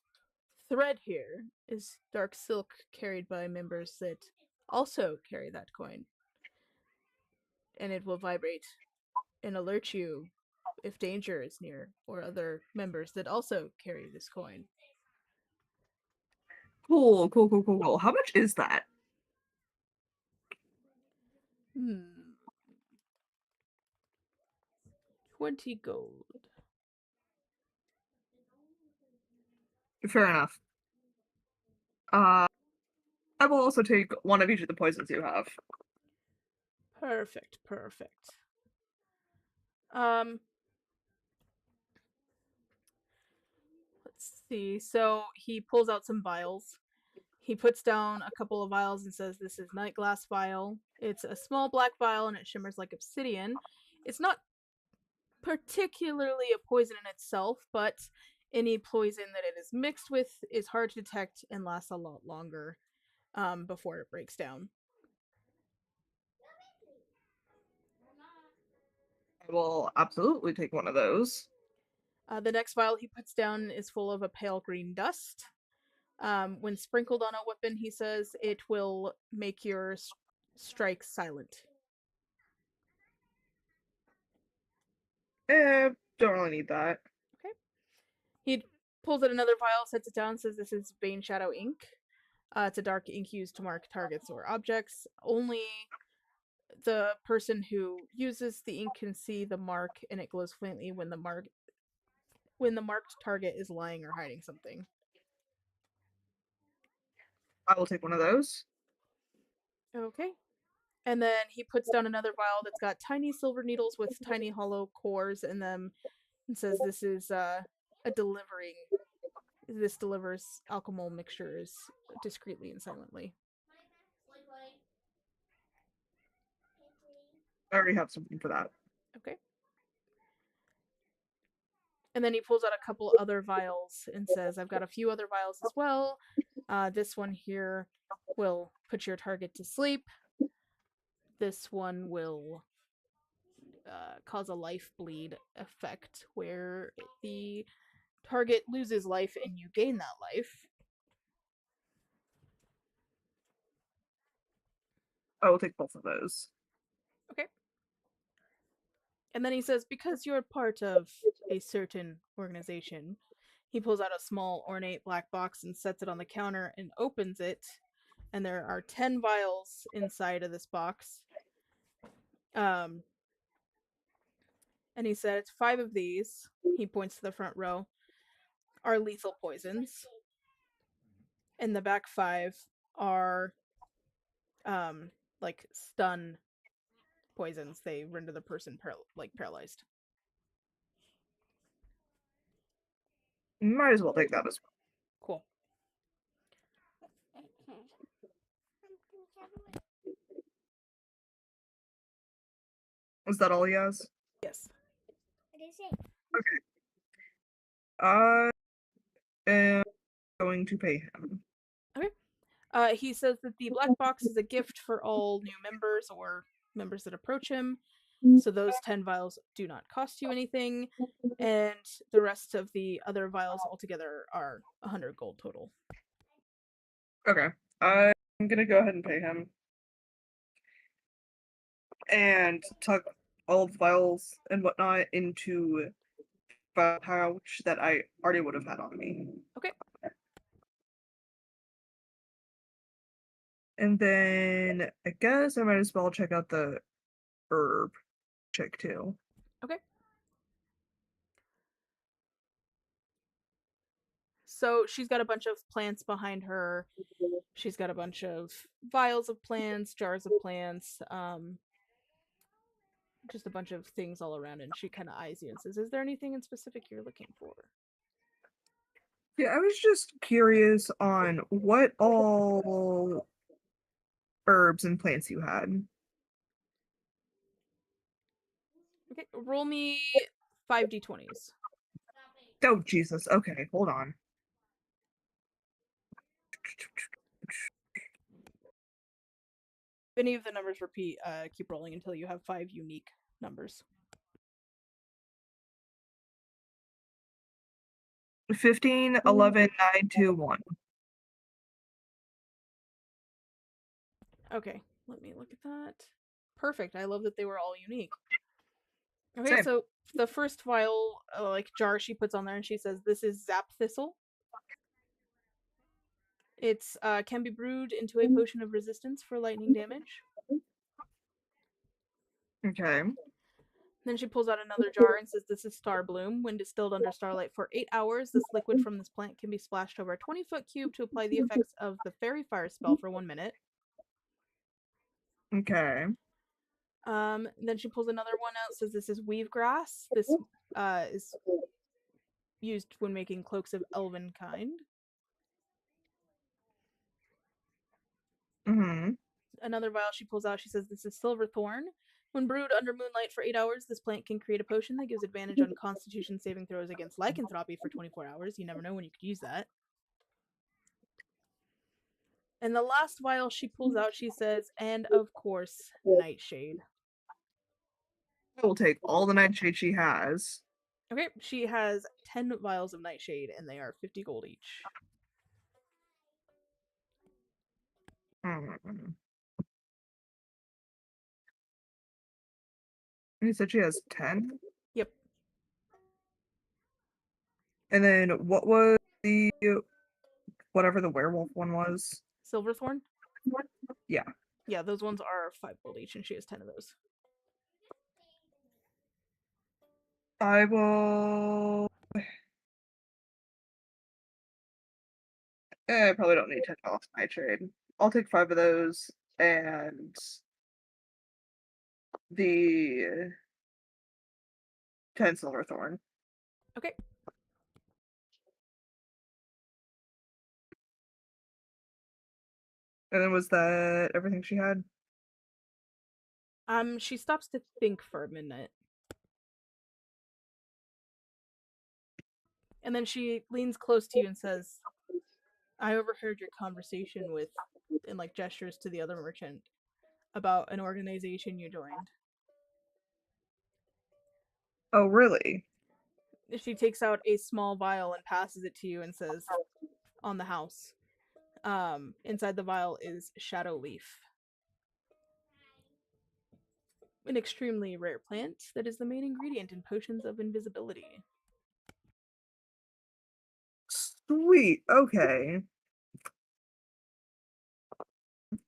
thread here is dark silk carried by members that also carry that coin. And it will vibrate and alert you if danger is near, or other members that also carry this coin. Cool. How much is that? 20 gold. Fair enough. I will also take one of each of the poisons you have. Perfect. Let's see. So he pulls out some vials. He puts down a couple of vials and says, "This is night glass vial. It's a small black vial and it shimmers like obsidian. It's not particularly a poison in itself, but any poison that it is mixed with is hard to detect and lasts a lot longer before it breaks down." I will absolutely take one of those. The next vial he puts down is full of a pale green dust. When sprinkled on a weapon, he says it will make your strikes silent. Don't really need that. Okay. He pulls out another vial, sets it down, and says this is Bane Shadow ink. It's a dark ink used to mark targets or objects. Only the person who uses the ink can see the mark, and it glows faintly when the marked target is lying or hiding something. I will take one of those. Okay. And then he puts down another vial that's got tiny silver needles with tiny hollow cores in them, and says this is this delivers alchemical mixtures discreetly and silently. I already have something for that. Okay. And then he pulls out a couple other vials and says, "I've got a few other vials as well. This one here will put your target to sleep. This one will cause a life bleed effect where the target loses life and you gain that life." I will take both of those. Okay. And then he says, "Because you're part of a certain organization," he pulls out a small ornate black box and sets it on the counter and opens it. And there are 10 vials inside of this box. And he said, 5 of these, he points to the front row, are lethal poisons. And the back 5 are like stun poisons. They render the person paralyzed. Might as well take that as well. Cool. Is that all he has? Yes. Okay. I am going to pay him. Okay. He says that the black box is a gift for all new members or members that approach him. So those 10 vials do not cost you anything, and the rest of the other vials altogether are 100 gold total. Okay. I'm gonna go ahead and pay him. And tuck all the vials and whatnot into the pouch that I already would have had on me. Okay. And then I guess I might as well check out the herb chick too. Okay. So she's got a bunch of plants behind her. She's got a bunch of vials of plants, jars of plants, just a bunch of things all around, and she kind of eyes you and says, "Is there anything in specific you're looking for?" Yeah, I was just curious on what all herbs and plants you had. Okay, roll me 5d20s. Oh, Jesus. Okay, hold on. If any of the numbers repeat, keep rolling until you have 5 unique numbers. 15, 11, 9, 2, 1. Okay, let me look at that. Perfect. I love that they were all unique. Okay, Same. so the first vial, jar she puts on there, and she says, "This is Zap Thistle. It's can be brewed into a potion of resistance for lightning damage." Okay. Then she pulls out another jar and says, "This is Star Bloom. When distilled under starlight for 8 hours, this liquid from this plant can be splashed over a 20-foot cube to apply the effects of the Fairy Fire spell for 1 minute." Okay. Then she pulls another one out, says, "This is Weave Grass. This is used when making cloaks of elven kind." Mm-hmm. Another vial she pulls out, she says, "This is Silverthorn. When brewed under moonlight for 8 hours, this plant can create a potion that gives advantage on Constitution saving throws against lycanthropy for 24 hours. You never know when you could use that." And the last vial she pulls out, she says, "And of course, Nightshade." I will take all the nightshade she has. Okay, she has 10 vials of Nightshade, and they are 50 gold each. You said she has 10? Yep. And then what was the whatever the werewolf one was? Silverthorn? Yeah. Yeah, those ones are 5 gold each, and she has 10 of those. I will. I probably don't need 10 off nightshade. I'll take 5 of those and the 10 Silverthorn. Okay. And then was that everything she had? She stops to think for a minute. And then she leans close to you and says, "I overheard your conversation with," and gestures to the other merchant, "about an organization you joined." Oh, really? She takes out a small vial and passes it to you and says, "On the house. Inside the vial is Shadow Leaf, an extremely rare plant that is the main ingredient in potions of invisibility." Sweet. Okay.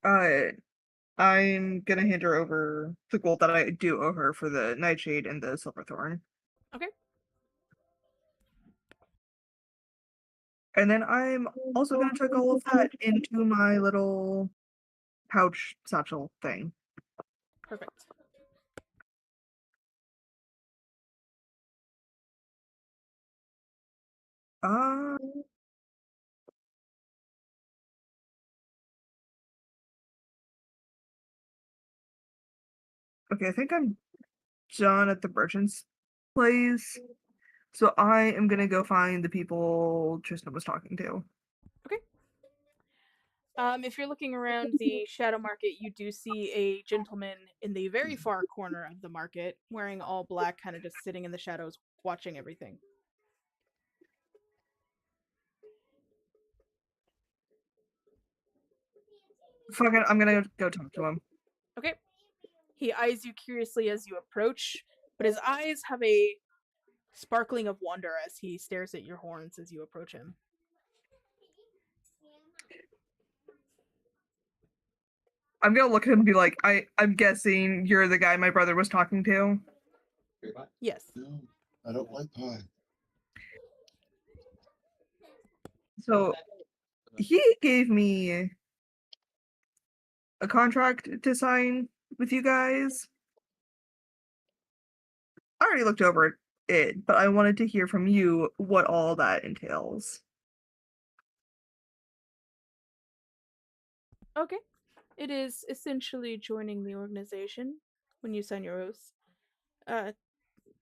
I'm gonna hand her over the gold that I do owe her for the nightshade and the Silverthorn. Okay. And then I'm also gonna chuck all of that into my little pouch satchel thing. Perfect. Okay, I think I'm done at the merchant's place. So I am gonna go find the people Tristan was talking to. Okay. If you're looking around the shadow market, you do see a gentleman in the very far corner of the market, wearing all black, kind of just sitting in the shadows, watching everything. Fuck it, I'm gonna go talk to him. Okay. He eyes you curiously as you approach, but his eyes have a sparkling of wonder as he stares at your horns as you approach him. I'm gonna look at him and be like, I'm guessing you're the guy my brother was talking to. Yes. No, I don't like pie. So he gave me a contract to sign with you guys. I already looked over it, but I wanted to hear from you what all that entails. Okay. It is essentially joining the organization when you sign your oath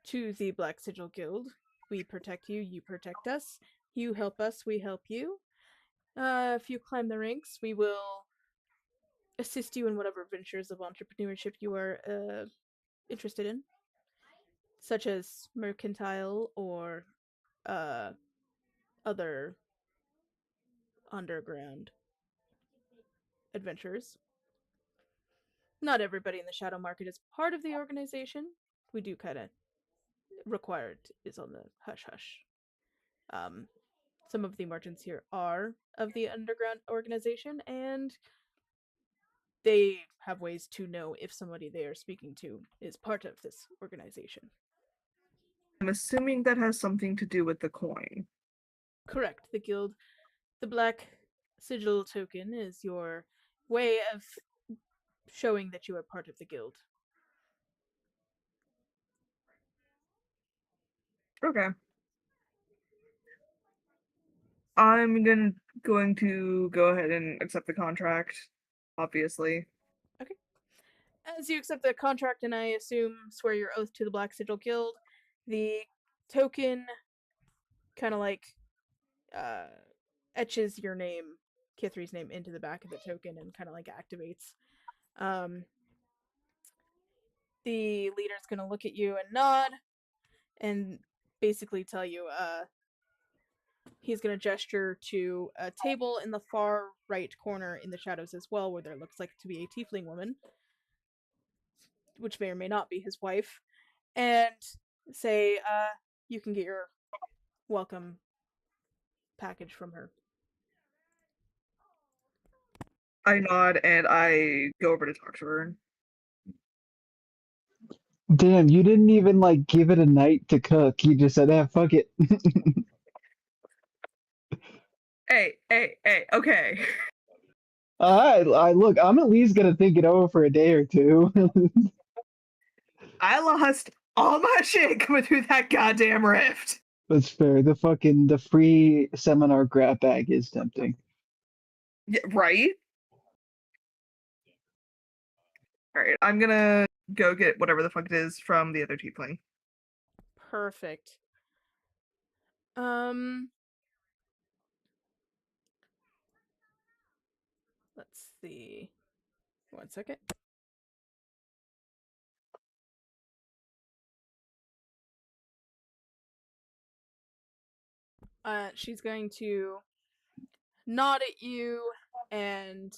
to the Black Sigil Guild. We protect you, you protect us. You help us, we help you. If you climb the ranks, we will assist you in whatever ventures of entrepreneurship you are interested in, such as mercantile or other underground adventures. Not everybody in the shadow market is part of the organization. We do kind of required is on the hush hush. Some of the merchants here are of the underground organization, and they have ways to know if somebody they are speaking to is part of this organization. I'm assuming that has something to do with the coin. Correct. The guild, the black sigil token is your way of showing that you are part of the guild. Okay. I'm going to go ahead and accept the contract, obviously. Okay. As you accept the contract and I assume swear your oath to the Black Sigil Guild, the token kind of like etches your name, Kithri's name, into the back of the token and kind of like activates. The leader's gonna look at you and nod and basically tell you he's gonna gesture to a table in the far right corner in the shadows as well, where there looks like to be a tiefling woman, which may or may not be his wife, and say you can get your welcome package from her. I nod and I go over to talk to her. Damn, you didn't even like give it a night to cook. You just said, "Ah, fuck it." Hey, okay. I look. I'm at least gonna think it over for a day or two. I lost all my shit coming through that goddamn rift. That's fair. The free seminar grab bag is tempting. Yeah, right? Alright, I'm gonna go get whatever the fuck it is from the other tiefling. Perfect. Let's see. 1 second. She's going to nod at you and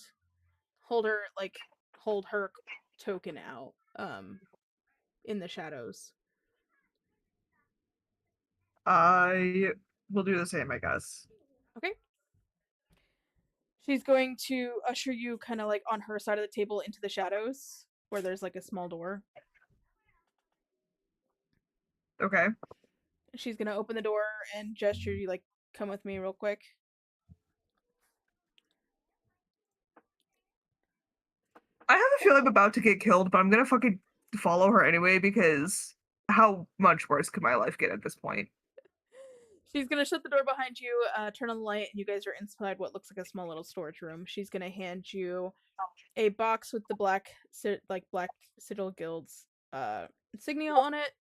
hold her token out in the shadows. I will do the same, I guess. Okay. She's going to usher you kind of like on her side of the table into the shadows where there's like a small door. Okay. She's going to open the door and gesture you like, come with me real quick. I have a feeling I'm about to get killed, but I'm gonna fucking follow her anyway because how much worse could my life get at this point? She's gonna shut the door behind you, turn on the light, and you guys are inside what looks like a small little storage room. She's gonna hand you a box with the Black Sigil Guild's insignia on it.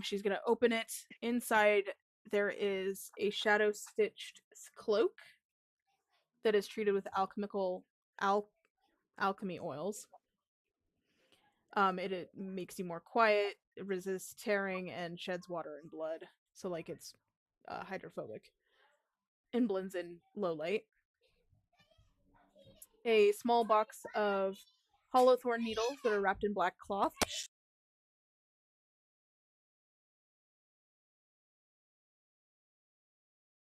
She's gonna open it. Inside there is a shadow stitched cloak that is treated with alchemy oils. It makes you more quiet, it resists tearing, and sheds water and blood. So like it's hydrophobic and blends in low light. A small box of hollow thorn needles that are wrapped in black cloth.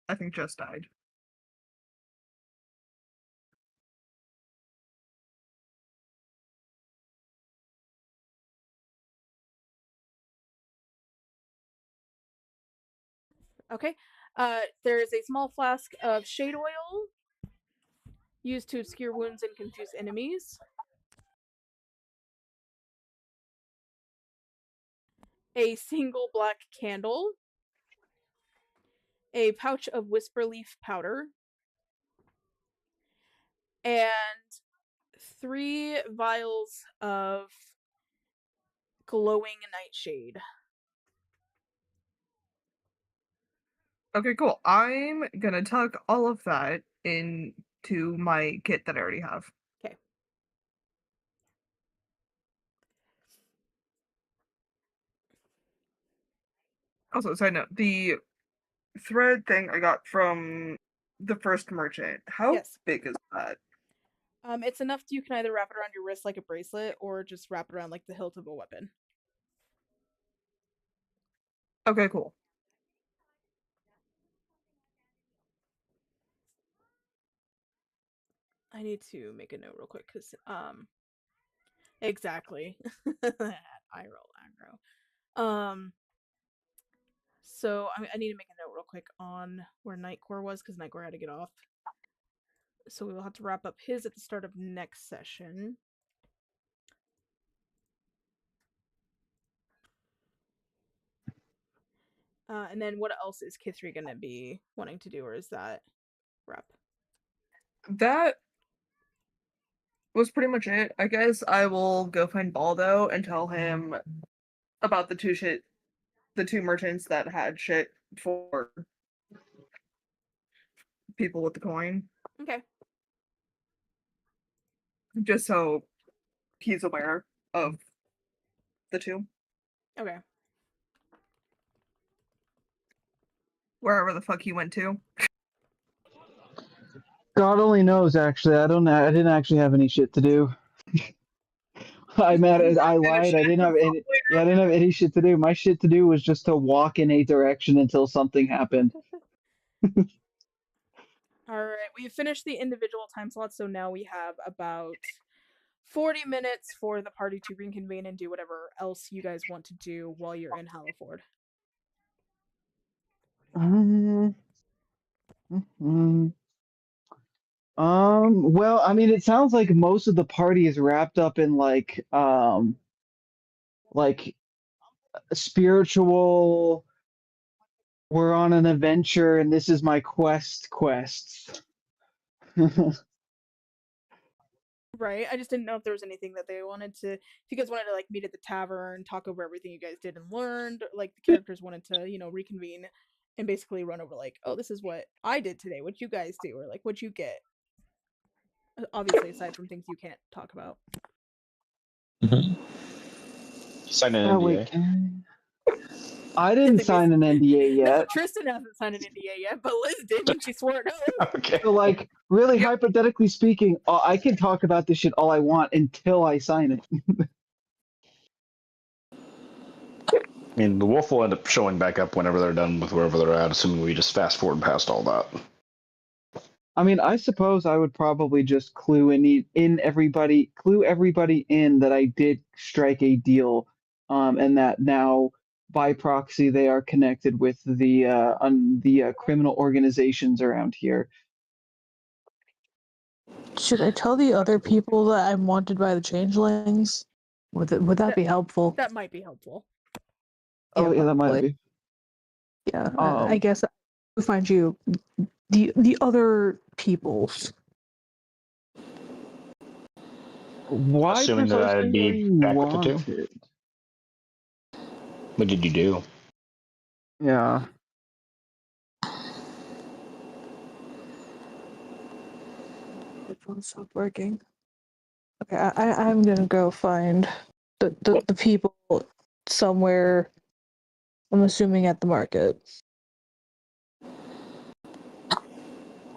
I think just died. Okay. There is a small flask of shade oil used to obscure wounds and confuse enemies. A single black candle. A pouch of whisper leaf powder. And 3 vials of glowing nightshade. Okay, cool. I'm gonna tuck all of that into my kit that I already have. Okay. Also, side note, the thread thing I got from the first merchant, how Yes. big is that? It's enough you can either wrap it around your wrist like a bracelet or just wrap it around like the hilt of a weapon. Okay, cool. I need to make a note real quick because exactly. I roll aggro. So I need to make a note real quick on where Nightcore was because Nightcore had to get off. So we will have to wrap up his at the start of next session. And then what else is Kithri gonna be wanting to do, or is that wrap? That was pretty much it. I guess I will go find Baldo and tell him about the two merchants that had shit for people with the coin. Okay. Just so he's aware of the two. Okay. Wherever the fuck he went to. God only knows. Actually, I didn't actually have any shit to do. I lied. I didn't have any. Yeah, I didn't have any shit to do. My shit to do was just to walk in a direction until something happened. All right, we finished the individual time slots, so now we have about 40 minutes for the party to reconvene and do whatever else you guys want to do while you're in Halliford. Well, I mean, it sounds like most of the party is wrapped up in like spiritual. We're on an adventure, and this is my quests. Right, I just didn't know if there was anything that they wanted to. If you guys wanted to like meet at the tavern, talk over everything you guys did and learned, like the characters wanted to, reconvene and basically run over like, oh, this is what I did today, what you guys do, or like what you get. Obviously, aside from things you can't talk about. Sign an NDA. I didn't sign an NDA No, yet. Tristan hasn't signed an NDA yet, but Liz did when she swore an oath. Okay. So, like, really hypothetically speaking, I can talk about this shit all I want until I sign it. I mean, the wolf will end up showing back up whenever they're done with wherever they're at, assuming we just fast forward past all that. I mean, I suppose I would probably just clue everybody in that I did strike a deal, and that now by proxy they are connected with the criminal organizations around here. Should I tell the other people that I'm wanted by the changelings? Would that be helpful? That might be helpful. Oh yeah, that might be. Yeah, I guess I would find you the other peoples. Why Assuming that I'd be precisely back with the two? wanted? What did you do? Yeah. The phone stopped working. Okay, I'm gonna go find the people somewhere. I'm assuming at the market.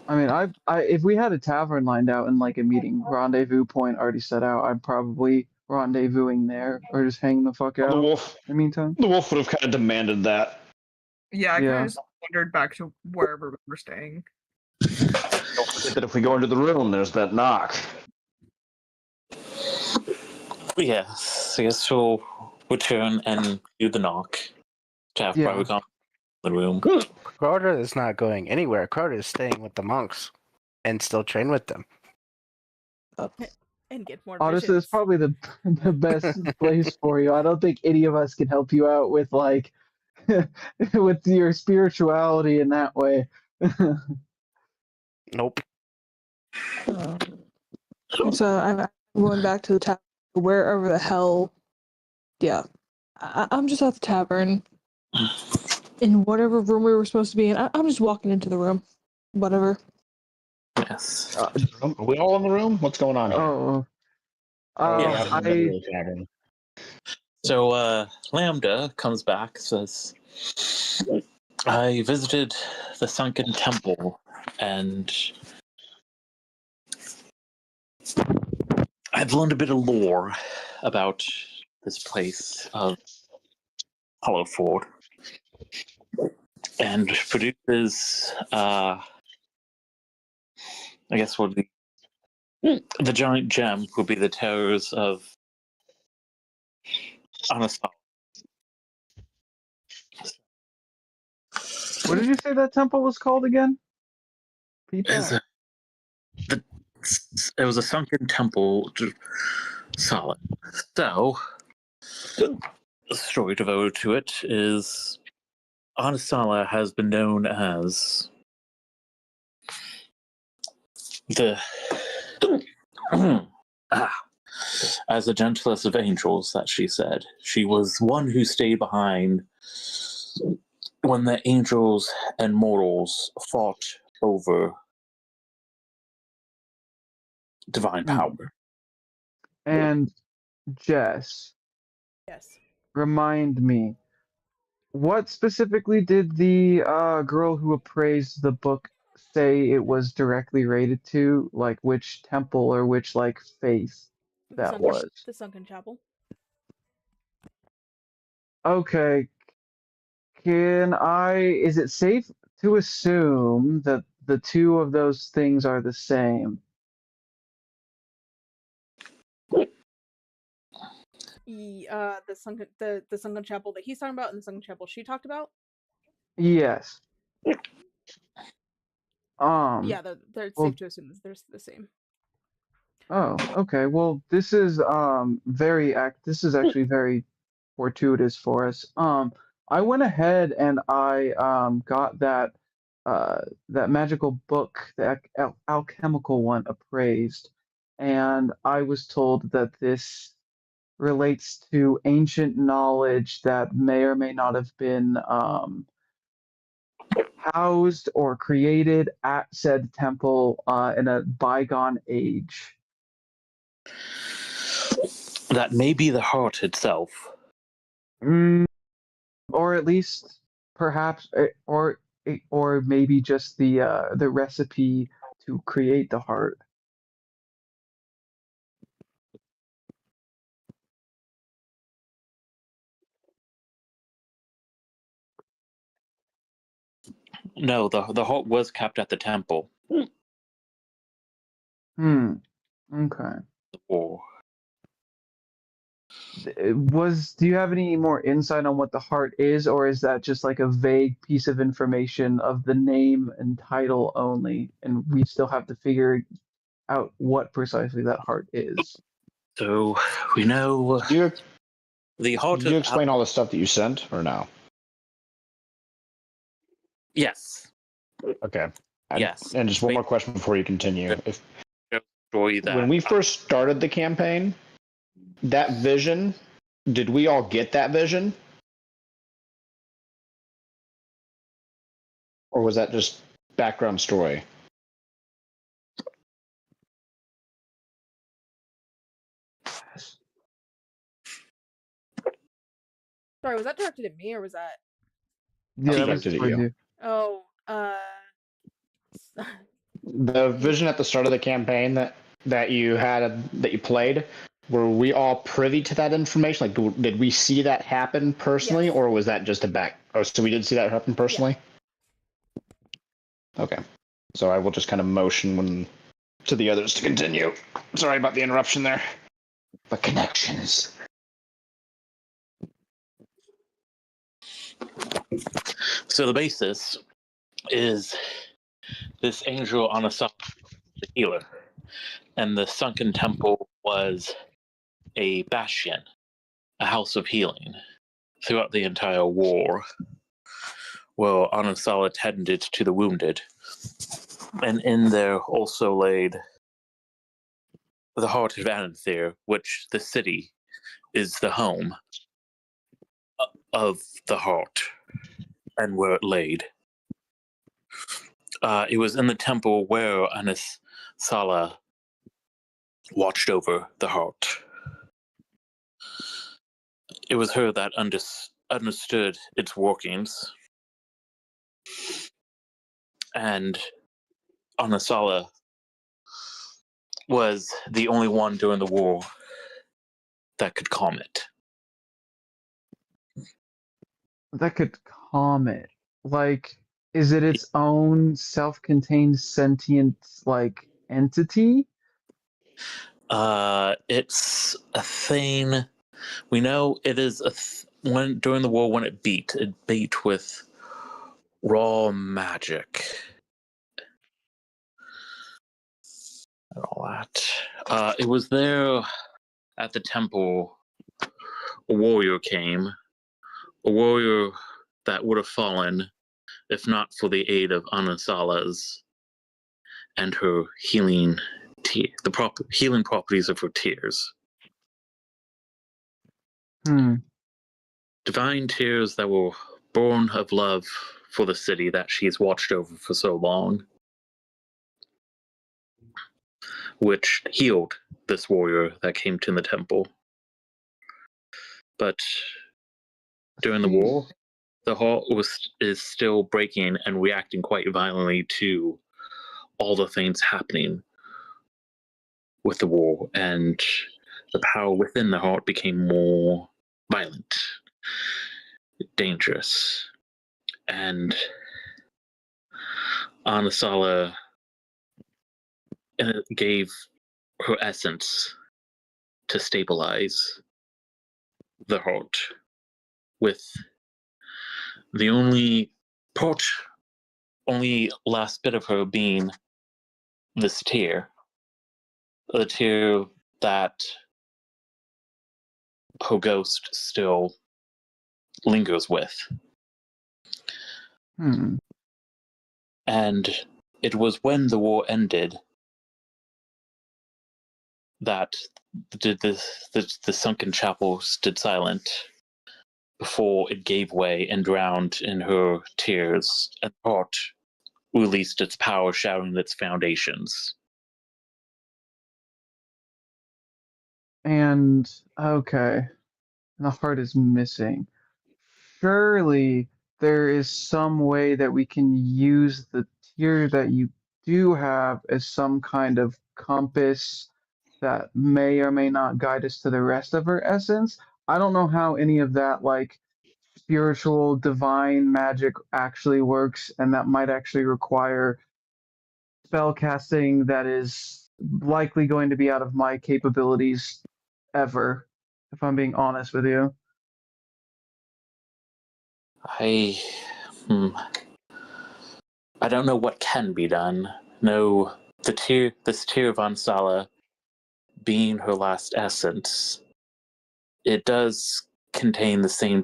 I mean, if we had a tavern lined out and like a meeting rendezvous point already set out, I'm probably rendezvousing there or just hanging the fuck out. The wolf. In the meantime, the wolf would have kind of demanded that. Yeah, I kind of just wandered back to wherever we were staying. Don't forget that if we go into the room, there's that knock. Yes, I guess we'll return and do the knock. To have probably gone in the room. Crowder is not going anywhere. Crowder is staying with the monks and still train with them. And get more honestly, it's probably the best place for you. I don't think any of us can help you out with like with your spirituality in that way. Nope. So I'm going back to the tavern, wherever the hell. Yeah, I'm just at the tavern. In whatever room we were supposed to be in, I'm just walking into the room. Whatever. Yes. Are we all in the room? What's going on here? Oh. So Lambda comes back, says, I visited the Sunken Temple, and I've learned a bit of lore about this place of Hollowford, and produces, I guess, what would be the giant gem would be the terrors of Anasala. What did you say that temple was called again? People? It was a sunken temple to Solid. So, the story devoted to it is Anasala has been known as the as the gentlest of angels, that she said. She was one who stayed behind when the angels and mortals fought over divine power. And Jess, Yes. remind me, what specifically did the girl who appraised the book say it was directly rated to? Like which temple or which like faith that was? The Sunken Chapel. Okay. Is it safe to assume that the two of those things are the same? The Sunken Chapel that he's talking about and the Sunken Chapel she talked about? Yes. Yeah, they're well, safe to assume they're the same. Oh, okay. Well, this is this is actually very fortuitous for us. I went ahead and I got that that magical book, the alchemical one, appraised, and I was told that this relates to ancient knowledge that may or may not have been housed or created at said temple in a bygone age. That may be the heart itself. Or at least perhaps or maybe just the recipe to create the heart. No, the heart was kept at the temple. Okay. Or Do you have any more insight on what the heart is, or is that just like a vague piece of information of the name and title only, and we still have to figure out what precisely that heart is? So we know the heart. Did you explain all the stuff that you sent, or no? Yes. Okay. Yes. And just one more question before you continue. When we first started the campaign, that vision, did we all get that vision? Or was that just background story? Sorry, was that directed at me or was that? Yeah, that was directed at for you. you. Oh, The vision at the start of the campaign that you had that you played, were we all privy to that information? Like, did we see that happen personally, Yes. or was that just a back? Oh, so we did see that happen personally. Yeah. Okay, so I will just kind of motion to the others to continue. Sorry about the interruption there. The connections. So the basis is this angel Anasala, the healer, and the Sunken Temple was a bastion, a house of healing throughout the entire war, where Anasala tended to the wounded, and in there also laid the heart of Ananthir, which the city is the home of the heart, and where it laid. It was in the temple where Anasala watched over the heart. it was her that understood its workings. And Anasala was the only one during the war that could calm it. That could calm it. Like, is it its own self-contained sentient like entity? It's a thing. We know it is when during the war when it beat with raw magic and all that. It was there at the temple. A warrior came, a warrior that would have fallen if not for the aid of Anasala's and her healing healing properties of her tears. Divine tears that were born of love for the city that she's watched over for so long, which healed this warrior that came to the temple. But during the war, the heart is still breaking and reacting quite violently to all the things happening with the war, and the power within the heart became more violent, dangerous, and Anasala gave her essence to stabilize the heart, with the only last bit of her being this tear, the tear that her ghost still lingers with. And it was when the war ended that the sunken chapel stood silent before it gave way and drowned in her tears, and the heart released its power, shattering its foundations. And okay, the heart is missing. Surely there is some way that we can use the tear that you do have as some kind of compass that may or may not guide us to the rest of her essence. I don't know how any of that like spiritual divine magic actually works, and that might actually require spell casting that is likely going to be out of my capabilities ever, if I'm being honest with you. I don't know what can be done. No, this tear of Ansala being her last essence, it does contain the same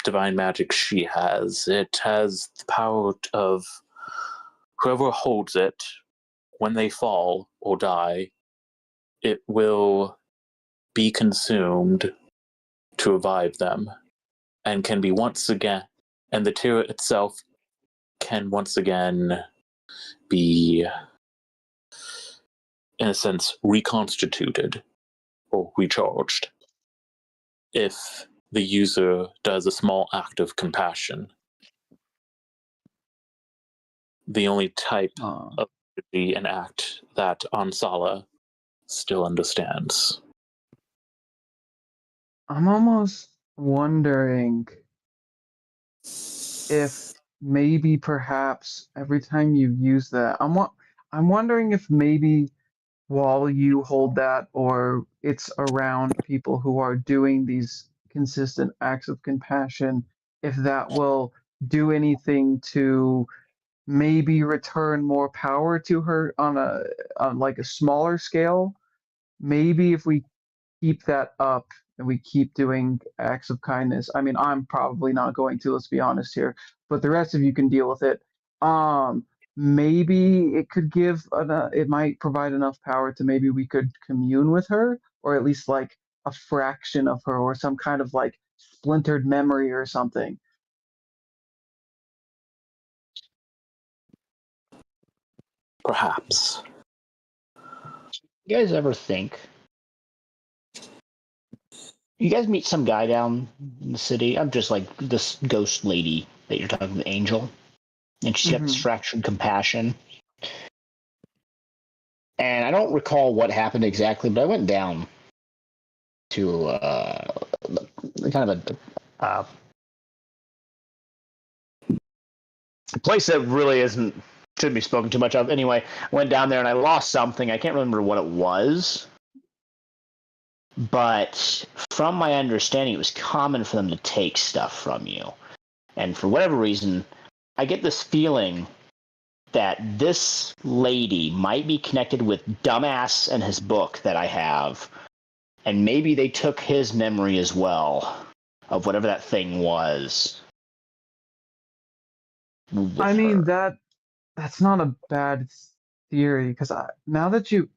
divine magic she has. It has the power of whoever holds it, when they fall or die, it will be consumed to revive them, and can be once again, and the tear itself can once again be, in a sense, reconstituted or recharged if the user does a small act of compassion. The only type of an act that Ansala still understands. I'm almost wondering if maybe perhaps every time you use that, I'm wondering if maybe while you hold that or it's around people who are doing these consistent acts of compassion, if that will do anything to maybe return more power to her on like a smaller scale. Maybe if we keep that up and we keep doing acts of kindness. I mean, I'm probably not going to, let's be honest here, but the rest of you can deal with it. Maybe it could it might provide enough power to maybe we could commune with her, or at least like a fraction of her, or some kind of like splintered memory or something. Perhaps. You guys ever think you guys meet some guy down in the city. I'm just like this ghost lady that you're talking to, Angel, and she's got this Mhm. fractured compassion. And I don't recall what happened exactly, but I went down to kind of a place that really shouldn't be spoken too much of. Anyway, I went down there and I lost something. I can't remember what it was. But from my understanding, it was common for them to take stuff from you. And for whatever reason, I get this feeling that this lady might be connected with Dumbass and his book that I have. And maybe they took his memory as well of whatever that thing was. with I mean her. that's not a bad theory because now that you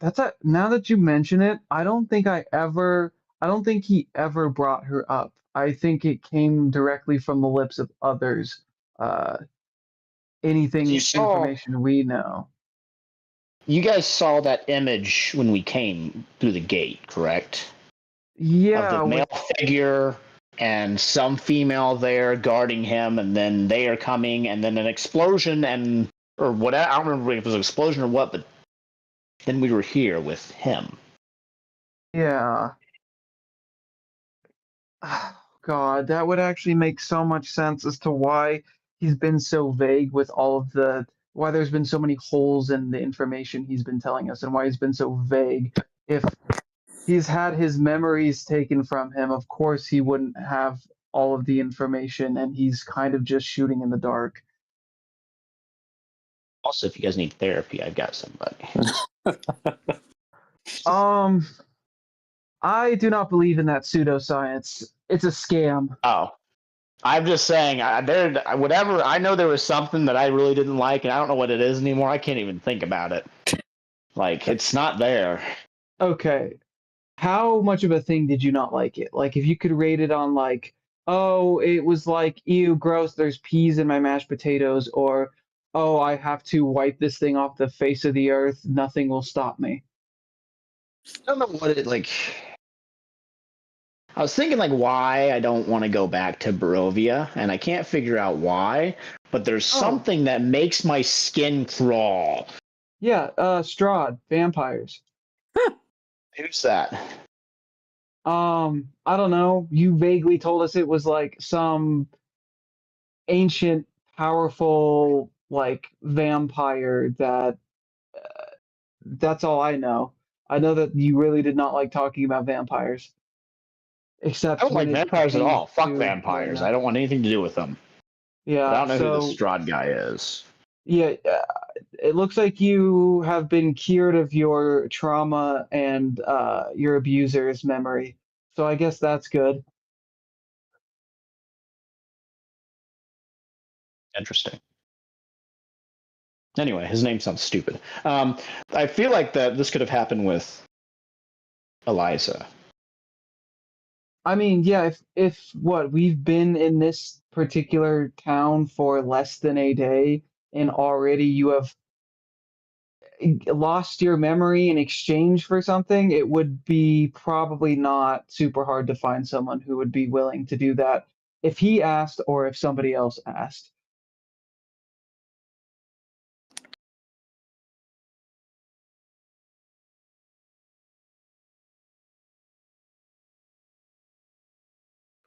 mention it, I don't think he ever brought her up. I think it came directly from the lips of others. Uh, You anything saw, information we know. you guys saw that image when we came through the gate, correct? Of Yeah, the male figure and some female there guarding him, and then they are coming, and then an explosion, or whatever. I don't remember if it was an explosion or what, but then we were here with him. yeah. God, that would actually make so much sense as to why he's been so vague with why there's been so many holes in the information he's been telling us and why he's been so vague. If he's had his memories taken from him, of course he wouldn't have all of the information and he's kind of just shooting in the dark. Also, if you guys need therapy, I've got somebody. I do not believe in that pseudoscience. It's a scam. Oh, I'm just saying, whatever. I know there was something that I really didn't like, and I don't know what it is anymore. I can't even think about it. Like, it's not there. Okay. How much of a thing did you not like it? Like, if you could rate it on, like, oh, it was like, ew, gross, there's peas in my mashed potatoes, or, oh, I have to wipe this thing off the face of the earth, nothing will stop me. I don't know what it, like... I was thinking, like, why I don't want to go back to Barovia, and I can't figure out why, but there's something that makes my skin crawl. Yeah, Strahd, vampires. Who's that? I don't know. You vaguely told us it was like some ancient, powerful, like vampire that's all I know. I know that you really did not like talking about vampires. Except I don't like when it vampires at came all. Fuck to vampires. Helena. I don't want anything to do with them. But I Yeah, don't know who so this Strahd guy is. yeah, it looks like you have been cured of your trauma and your abuser's memory. So I guess that's good. Interesting. Anyway, his name sounds stupid. I feel like that this could have happened with Eliza. I mean, yeah, if what we've been in this particular town for less than a day and already you have lost your memory in exchange for something, it would be probably not super hard to find someone who would be willing to do that if he asked or if somebody else asked.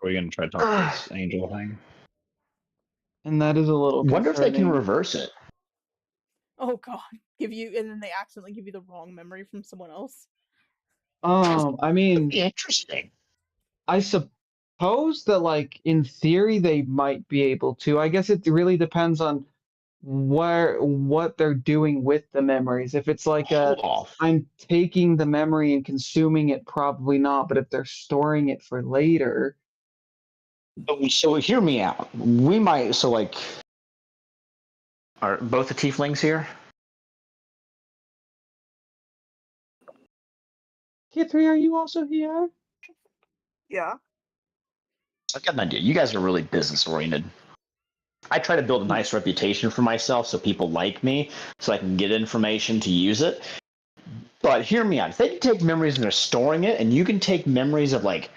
Are we going to try to talk this angel thing? And that is a little Wonder if they can concerning. reverse it. Oh god, and then they accidentally give you the wrong memory from someone else. I mean, Interesting. I suppose that, like, in theory, they might be able to. I guess it really depends on what they're doing with the memories. If it's like Hold off. I'm taking the memory and consuming it, probably not. But if they're storing it for later, So hear me out. We might. So like, are both the tieflings here? K3, are you also here? Yeah. I've got an idea. You guys are really business oriented. I try to build a nice reputation for myself so people like me, so I can get information to use it. But hear me out. If they can take memories and they're storing it, and you can take memories of like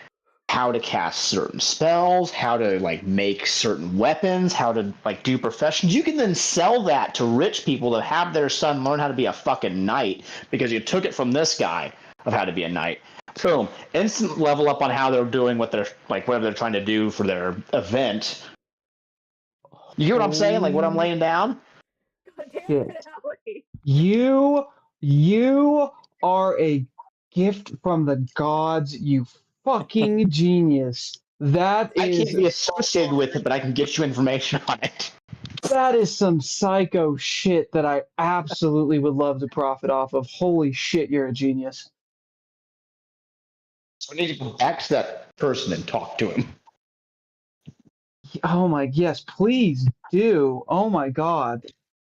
how to cast certain spells, how to like make certain weapons, how to like do professions. You can then sell that to rich people to have their son learn how to be a fucking knight because you took it from this guy of how to be a knight. Boom. Instant level up on how they're doing what they're like, whatever they're trying to do for their event. You hear what I'm saying? Like what I'm laying down? God damn Shit. it, Allie. You are a gift from the gods, you fucking genius. That I is can't be associated with it, but I can get you information on it. that is some psycho shit that I absolutely would love to profit off of. Holy shit, you're a genius. So we need to go back to that person and talk to him. Oh my, yes, please do. Oh my god.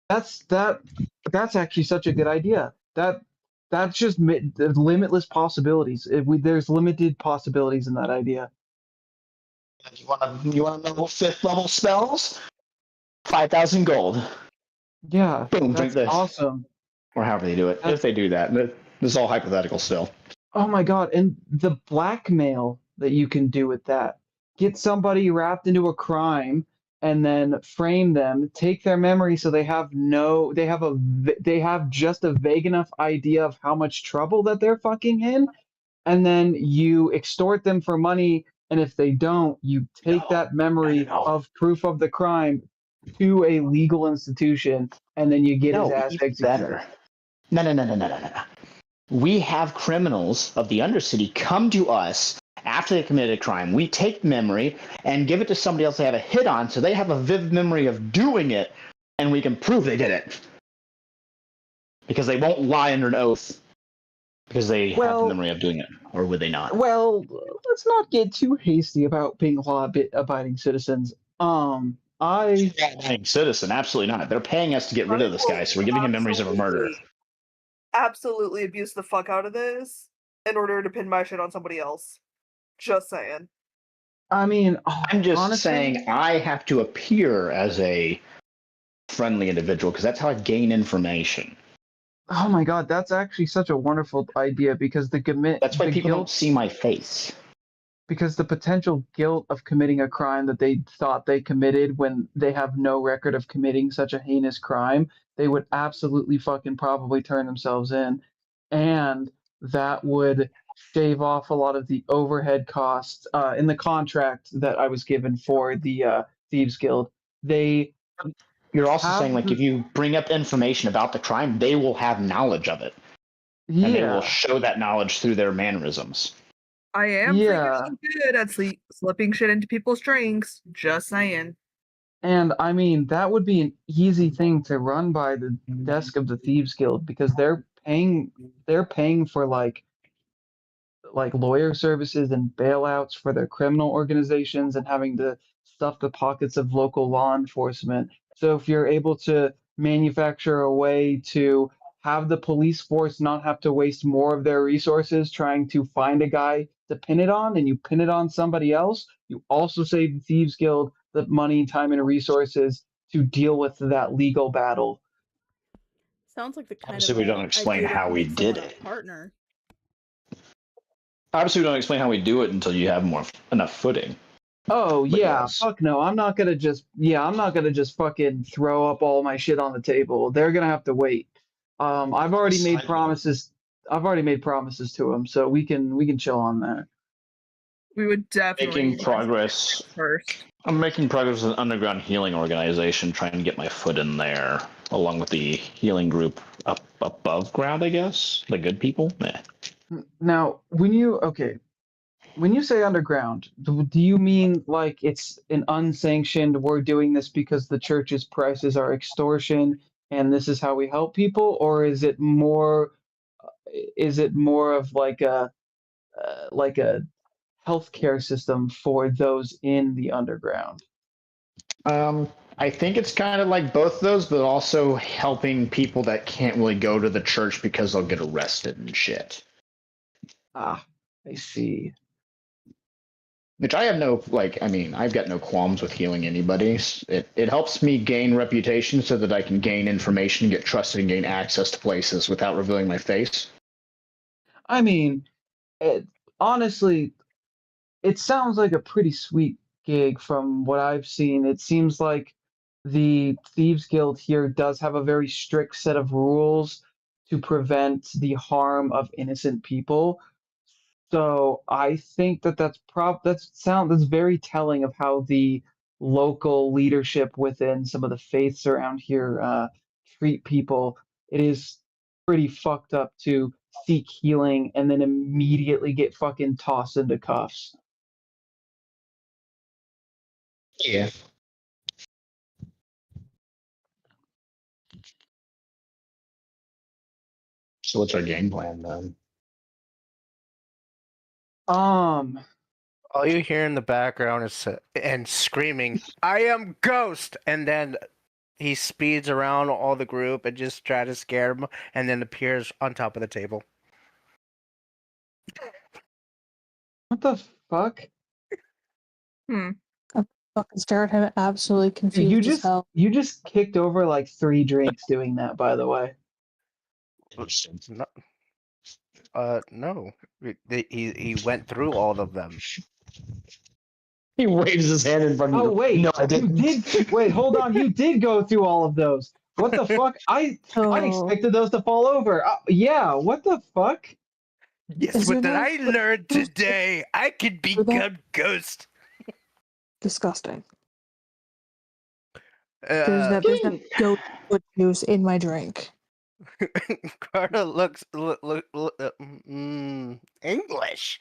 That's actually such a good idea. That's just limitless possibilities. There's limited possibilities in that idea. You want to know 5th level spells? 5,000 gold. Yeah, Boom, drink that's this. awesome. Or however they do it. If they do that. This is all hypothetical still. Oh my god, and the blackmail that you can do with that. Get somebody wrapped into a crime and then frame them, take their memory so they have just a vague enough idea of how much trouble that they're fucking in, and then you extort them for money, and if they don't, you take that memory of proof of the crime to a legal institution, and then you get his ass even executed. better. No. We have criminals of the Undercity come to us after they committed a crime. We take memory and give it to somebody else they have a hit on, so they have a vivid memory of doing it, and we can prove they did it. Because they won't lie under an oath. Because they have the memory of doing it. Or would they not? Well, let's not get too hasty about being law-abiding citizens. Citizen, absolutely not. They're paying us to get rid of this guy, so we're giving him memories of a murder. Absolutely abuse the fuck out of this in order to pin my shit on somebody else. Just saying. I mean, I'm just honestly, saying I have to appear as a friendly individual because that's how I gain information. oh my god, that's actually such a wonderful idea because That's why people don't see my face. because the potential guilt of committing a crime that they thought they committed when they have no record of committing such a heinous crime, they would absolutely fucking probably turn themselves in. And that would shave off a lot of the overhead costs in the contract that I was given for the Thieves Guild. You're also saying, like, if you bring up information about the crime, they will have knowledge of it. Yeah. And they will show that knowledge through their mannerisms. I am freaking good at slipping shit into people's drinks. Just saying. And I mean, that would be an easy thing to run by the desk of the Thieves Guild because they're paying for like lawyer services and bailouts for their criminal organizations and having to stuff the pockets of local law enforcement. So if you're able to manufacture a way to have the police force not have to waste more of their resources trying to find a guy to pin it on, and you pin it on somebody else, you also save the Thieves Guild the money, time, and resources to deal with that legal battle. Sounds like the kind Obviously, of we don't explain idea that how can we make did someone a it. partner. Obviously, we don't explain how we do it until you have enough footing. Oh But yeah, yes. fuck no. I'm not gonna just fucking throw up all my shit on the table. They're gonna have to wait. I've already made promises. I've already made promises to them, so we can chill on that. We would definitely Making progress. first. I'm making progress with an underground healing organization, trying to get my foot in there, along with the healing group up above ground, I guess. The good people. Now, when you say underground, do you mean like it's an unsanctioned, we're doing this because the church's prices are extortion and this is how we help people, or is it more of like a healthcare system for those in the underground? I think it's kind of like both of those, but also helping people that can't really go to the church because they'll get arrested and shit. Ah, I see. Which I have I've got no qualms with healing anybody. It helps me gain reputation so that I can gain information, get trusted, and gain access to places without revealing my face. I mean, honestly, it sounds like a pretty sweet gig from what I've seen. It seems like the Thieves Guild here does have a very strict set of rules to prevent the harm of innocent people. So I think that that's very telling of how the local leadership within some of the faiths around here treat people. It is pretty fucked up to seek healing and then immediately get fucking tossed into cuffs. Yeah. So what's our game plan then? All you hear in the background is and screaming, "I am Ghost!" And then he speeds around all the group and just try to scare them, and then appears on top of the table. What the fuck? Fucking stare at him, absolutely confused as hell. You just kicked over like 3 drinks doing that, by the way. No. He went through all of them. He waves his hand in front of you. Oh wait, no, I didn't. You did. Wait, hold on. You did go through all of those. What the fuck? I expected those to fall over. Yeah. What the fuck? Yes, what did I learn today? I could become Ghost. Disgusting. There's no goat foot juice in my drink. Carter looks English.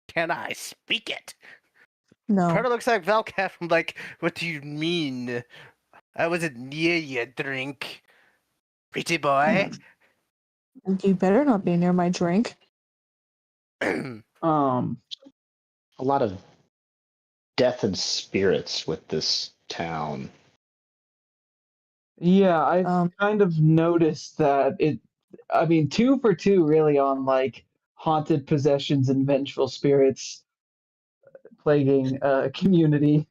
Can I speak it? No. Carter looks like Valcat. I'm like, what do you mean? I wasn't near your drink, pretty boy. You better not be near my drink. A lot of death and spirits with this town. Yeah, I've kind of noticed that it. I mean, 2 for 2 really on like haunted possessions and vengeful spirits plaguing a community.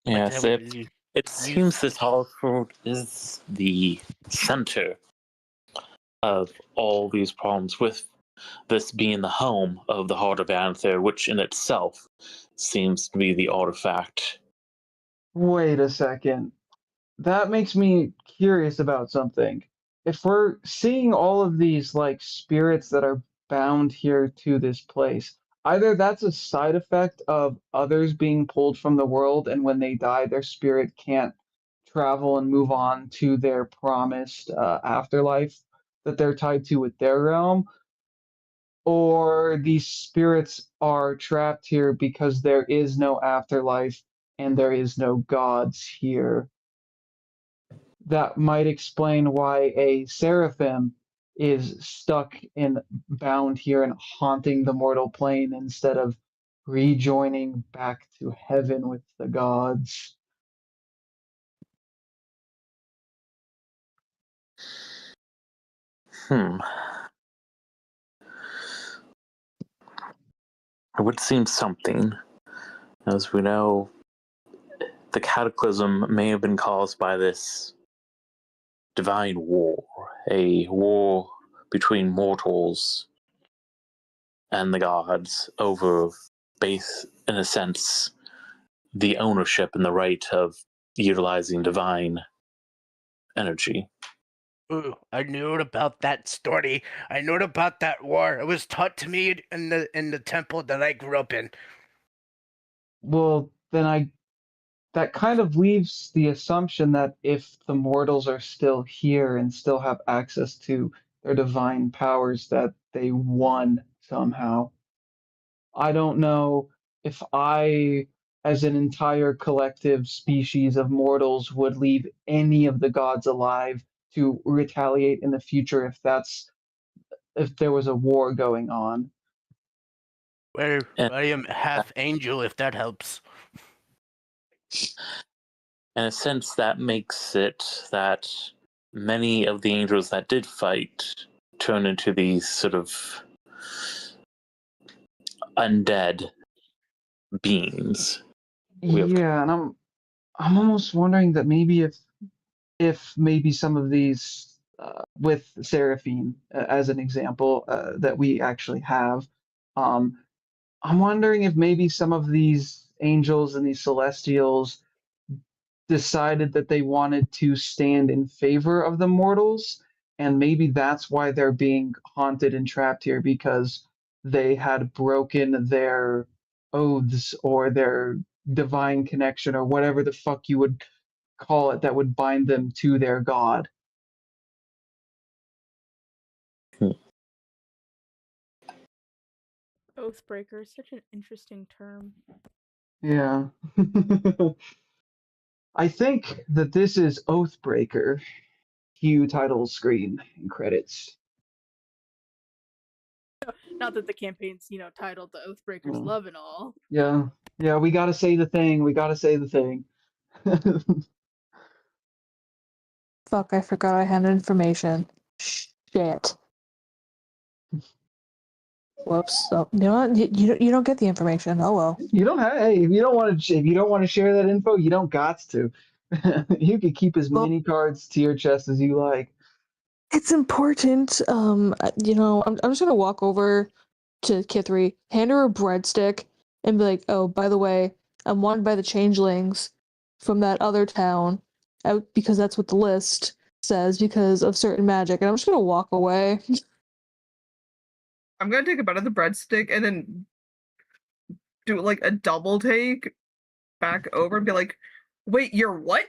Yes, it seems this Hartford is the center of all these problems, with this being the home of the Heart of Anther, which in itself seems to be the artifact. Wait a second. That makes me curious about something. If we're seeing all of these like spirits that are bound here to this place, either that's a side effect of others being pulled from the world, and when they die, their spirit can't travel and move on to their promised afterlife that they're tied to with their realm, or these spirits are trapped here because there is no afterlife and there is no gods here. That might explain why a seraphim is stuck and bound here and haunting the mortal plane instead of rejoining back to heaven with the gods. It would seem something. As we know, the cataclysm may have been caused by this divine war, a war between mortals and the gods over, base, in a sense, the ownership and the right of utilizing divine energy. Ooh, I knew about that story. I knew about that war. It was taught to me in the temple that I grew up in. Well, then that kind of leaves the assumption that if the mortals are still here and still have access to their divine powers, that they won somehow. I don't know if I, as an entire collective species of mortals, would leave any of the gods alive to retaliate in the future if there was a war going on. Well, I am half angel, if that helps. In a sense, that makes it that many of the angels that did fight turn into these sort of undead beings. Yeah, and I'm almost wondering that maybe if maybe some of these with Seraphine as an example that we actually have, I'm wondering if maybe some of these angels and these celestials decided that they wanted to stand in favor of the mortals, and maybe that's why they're being haunted and trapped here, because they had broken their oaths or their divine connection or whatever the fuck you would call it that would bind them to their god. Oathbreaker is such an interesting term. Yeah. I think that this is Oathbreaker. Cue title screen and credits. Not that the campaign's, titled The Oathbreaker's Mm. Love and all. Yeah. Yeah, we gotta say the thing. We gotta say the thing. Fuck, I forgot I had information. Shit. Whoops. Oh, you know what? You don't get the information. Oh well. You don't have. Hey, if you don't want to share that info, you don't got to. You can keep as Well- many cards to your chest as you like. It's important. I'm just gonna walk over to Kithri, hand her a breadstick, and be like, "Oh, by the way, I'm wanted by the changelings from that other town, because that's what the list says because of certain magic." And I'm just gonna walk away. I'm gonna take a bite of the breadstick and then do like a double take back over and be like, "Wait, you're what?"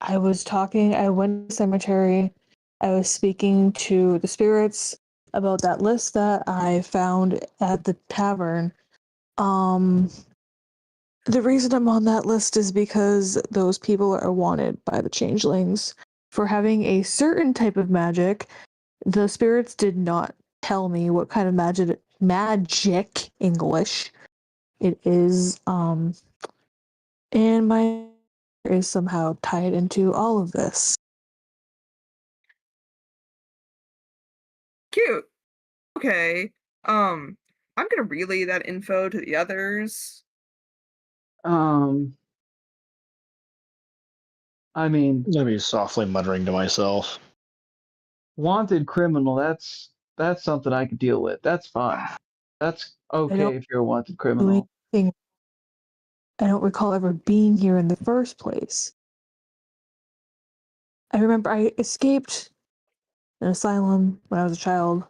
I went to the cemetery. I was speaking to the spirits about that list that I found at the tavern. The reason I'm on that list is because those people are wanted by the changelings for having a certain type of magic. The spirits did not tell me what kind of magic English it is, and my is somehow tied into all of this. Cute. Okay. I'm gonna relay that info to the others. I mean, I'm gonna be softly muttering to myself. wanted criminal. That's something I could deal with. That's fine. That's okay if you're a wanted criminal. I don't recall ever being here in the first place. I remember I escaped an asylum when I was a child.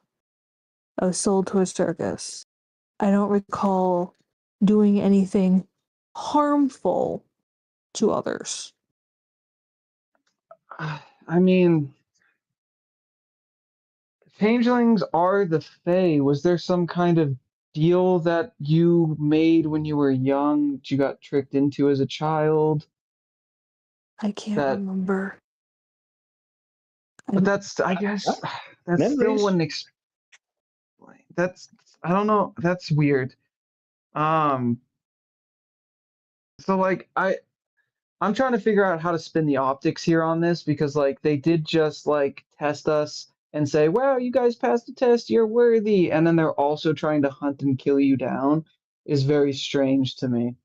I was sold to a circus. I don't recall doing anything harmful to others. I mean, changelings are the Fae. Was there some kind of deal that you made when you were young that you got tricked into as a child? I can't remember. But that's, I guess, that's still Memories. wouldn't explain. That's, I don't know. That's weird. So like I'm trying to figure out how to spin the optics here on this, because like they did just like test us and say, "Wow, you guys passed the test, you're worthy," and then they're also trying to hunt and kill you down is very strange to me.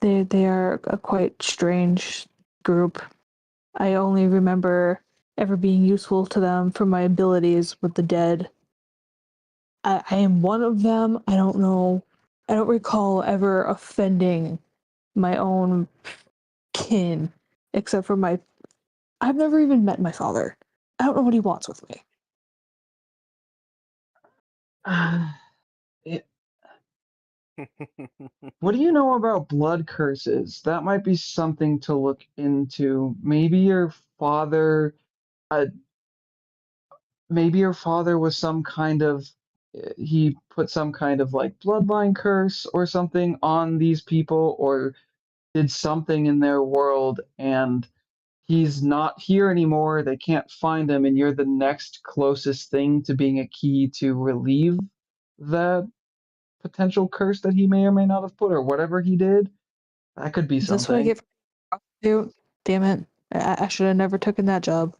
They are a quite strange group. I only remember ever being useful to them for my abilities with the dead. I am one of them. I don't know. I don't recall ever offending my own kin, except for I've never even met my father. I don't know what he wants with me. What do you know about blood curses? That might be something to look into. Maybe your father was some kind of he put some kind of like bloodline curse or something on these people, or did something in their world, and he's not here anymore. They can't find him, and you're the next closest thing to being a key to relieve that potential curse that he may or may not have put, or whatever he did. That could be Is this what I something. get for prostitute? Damn it. I should have never taken that job.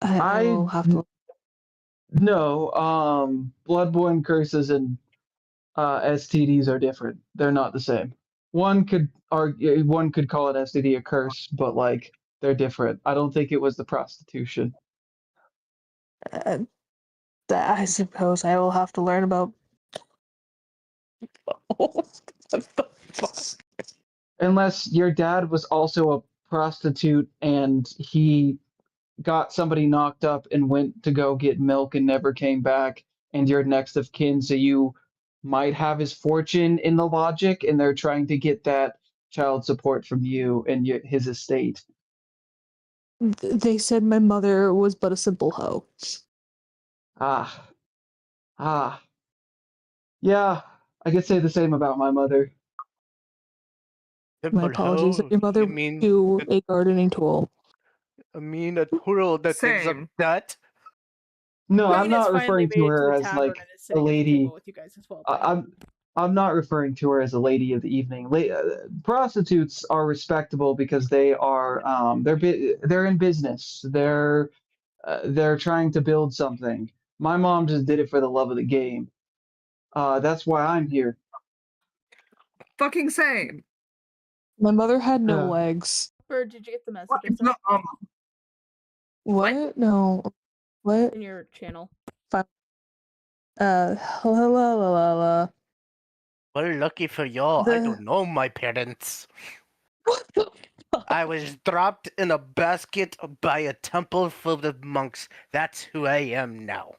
I will have to. No, bloodborne curses and STDs are different. They're not the same. One could call it STD a curse, but like they're different. I don't think it was the prostitution. I suppose I will have to learn about. What the fuck? Unless your dad was also a prostitute and he got somebody knocked up and went to go get milk and never came back, and you're next of kin, so you might have his fortune in the logic, and they're trying to get that child support from you and his estate. They said my mother was but a simple hoe. Ah. Yeah, I could say the same about my mother. My apologies if your mother You mean do a gardening tool. I mean a turtle that thinks Same. I'm nut? No, Queen I'm not has finally referring made to it her the as tavern like and is a sitting at the lady. table with you guys as well. I'm not referring to her as a lady of the evening. Prostitutes are respectable because they are they're in business. They're trying to build something. My mom just did it for the love of the game. That's why I'm here. Fucking same. My mother had no Yeah. legs. Bird, did you get the message What? I sent What? No. What? in your channel? Hello. Well, lucky for y'all, I don't know my parents. What the fuck? I was dropped in a basket by a temple full of monks. That's who I am now.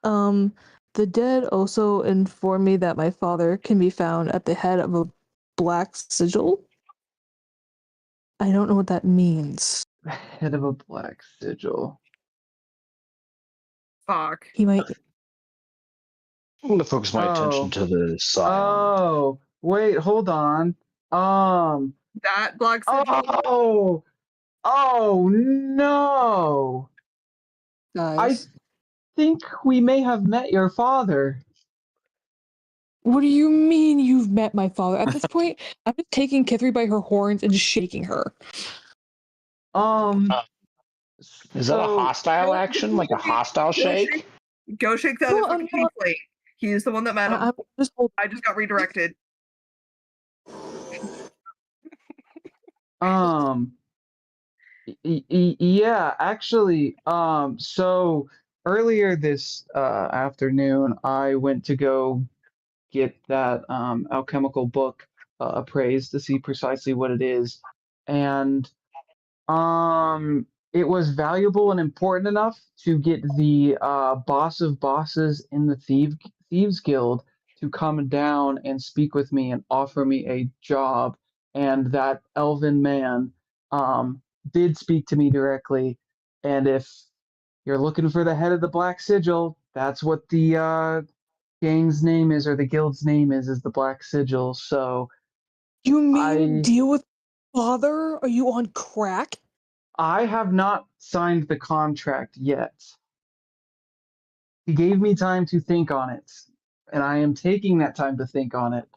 The dead also informed me that my father can be found at the head of a black sigil. I don't know what that means. Head of a black sigil. Fuck. He might. I'm going to focus my attention to the scion. Oh, wait, hold on. That black sigil. Oh no! Guys. I think we may have met your father. What do you mean you've met my father? At this point, I'm just taking Kithri by her horns and just shaking her. Is that a hostile action? Like a hostile shake? Go shake the other fucking tiefling. He's the one that met him. I just got redirected. Yeah, actually, so earlier this afternoon, I went to go get that alchemical book appraised to see precisely what it is, and it was valuable and important enough to get the boss of bosses in the Thieves Guild to come down and speak with me and offer me a job, and that elven man did speak to me directly, and if you're looking for the head of the Black Sigil, that's what the gang's name is, or the guild's name is the Black Sigil. So You mean deal with father? Are you on crack? I have not signed the contract yet. He gave me time to think on it, and I am taking that time to think on it.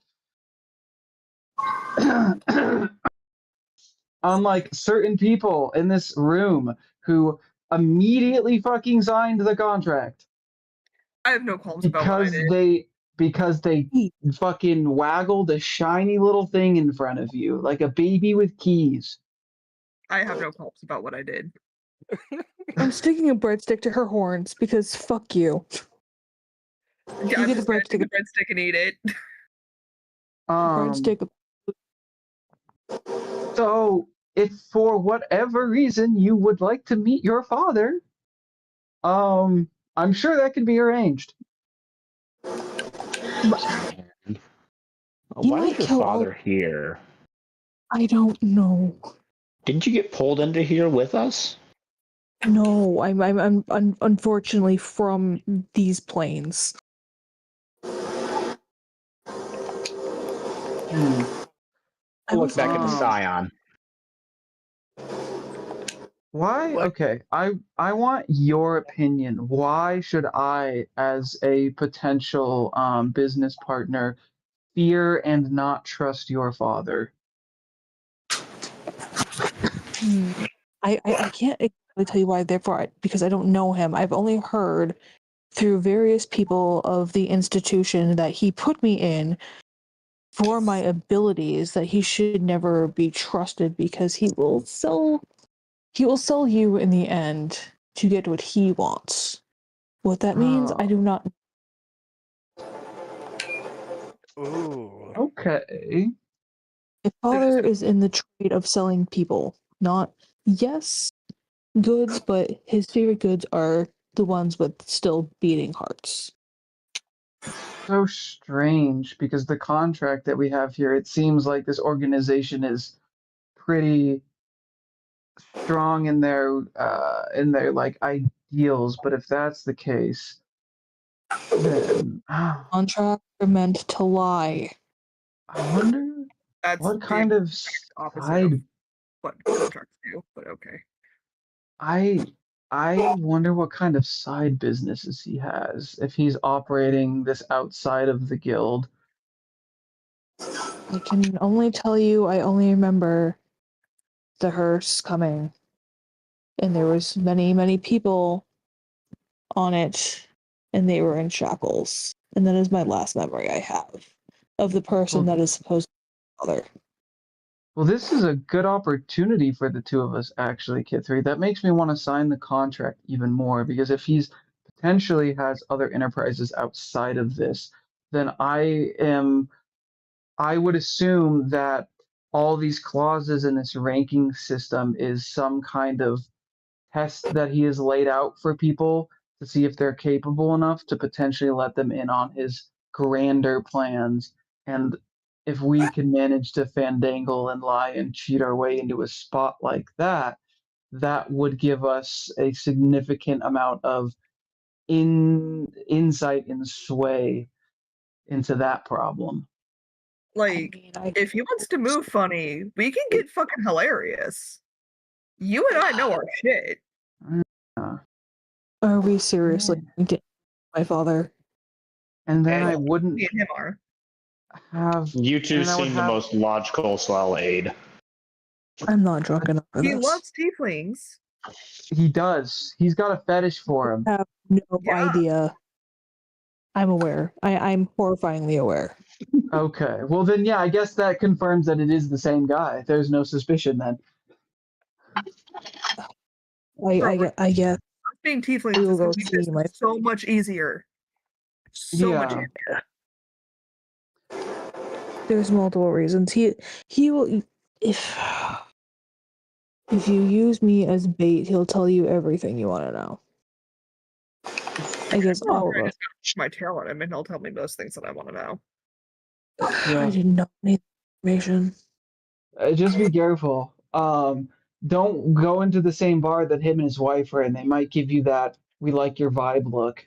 Unlike certain people in this room who immediately fucking signed the contract. I have no qualms about what I did. Because they fucking waggled a shiny little thing in front of you, like a baby with keys. I have no qualms about what I did. I'm sticking a breadstick to her horns because fuck you. Yeah, You I'm get just the gonna take breadstick. the breadstick and eat it. Breadstick. So, if for whatever reason you would like to meet your father, I'm sure that can be arranged. Why is your father here? I don't know. Didn't you get pulled into here with us? No, I'm unfortunately from these planes. Look back at the scion. Why? Okay, I want your opinion. Why should I, as a potential business partner, fear and not trust your father? I can't exactly tell you why. Therefore, because I don't know him. I've only heard through various people of the institution that he put me in for my abilities, that he should never be trusted because he will sell you in the end to get what he wants. What that means, I do not. Ooh. Okay. My father is in the trade of selling people. Not, yes, goods, but his favorite goods are the ones with still beating hearts. So strange because the contract that we have here, it seems like this organization is pretty strong in their like ideals. But if that's the case, then Contracts are meant to lie. I wonder That's what the kind of opposite of side. what contracts do, but okay. I wonder what kind of side businesses he has if he's operating this outside of the guild. I can only tell you, I only remember the hearse coming, and there was many, many people on it, and they were in shackles. And that is my last memory I have of the person Well, that is supposed to be the mother. well, this is a good opportunity for the two of us, actually, Kit 3. That makes me want to sign the contract even more because if he's potentially has other enterprises outside of this, then I would assume that all these clauses in this ranking system is some kind of test that he has laid out for people to see if they're capable enough to potentially let them in on his grander plans. And if we can manage to fandangle and lie and cheat our way into a spot like that, that would give us a significant amount of insight and sway into that problem. Like, if he wants to move funny, we can get fucking hilarious. You and I know our shit. Are we seriously going to my father? And then I And wouldn't me and him are. have. You two and I would seem the have- most logical, so I'll aid. I'm not drunk enough for He this. loves tieflings. He does. He's got a fetish for him. I have no Yeah. idea. I'm aware. I'm horrifyingly aware. Okay. Well, then, yeah, I guess that confirms that it is the same guy. There's no suspicion then. I guess. Being tieflings We will is go going to be see my. so much easier. So much Yeah. easier. There's multiple reasons. He will if you use me as bait, he'll tell you everything you want to know. I guess all of us. My tail on him, and he'll tell me most things that I want to know. Yeah. I didn't know any information. Just be careful. Don't go into the same bar that him and his wife are in. They might give you that "we like your vibe" look.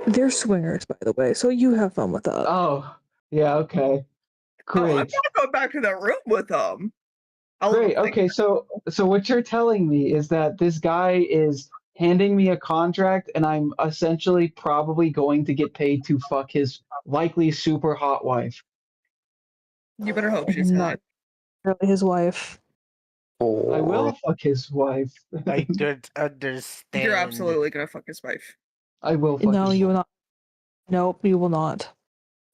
They're swingers, by the way, so you have fun with that. Oh, yeah. Okay. Oh, I'm Great. not going back to the room with them. I'll Great. think Okay. So what you're telling me is that this guy is handing me a contract, and I'm essentially probably going to get paid to fuck his likely super hot wife. You better hope she's Not not. really his wife. I will fuck his wife. I don't understand. You're absolutely going to fuck his wife. I will fuck No, his you will wife. not. Nope, you will not.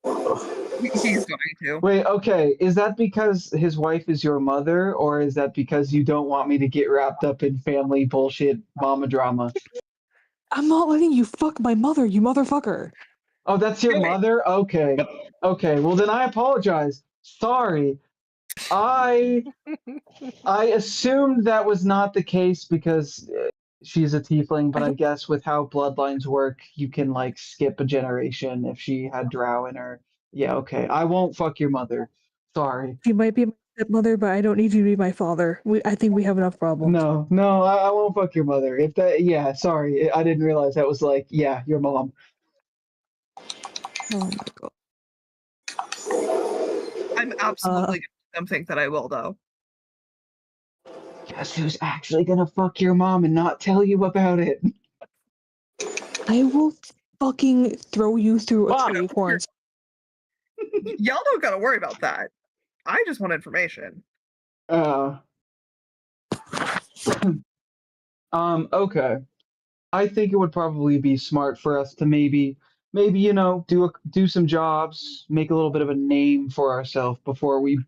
He's going to. Wait, okay. Is that because his wife is your mother, or is that because you don't want me to get wrapped up in family bullshit mama drama? I'm not letting you fuck my mother, you motherfucker. Oh, that's your mother? Okay. Okay, well then I apologize. Sorry. I assumed that was not the case because she's a tiefling, but I guess with how bloodlines work, you can like skip a generation if she had drow in her. Yeah, okay. I won't fuck your mother. Sorry. You might be my stepmother, but I don't need you to be my father. I think we have enough problems. No, I won't fuck your mother. If that, yeah, sorry. I didn't realize that was like, yeah, your mom. Oh my god. I'm absolutely going to let them think that I will, though. Guess who's actually gonna fuck your mom and not tell you about it? I will fucking throw you through a Fuck. tree of horns. Y'all don't got to worry about that. I just want information. Okay. I think it would probably be smart for us to maybe do some jobs, make a little bit of a name for ourselves before we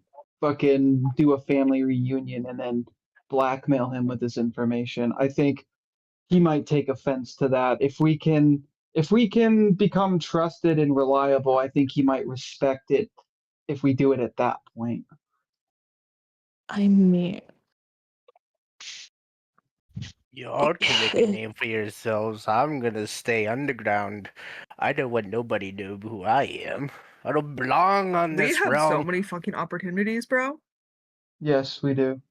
fucking do a family reunion and then blackmail him with this information. I think he might take offense to that. If we can become trusted and reliable, I think he might respect it if we do it at that point. I mean, You all can make a name for yourselves. I'm gonna stay underground. I don't want nobody to know who I am. I don't belong on We this have realm. so many fucking opportunities, bro. Yes, we do.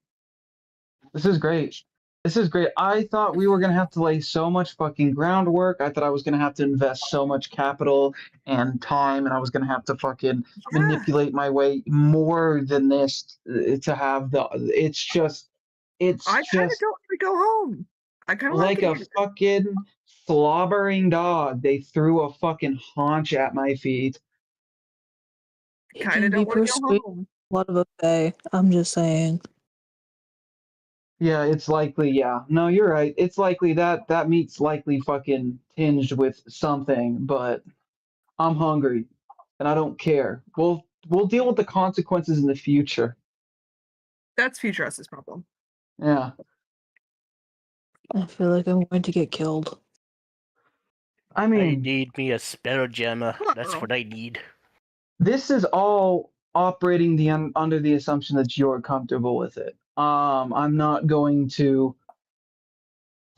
This is great. This is great. I thought we were going to have to lay so much fucking groundwork. I thought I was going to have to invest so much capital and time, and I was going to have to fucking Yeah. manipulate my way more than this to have the. It's just. It's I kind of just don't want to go home. I kind of like like a it. fucking slobbering dog. They threw a fucking haunch at my feet. it Kind can of be don't want to go persuaded home. a lot of a bay. I'm just saying. Yeah, it's likely. Yeah, no, you're right. It's likely that meat's likely fucking tinged with something, but I'm hungry, and I don't care. We'll deal with the consequences in the future. That's Future Us's problem. Yeah, I feel like I'm going to get killed. I I mean, need me a spell gemma. Come on, That's girl. what I need. this is all operating under the assumption that you're comfortable with it. I'm not going to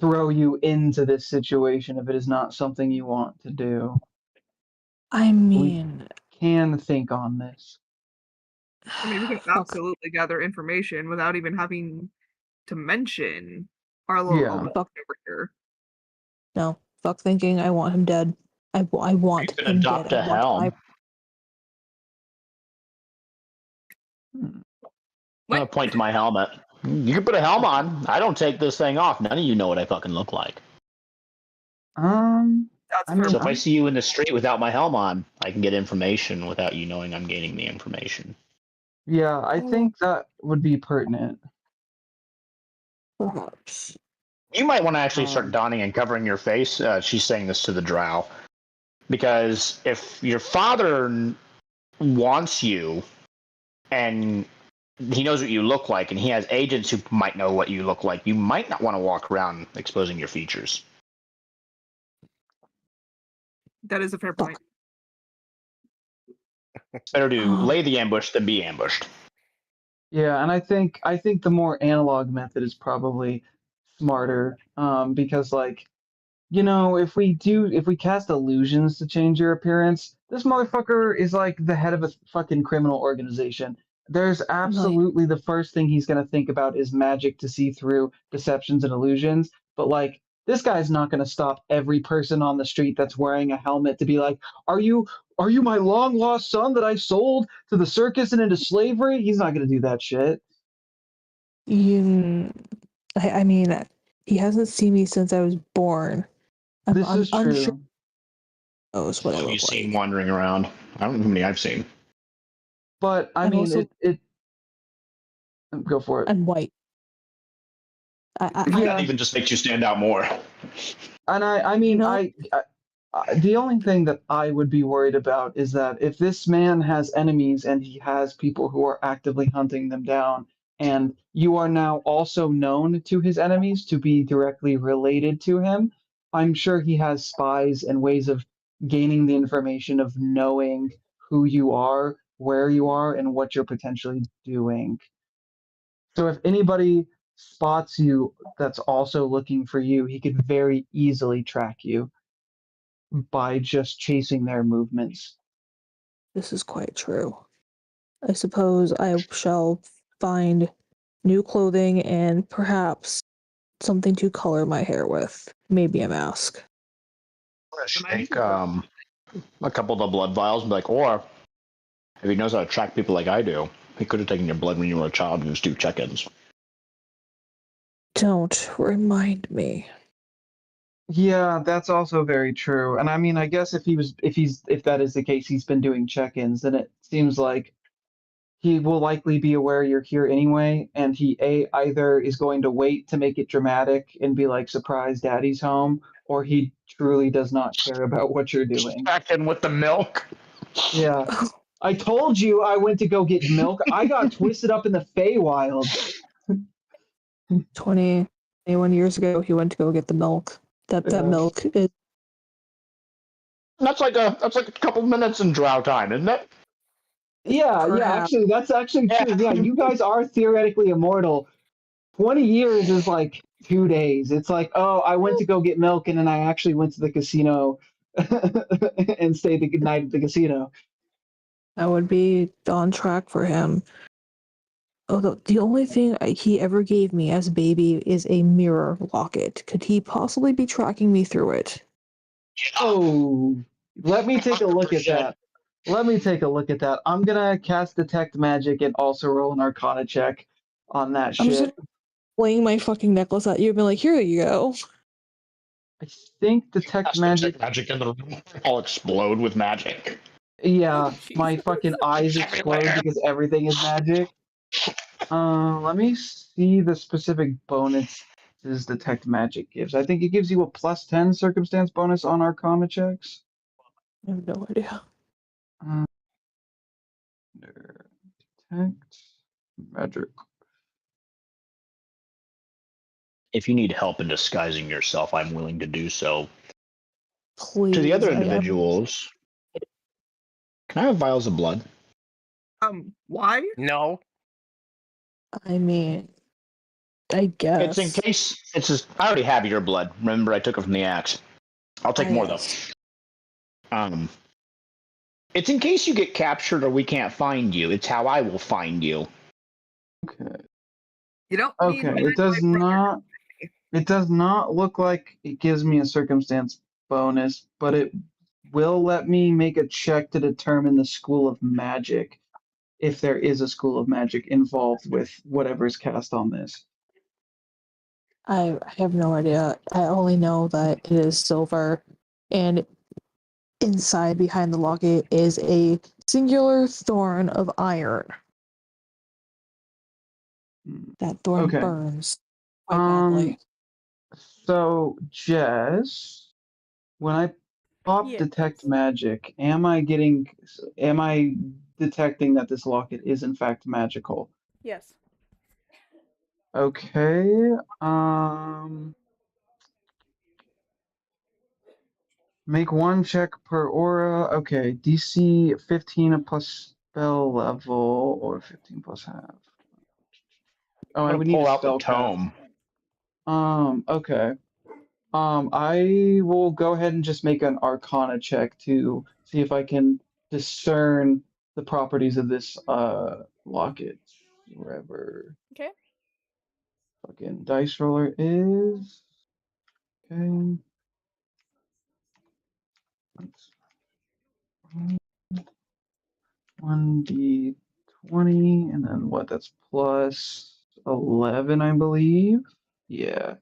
throw you into this situation if it is not something you want to do. I mean, Can think on this. I mean, we can fuck. absolutely gather information without even having to mention our little Yeah. element Fuck. over here. No, fuck thinking. I want him dead. I want You can him adopt dead. a helm. I'm gonna point to my helmet. You can put a helm on. I don't take this thing off. None of you know what I fucking look like. That's I mean, a fair So if I point. see you in the street without my helm on, I can get information without you knowing I'm gaining the information. Yeah, I think that would be pertinent. Perhaps. You might want to actually start donning and covering your face. She's saying this to the drow. Because if your father wants you and he knows what you look like and he has agents who might know what you look like, you might not want to walk around exposing your features. That is a fair point. It's better to lay the ambush than be ambushed. Yeah, and I think the more analog method is probably smarter. Because like, you know, if we cast illusions to change your appearance, this motherfucker is like the head of a fucking criminal organization. There's absolutely the first thing he's gonna think about is magic to see through deceptions and illusions. But like, this guy's not gonna stop every person on the street that's wearing a helmet to be like, Are you my long lost son that I sold to the circus and into slavery? He's not gonna do that shit. I mean, he hasn't seen me since I was born. This is true. unsure he knows what I Have you look seen like. wandering around? I don't know how many I've seen. But I And mean, also- it. Go for it. And white. Yeah. That even just makes you stand out more. And I mean, No. I the only thing that I would be worried about is that if this man has enemies and he has people who are actively hunting them down, and you are now also known to his enemies to be directly related to him, I'm sure he has spies and ways of gaining the information of knowing who you are, where you are, and what you're potentially doing. So if anybody spots you that's also looking for you, he could very easily track you by just chasing their movements. This is quite true. I suppose I shall find new clothing and perhaps something to color my hair with. Maybe a mask. Take a couple of the blood vials and be like, or if he knows how to track people like I do, he could have taken your blood when you were a child and just do check-ins. Don't remind me. Yeah, that's also very true. And I mean, I guess if that is the case, he's been doing check-ins, then it seems like he will likely be aware you're here anyway, and he either is going to wait to make it dramatic and be like, surprise, daddy's home, or he truly does not care about what you're doing. Back in with the milk. Yeah. I told you I went to go get milk. I got twisted up in the Feywild. 20 21 years ago, he went to go get the milk. That Yeah. milk is That's like a couple minutes in drow time, isn't it? Yeah, Perhaps. actually, that's actually Yeah. true. Yeah, you guys are theoretically immortal. 20 years is like 2 days. It's like, oh, I went to go get milk and then I actually went to the casino and stayed the night at the casino. that would be on track for him. Although the only thing he ever gave me as a baby is a mirror locket. Could he possibly be tracking me through it? Oh, let me take a look at 100%. that. Let me take a look at that. I'm gonna cast Detect Magic and also roll an Arcana check on that I'm just shit. gonna fling my fucking necklace at you and be like, here you go. I think Detect Cast Magic. Detect magic in the room. I'll explode with magic. Yeah, my Jesus. fucking eyes explode Everywhere. because everything is magic. Let me see the specific bonuses Detect Magic gives. I think it gives you a +10 circumstance bonus on Arcana checks. I have no idea. Detect Magic. If you need help in disguising yourself, I'm willing to do so. Please. To the other I have- individuals, can I have vials of blood? Why? No. I mean, I guess. It's in case. It's just. I already have your blood. Remember, I took it from the axe. I'll take more Yes. though. It's in case you get captured or we can't find you. It's how I will find you. Okay. You don't need Okay. my It does brother. not. It does not look like it gives me a circumstance bonus, but it will let me make a check to determine the school of magic, if there is a school of magic involved with whatever's cast on this. I have no idea. I only know that it is silver, and inside, behind the locket, is a singular thorn of iron. Hmm. That thorn Okay. burns quite badly. So Jess, when I pop Yes. detect magic, am I detecting that this locket is in fact magical? Yes. Okay. Make one check per aura. Okay, DC 15 plus spell level or 15 plus half. Oh, I I'm would gonna need pull a out the spell tome. Okay. I will go ahead and just make an Arcana check to see if I can discern the properties of this locket. Wherever Okay. fucking dice roller is. Okay. 1d20, and then what? That's plus 11, I believe. Yeah.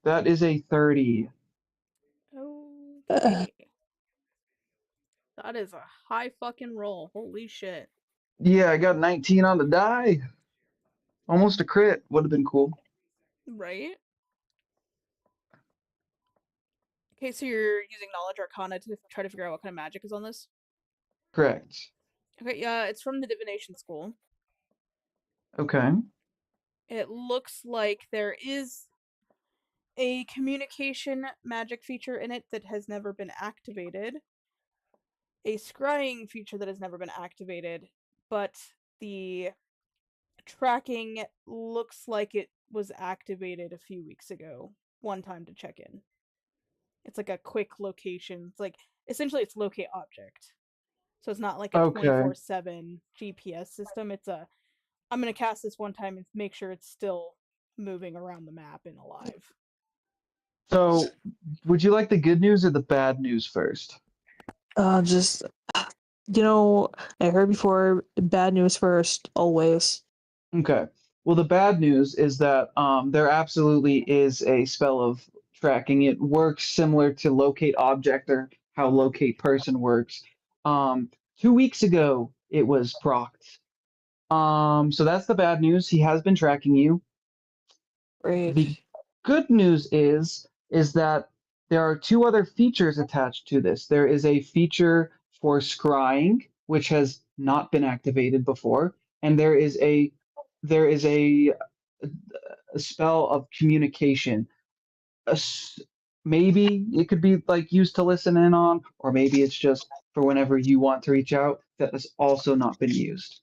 That is a 30. Okay. That is a high fucking roll. Holy shit. Yeah, I got 19 on the die. Almost a crit. Would have been cool. Right? Okay, so you're using Knowledge Arcana to try to figure out what kind of magic is on this? Correct. Okay, yeah, it's from the Divination School. Okay. It looks like there is a communication magic feature in it that has never been activated, a scrying feature that has never been activated, but the tracking looks like it was activated a few weeks ago, one time to check in. It's like a quick location. It's like, essentially it's locate object. So it's not like a Okay. 24/7 GPS system. It's a, I'm going to cast this one time and make sure it's still moving around the map and alive. So, would you like the good news or the bad news first? Just, I heard before, bad news first, always. Okay. Well, the bad news is that there absolutely is a spell of tracking. It works similar to locate object or how locate person works. 2 weeks ago, it was procced. So that's the bad news. He has been tracking you. Great. The good news is that there are 2 other features attached to this. There is a feature for scrying, which has not been activated before, and there is a spell of communication. Maybe it could be like used to listen in on, or maybe it's just for whenever you want to reach out. That has also not been used.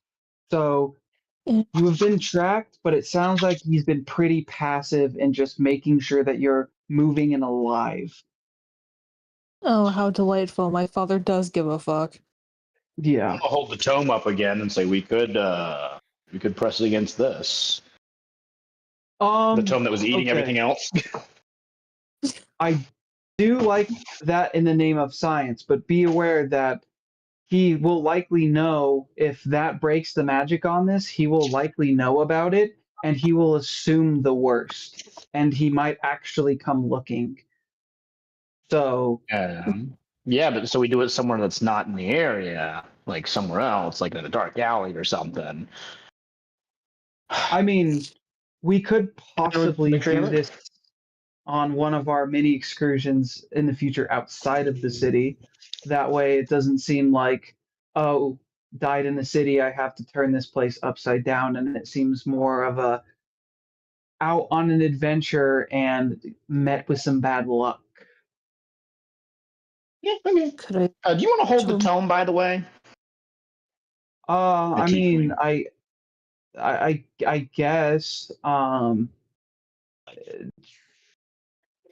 So Yeah. you have been tracked, but it sounds like he's been pretty passive in just making sure that you're moving and alive. Oh, how delightful. My father does give a fuck. Yeah. I'll hold the tome up again and say we could press against this. The tome that was eating Okay. everything else. I do like that in the name of science, but be aware that he will likely know if that breaks the magic on this, he will likely know about it and he will assume the worst and he might actually come looking. So, Yeah, but so we do it somewhere that's not in the area, like somewhere else, like in a dark alley or something. I mean, we could possibly make sure you do look. this on one of our mini excursions in the future outside of the city. That way it doesn't seem like, oh, died in the city, I have to turn this place upside down, and it seems more of a out on an adventure and met with some bad luck. Yeah, okay. Could I? Do you want to hold the Sure. tome, by the way? I mean, tiefling. I guess,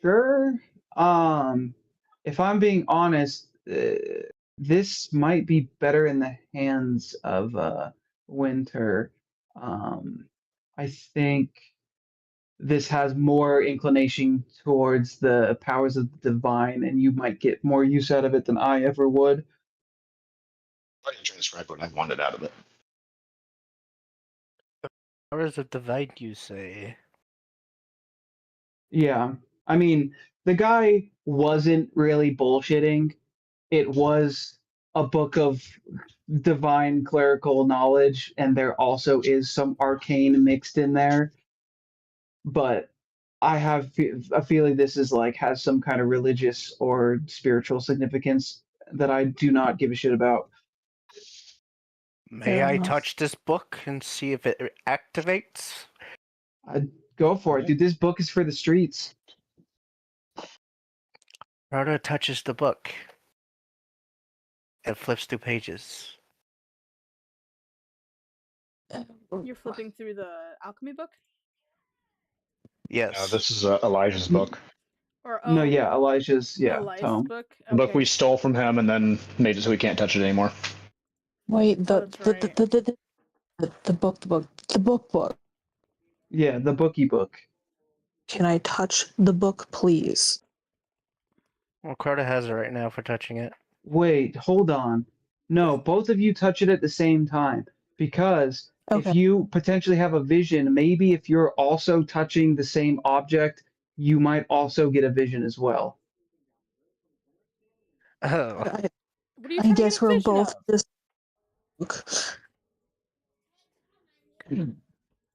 sure. If I'm being honest, this might be better in the hands of Winter. I think this has more inclination towards the powers of the divine, and you might get more use out of it than I ever would. I didn't transcribe what I wanted out of it. Powers of divine, you say? Yeah. I mean, the guy wasn't really bullshitting. It was a book of divine clerical knowledge, and there also is some arcane mixed in there. But I have a feeling this is like has some kind of religious or spiritual significance that I do not give a shit about. May Fair I enough. touch this book and see if it activates? I'd go for it, dude. This book is for the streets. Rhoda touches the book. It flips 2 pages. You're flipping through the alchemy book? Yes. This is Elijah's book. Or No, yeah, Elijah's Elijah's tome. book? The book Okay. we stole from him and then made it so we can't touch it anymore. Wait, the that's right. the book. Yeah, the bookie book. Can I touch the book, please? Well, Crota has it right now for touching it. Wait, hold on. No, both of you touch it at the same time because if Okay. you potentially have a vision, maybe if you're also touching the same object, you might also get a vision as well. Oh. What are you I trying to guess get a we're vision both of? just. Book.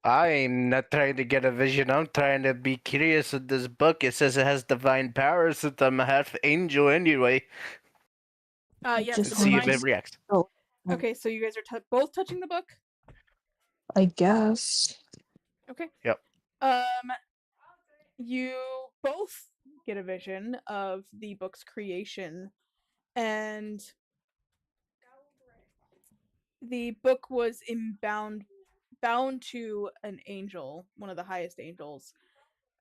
I'm not trying to get a vision. I'm trying to be curious with this book. It says it has divine powers, since I'm a half angel anyway. Yes. Just And see if divine- it reacts. Oh, Okay, so you guys are both touching the book? I guess. Okay. Yep. You both get a vision of the book's creation, and the book was bound to an angel, one of the highest angels,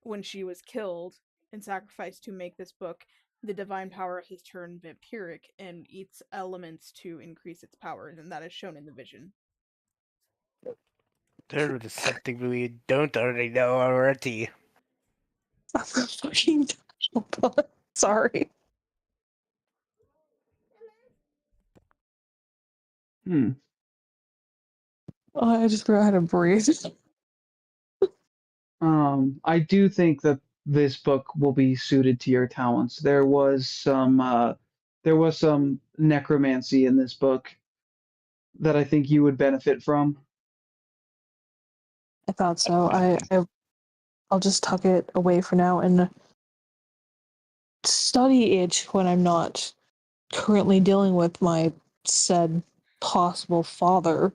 when she was killed and sacrificed to make this book. The divine power has turned vampiric and eats elements to increase its power, and that is shown in the vision. There is something we don't already know already. I'm fucking. Sorry. Oh, I just forgot how to breathe. I do think that this book will be suited to your talents. There was some necromancy in this book that I think you would benefit from. I thought so. I'll just tuck it away for now and study it when I'm not currently dealing with my said possible father.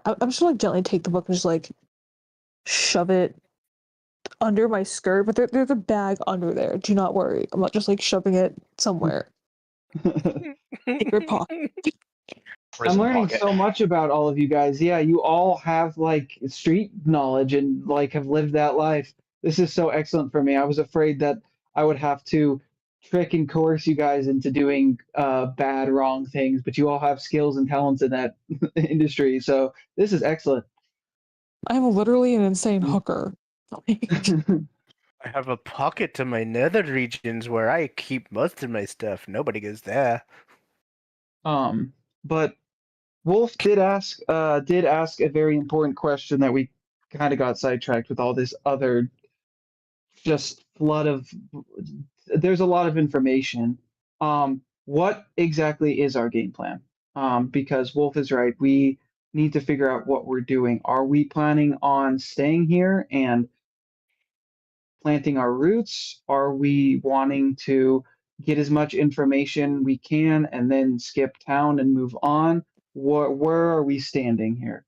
I'm just gonna gently take the book and just like shove it under my skirt, but there's a bag under there. Do not worry. I'm not just like shoving it somewhere. Secret pocket. I'm Prison learning pocket. so much about all of you guys. Yeah, you all have like street knowledge and like have lived that life. This is so excellent for me. I was afraid that I would have to trick and coerce you guys into doing bad, wrong things, but you all have skills and talents in that industry. So this is excellent. I'm literally an insane hooker. I have a pocket to my nether regions where I keep most of my stuff. Nobody goes there. But Wolf did ask a very important question that we kind of got sidetracked with all this other just flood of. There's a lot of information. What exactly is our game plan? Because Wolf is right. We need to figure out what we're doing. Are we planning on staying here and planting our roots? Are we wanting to get as much information we can and then skip town and move on? Where are we standing here?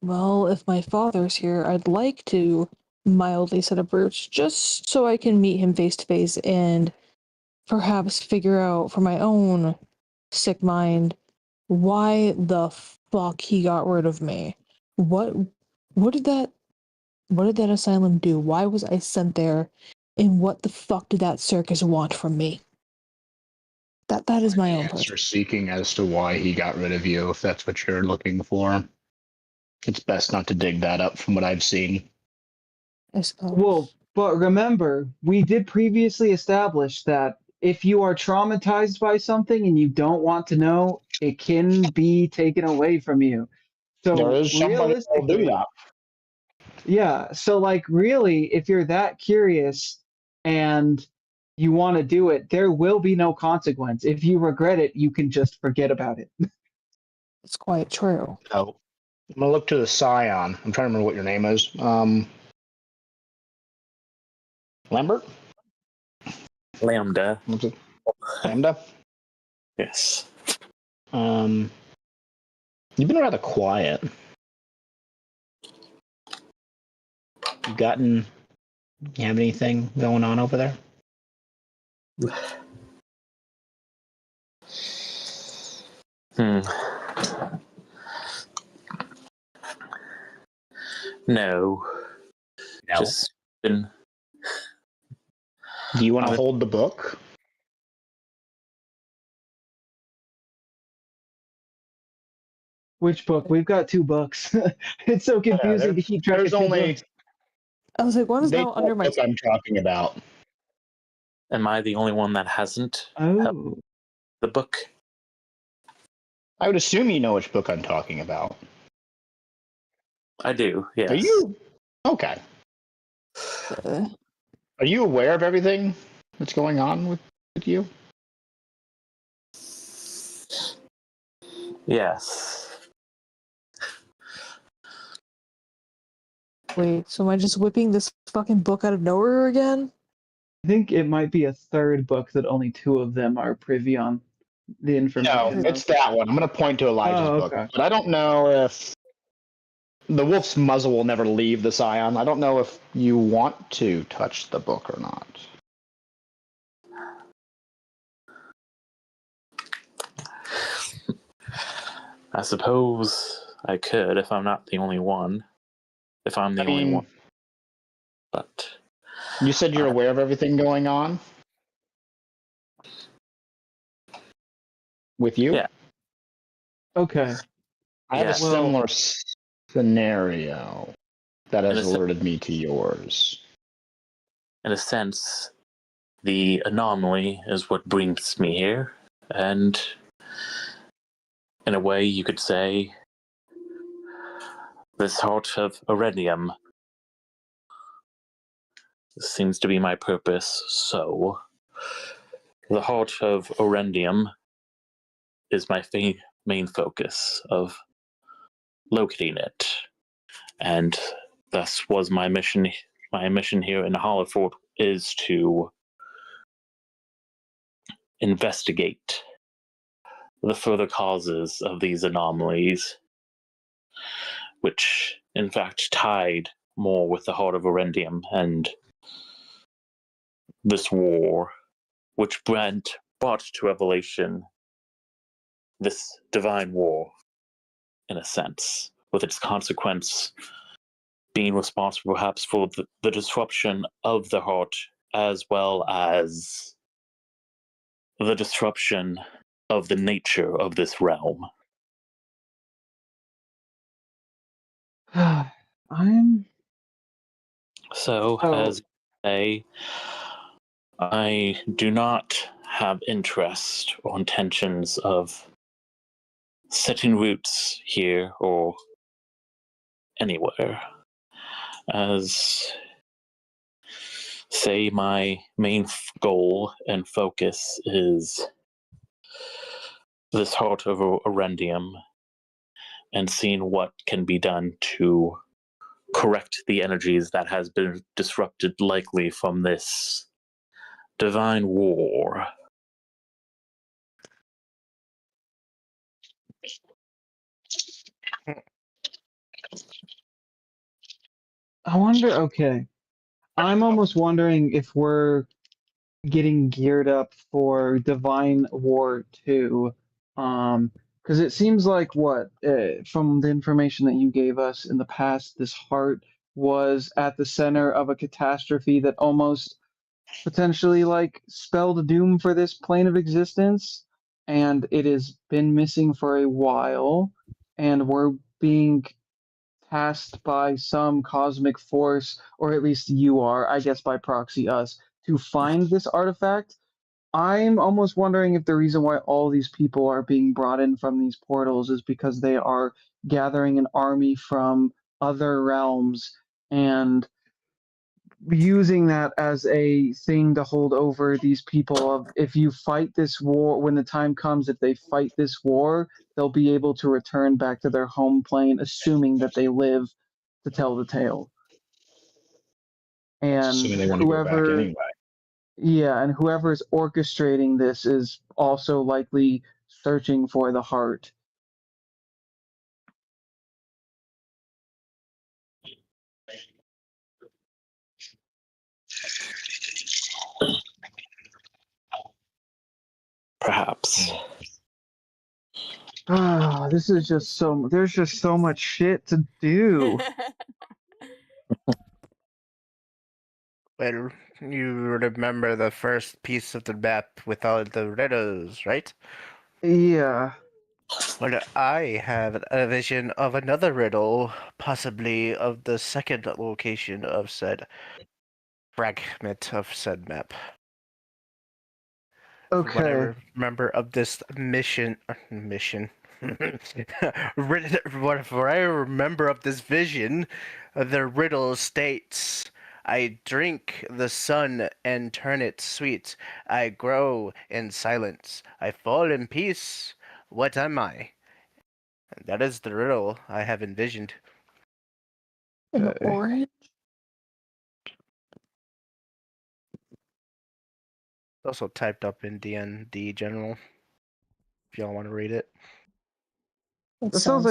Well, if my father's here, I'd like to mildly set up roots just so I can meet him face to face and perhaps figure out for my own sick mind why the fuck he got rid of me. What did that asylum do? Why was I sent there? And what the fuck did that circus want from me? That is my own Answer question. seeking as to why he got rid of you, if that's what you're looking for. It's best not to dig that up from what I've seen. I suppose. Well, but remember, we did previously establish that if you are traumatized by something and you don't want to know, it can be taken away from you. There So is somebody who will do realistically, that. yeah. So like really, if you're that curious and you want to do it, there will be no consequence. If you regret it, you can just forget about it. It's quite true. No. I'm gonna look to the Scion. I'm trying to remember what your name is. Lambert? Lambda. What's it? Lambda? Yes. You've been rather quiet. You have anything going on over there? No. Just been. Do you want to hold the book? Which book? We've got 2 books. It's so confusing to keep track of There's 2 only. books. I was like, one is They now under my. book I'm talking about. Am I the only one that hasn't Oh. the book? I would assume you know which book I'm talking about. I do, yes. Are you? Okay. Are you aware of everything that's going on with you? Yes. Wait, so am I just whipping this fucking book out of nowhere again? I think it might be a 3rd book that only 2 of them are privy on the No, information. it's that one. I'm going to point to Elijah's book. Okay. But I don't know if the wolf's muzzle will never leave the Scion. I don't know if you want to touch the book or not. I suppose I could if I'm not the only one. If I'm the only one. But you said you're aware of everything going on with you? Yeah. Okay. I have a similar scenario that has alerted me to yours. In a sense, the anomaly is what brings me here, and in a way you could say this heart of Aurelium seems to be my purpose, so the heart of Aurelium is my main focus of locating it, and thus was my mission. My mission here in Hollowfort is to investigate the further causes of these anomalies, which in fact tied more with the heart of Erendium and this war, which brought to revelation this divine war, in a sense, with its consequence being responsible perhaps for the disruption of the heart, as well as the disruption of the nature of this realm. I'm So, Oh. as I say, I do not have interest or intentions of setting roots here or anywhere. As say, my main goal and focus is this heart of Erendium and seeing what can be done to correct the energies that has been disrupted, likely from this divine war. I wonder, okay. I'm almost wondering if we're getting geared up for Divine War 2. Because it seems like from the information that you gave us in the past, this heart was at the center of a catastrophe that almost potentially like spelled doom for this plane of existence, and it has been missing for a while, and we're being tasked by some cosmic force, or at least you are, I guess by proxy us, to find this artifact. I'm almost wondering if the reason why all these people are being brought in from these portals is because they are gathering an army from other realms and using that as a thing to hold over these people of, if you fight this war, when the time comes, if they fight this war, they'll be able to return back to their home plane, assuming that they live to tell the tale. And Assuming they want to go back anyway. yeah, and whoever is orchestrating this is also likely searching for the heart. Perhaps. Ah, this is just there's just so much shit to do. Well, you remember the first piece of the map with all the riddles, right? Yeah. Well, I have a vision of another riddle, possibly of the second location of said fragment of said map. What I Okay. remember of this mission. What I remember of this vision, the riddle states, I drink the sun and turn it sweet. I grow in silence. I fall in peace. What am I? That is the riddle I have envisioned. An orange? It's also typed up in D&D General, if y'all want to read it. That sounds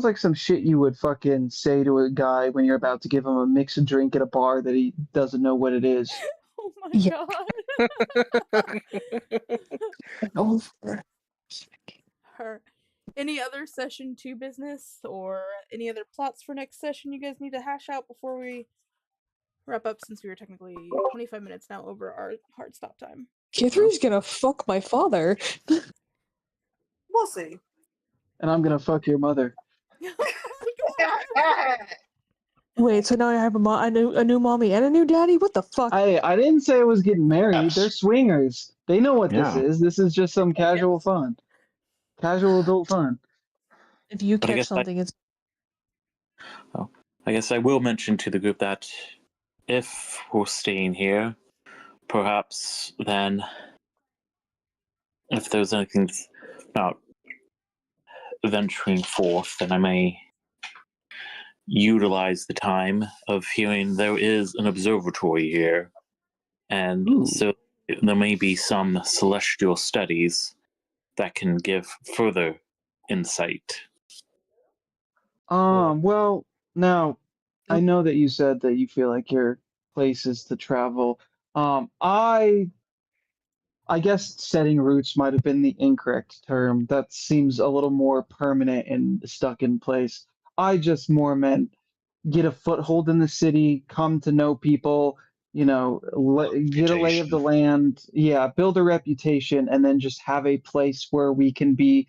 like some shit you would fucking say to a guy when you're about to give him a mixed drink at a bar that he doesn't know what it is. Oh my Yeah. god. Any other session 2 business or any other plots for next session you guys need to hash out before we wrap up, since we were technically 25 minutes now over our hard stop time? Kithru's gonna fuck my father. We'll see. And I'm gonna fuck your mother. Wait, so now I have a new mommy and a new daddy? What the fuck? I didn't say I was getting married. They're swingers. They know what this Yeah. is. This is just some casual fun. Casual adult fun. If you But I catch guess something, it's I guess I will mention to the group that if we're staying here, perhaps then, if there's anything about venturing forth, then I may utilize the time of hearing there is an observatory here. And Ooh. so there may be some celestial studies that can give further insight. Well, now I know that you said that you feel like your place is to travel. I guess setting roots might have been the incorrect term. That seems a little more permanent and stuck in place. I just more meant get a foothold in the city, come to know people, you know, get a lay of the land, yeah, build a reputation, and then just have a place where we can be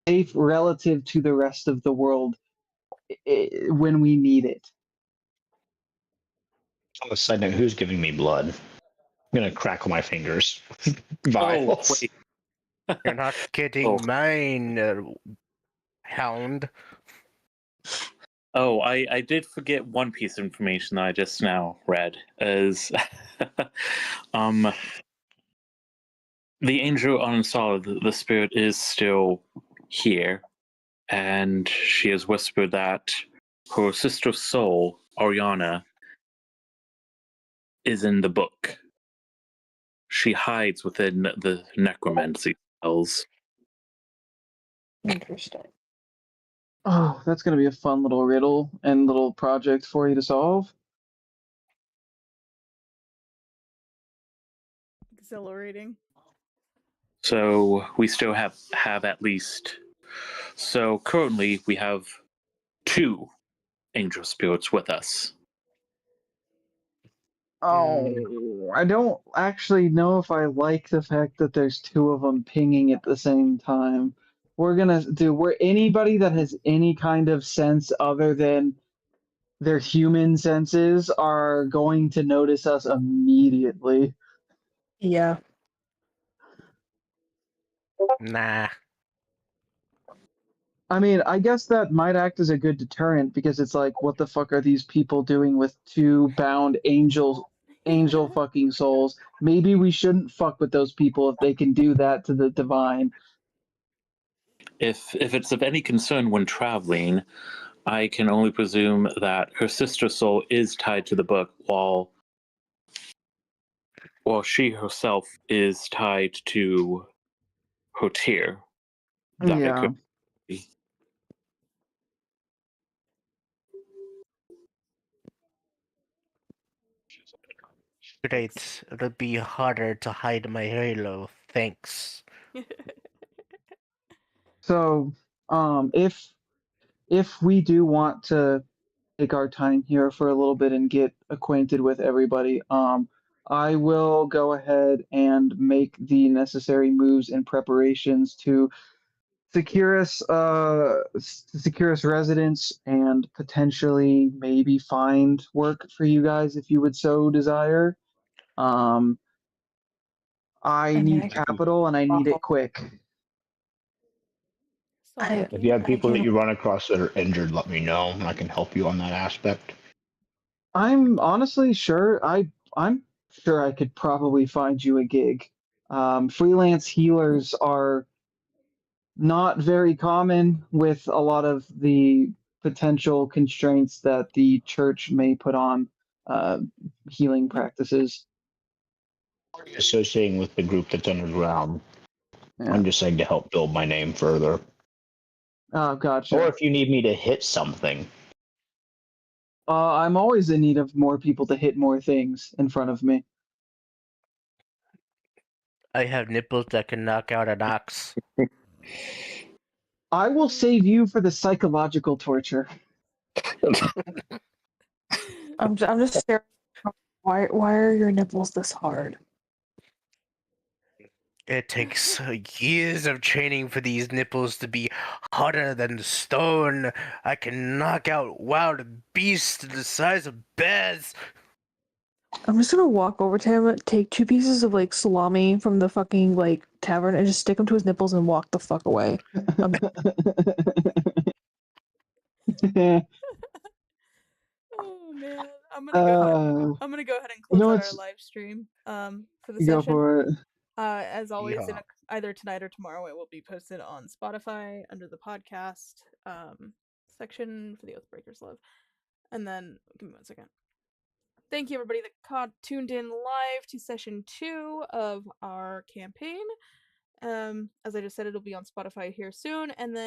safe relative to the rest of the world when we need it. On a side note, who's giving me blood? I'm gonna crackle my fingers. Vials. wait. You're not getting mine, hound. Oh, I did forget one piece of information that I just now read. Is the angel Unsala, the spirit, is still here, and she has whispered that her sister soul, Ariana, is in the book. She hides within the necromancy spells. Interesting. Oh, that's gonna be a fun little riddle and little project for you to solve. Exhilarating. So we still have at least. So currently we have 2 angel spirits with us. Oh, I don't actually know if I like the fact that there's 2 of them pinging at the same time. We're gonna do where anybody that has any kind of sense other than their human senses are going to notice us immediately. Yeah. Nah. I mean, I guess that might act as a good deterrent because it's like, what the fuck are these people doing with 2 bound angel fucking souls? Maybe we shouldn't fuck with those people if they can do that to the divine. If it's of any concern when traveling, I can only presume that her sister soul is tied to the book, while she herself is tied to her tear. That it Yeah. could be. Great. It'll be harder to hide my halo. Thanks. So, if we do want to take our time here for a little bit and get acquainted with everybody, I will go ahead and make the necessary moves and preparations to secure us residence and potentially maybe find work for you guys if you would so desire. I I mean, need I can capital and I need it waffle. quick. If you have people that can- you run across that are injured, let me know. I can help you on that aspect. I'm honestly sure I'm sure I could probably find you a gig. Freelance healers are not very common with a lot of the potential constraints that the church may put on healing practices. Associating with the group that's underground. Yeah. I'm just saying to help build my name further. Oh, gotcha. Or if you need me to hit something. I'm always in need of more people to hit more things in front of me. I have nipples that can knock out an ox. I will save you for the psychological torture. I'm just staring. Why are your nipples this hard? It takes years of training for these nipples to be harder than stone. I can knock out wild beasts the size of bears. I'm just gonna walk over to him, take 2 pieces of like salami from the fucking like tavern, and just stick them to his nipples and walk the fuck away. Oh man, I'm gonna go ahead and close out our live stream for the Go session. for it. As always, Yeah. either tonight or tomorrow, it will be posted on Spotify under the podcast section for the Oathbreakers Love. And then, give me 1 second. thank you everybody that tuned in live to session 2 of our campaign. As I just said, it'll be on Spotify here soon, and then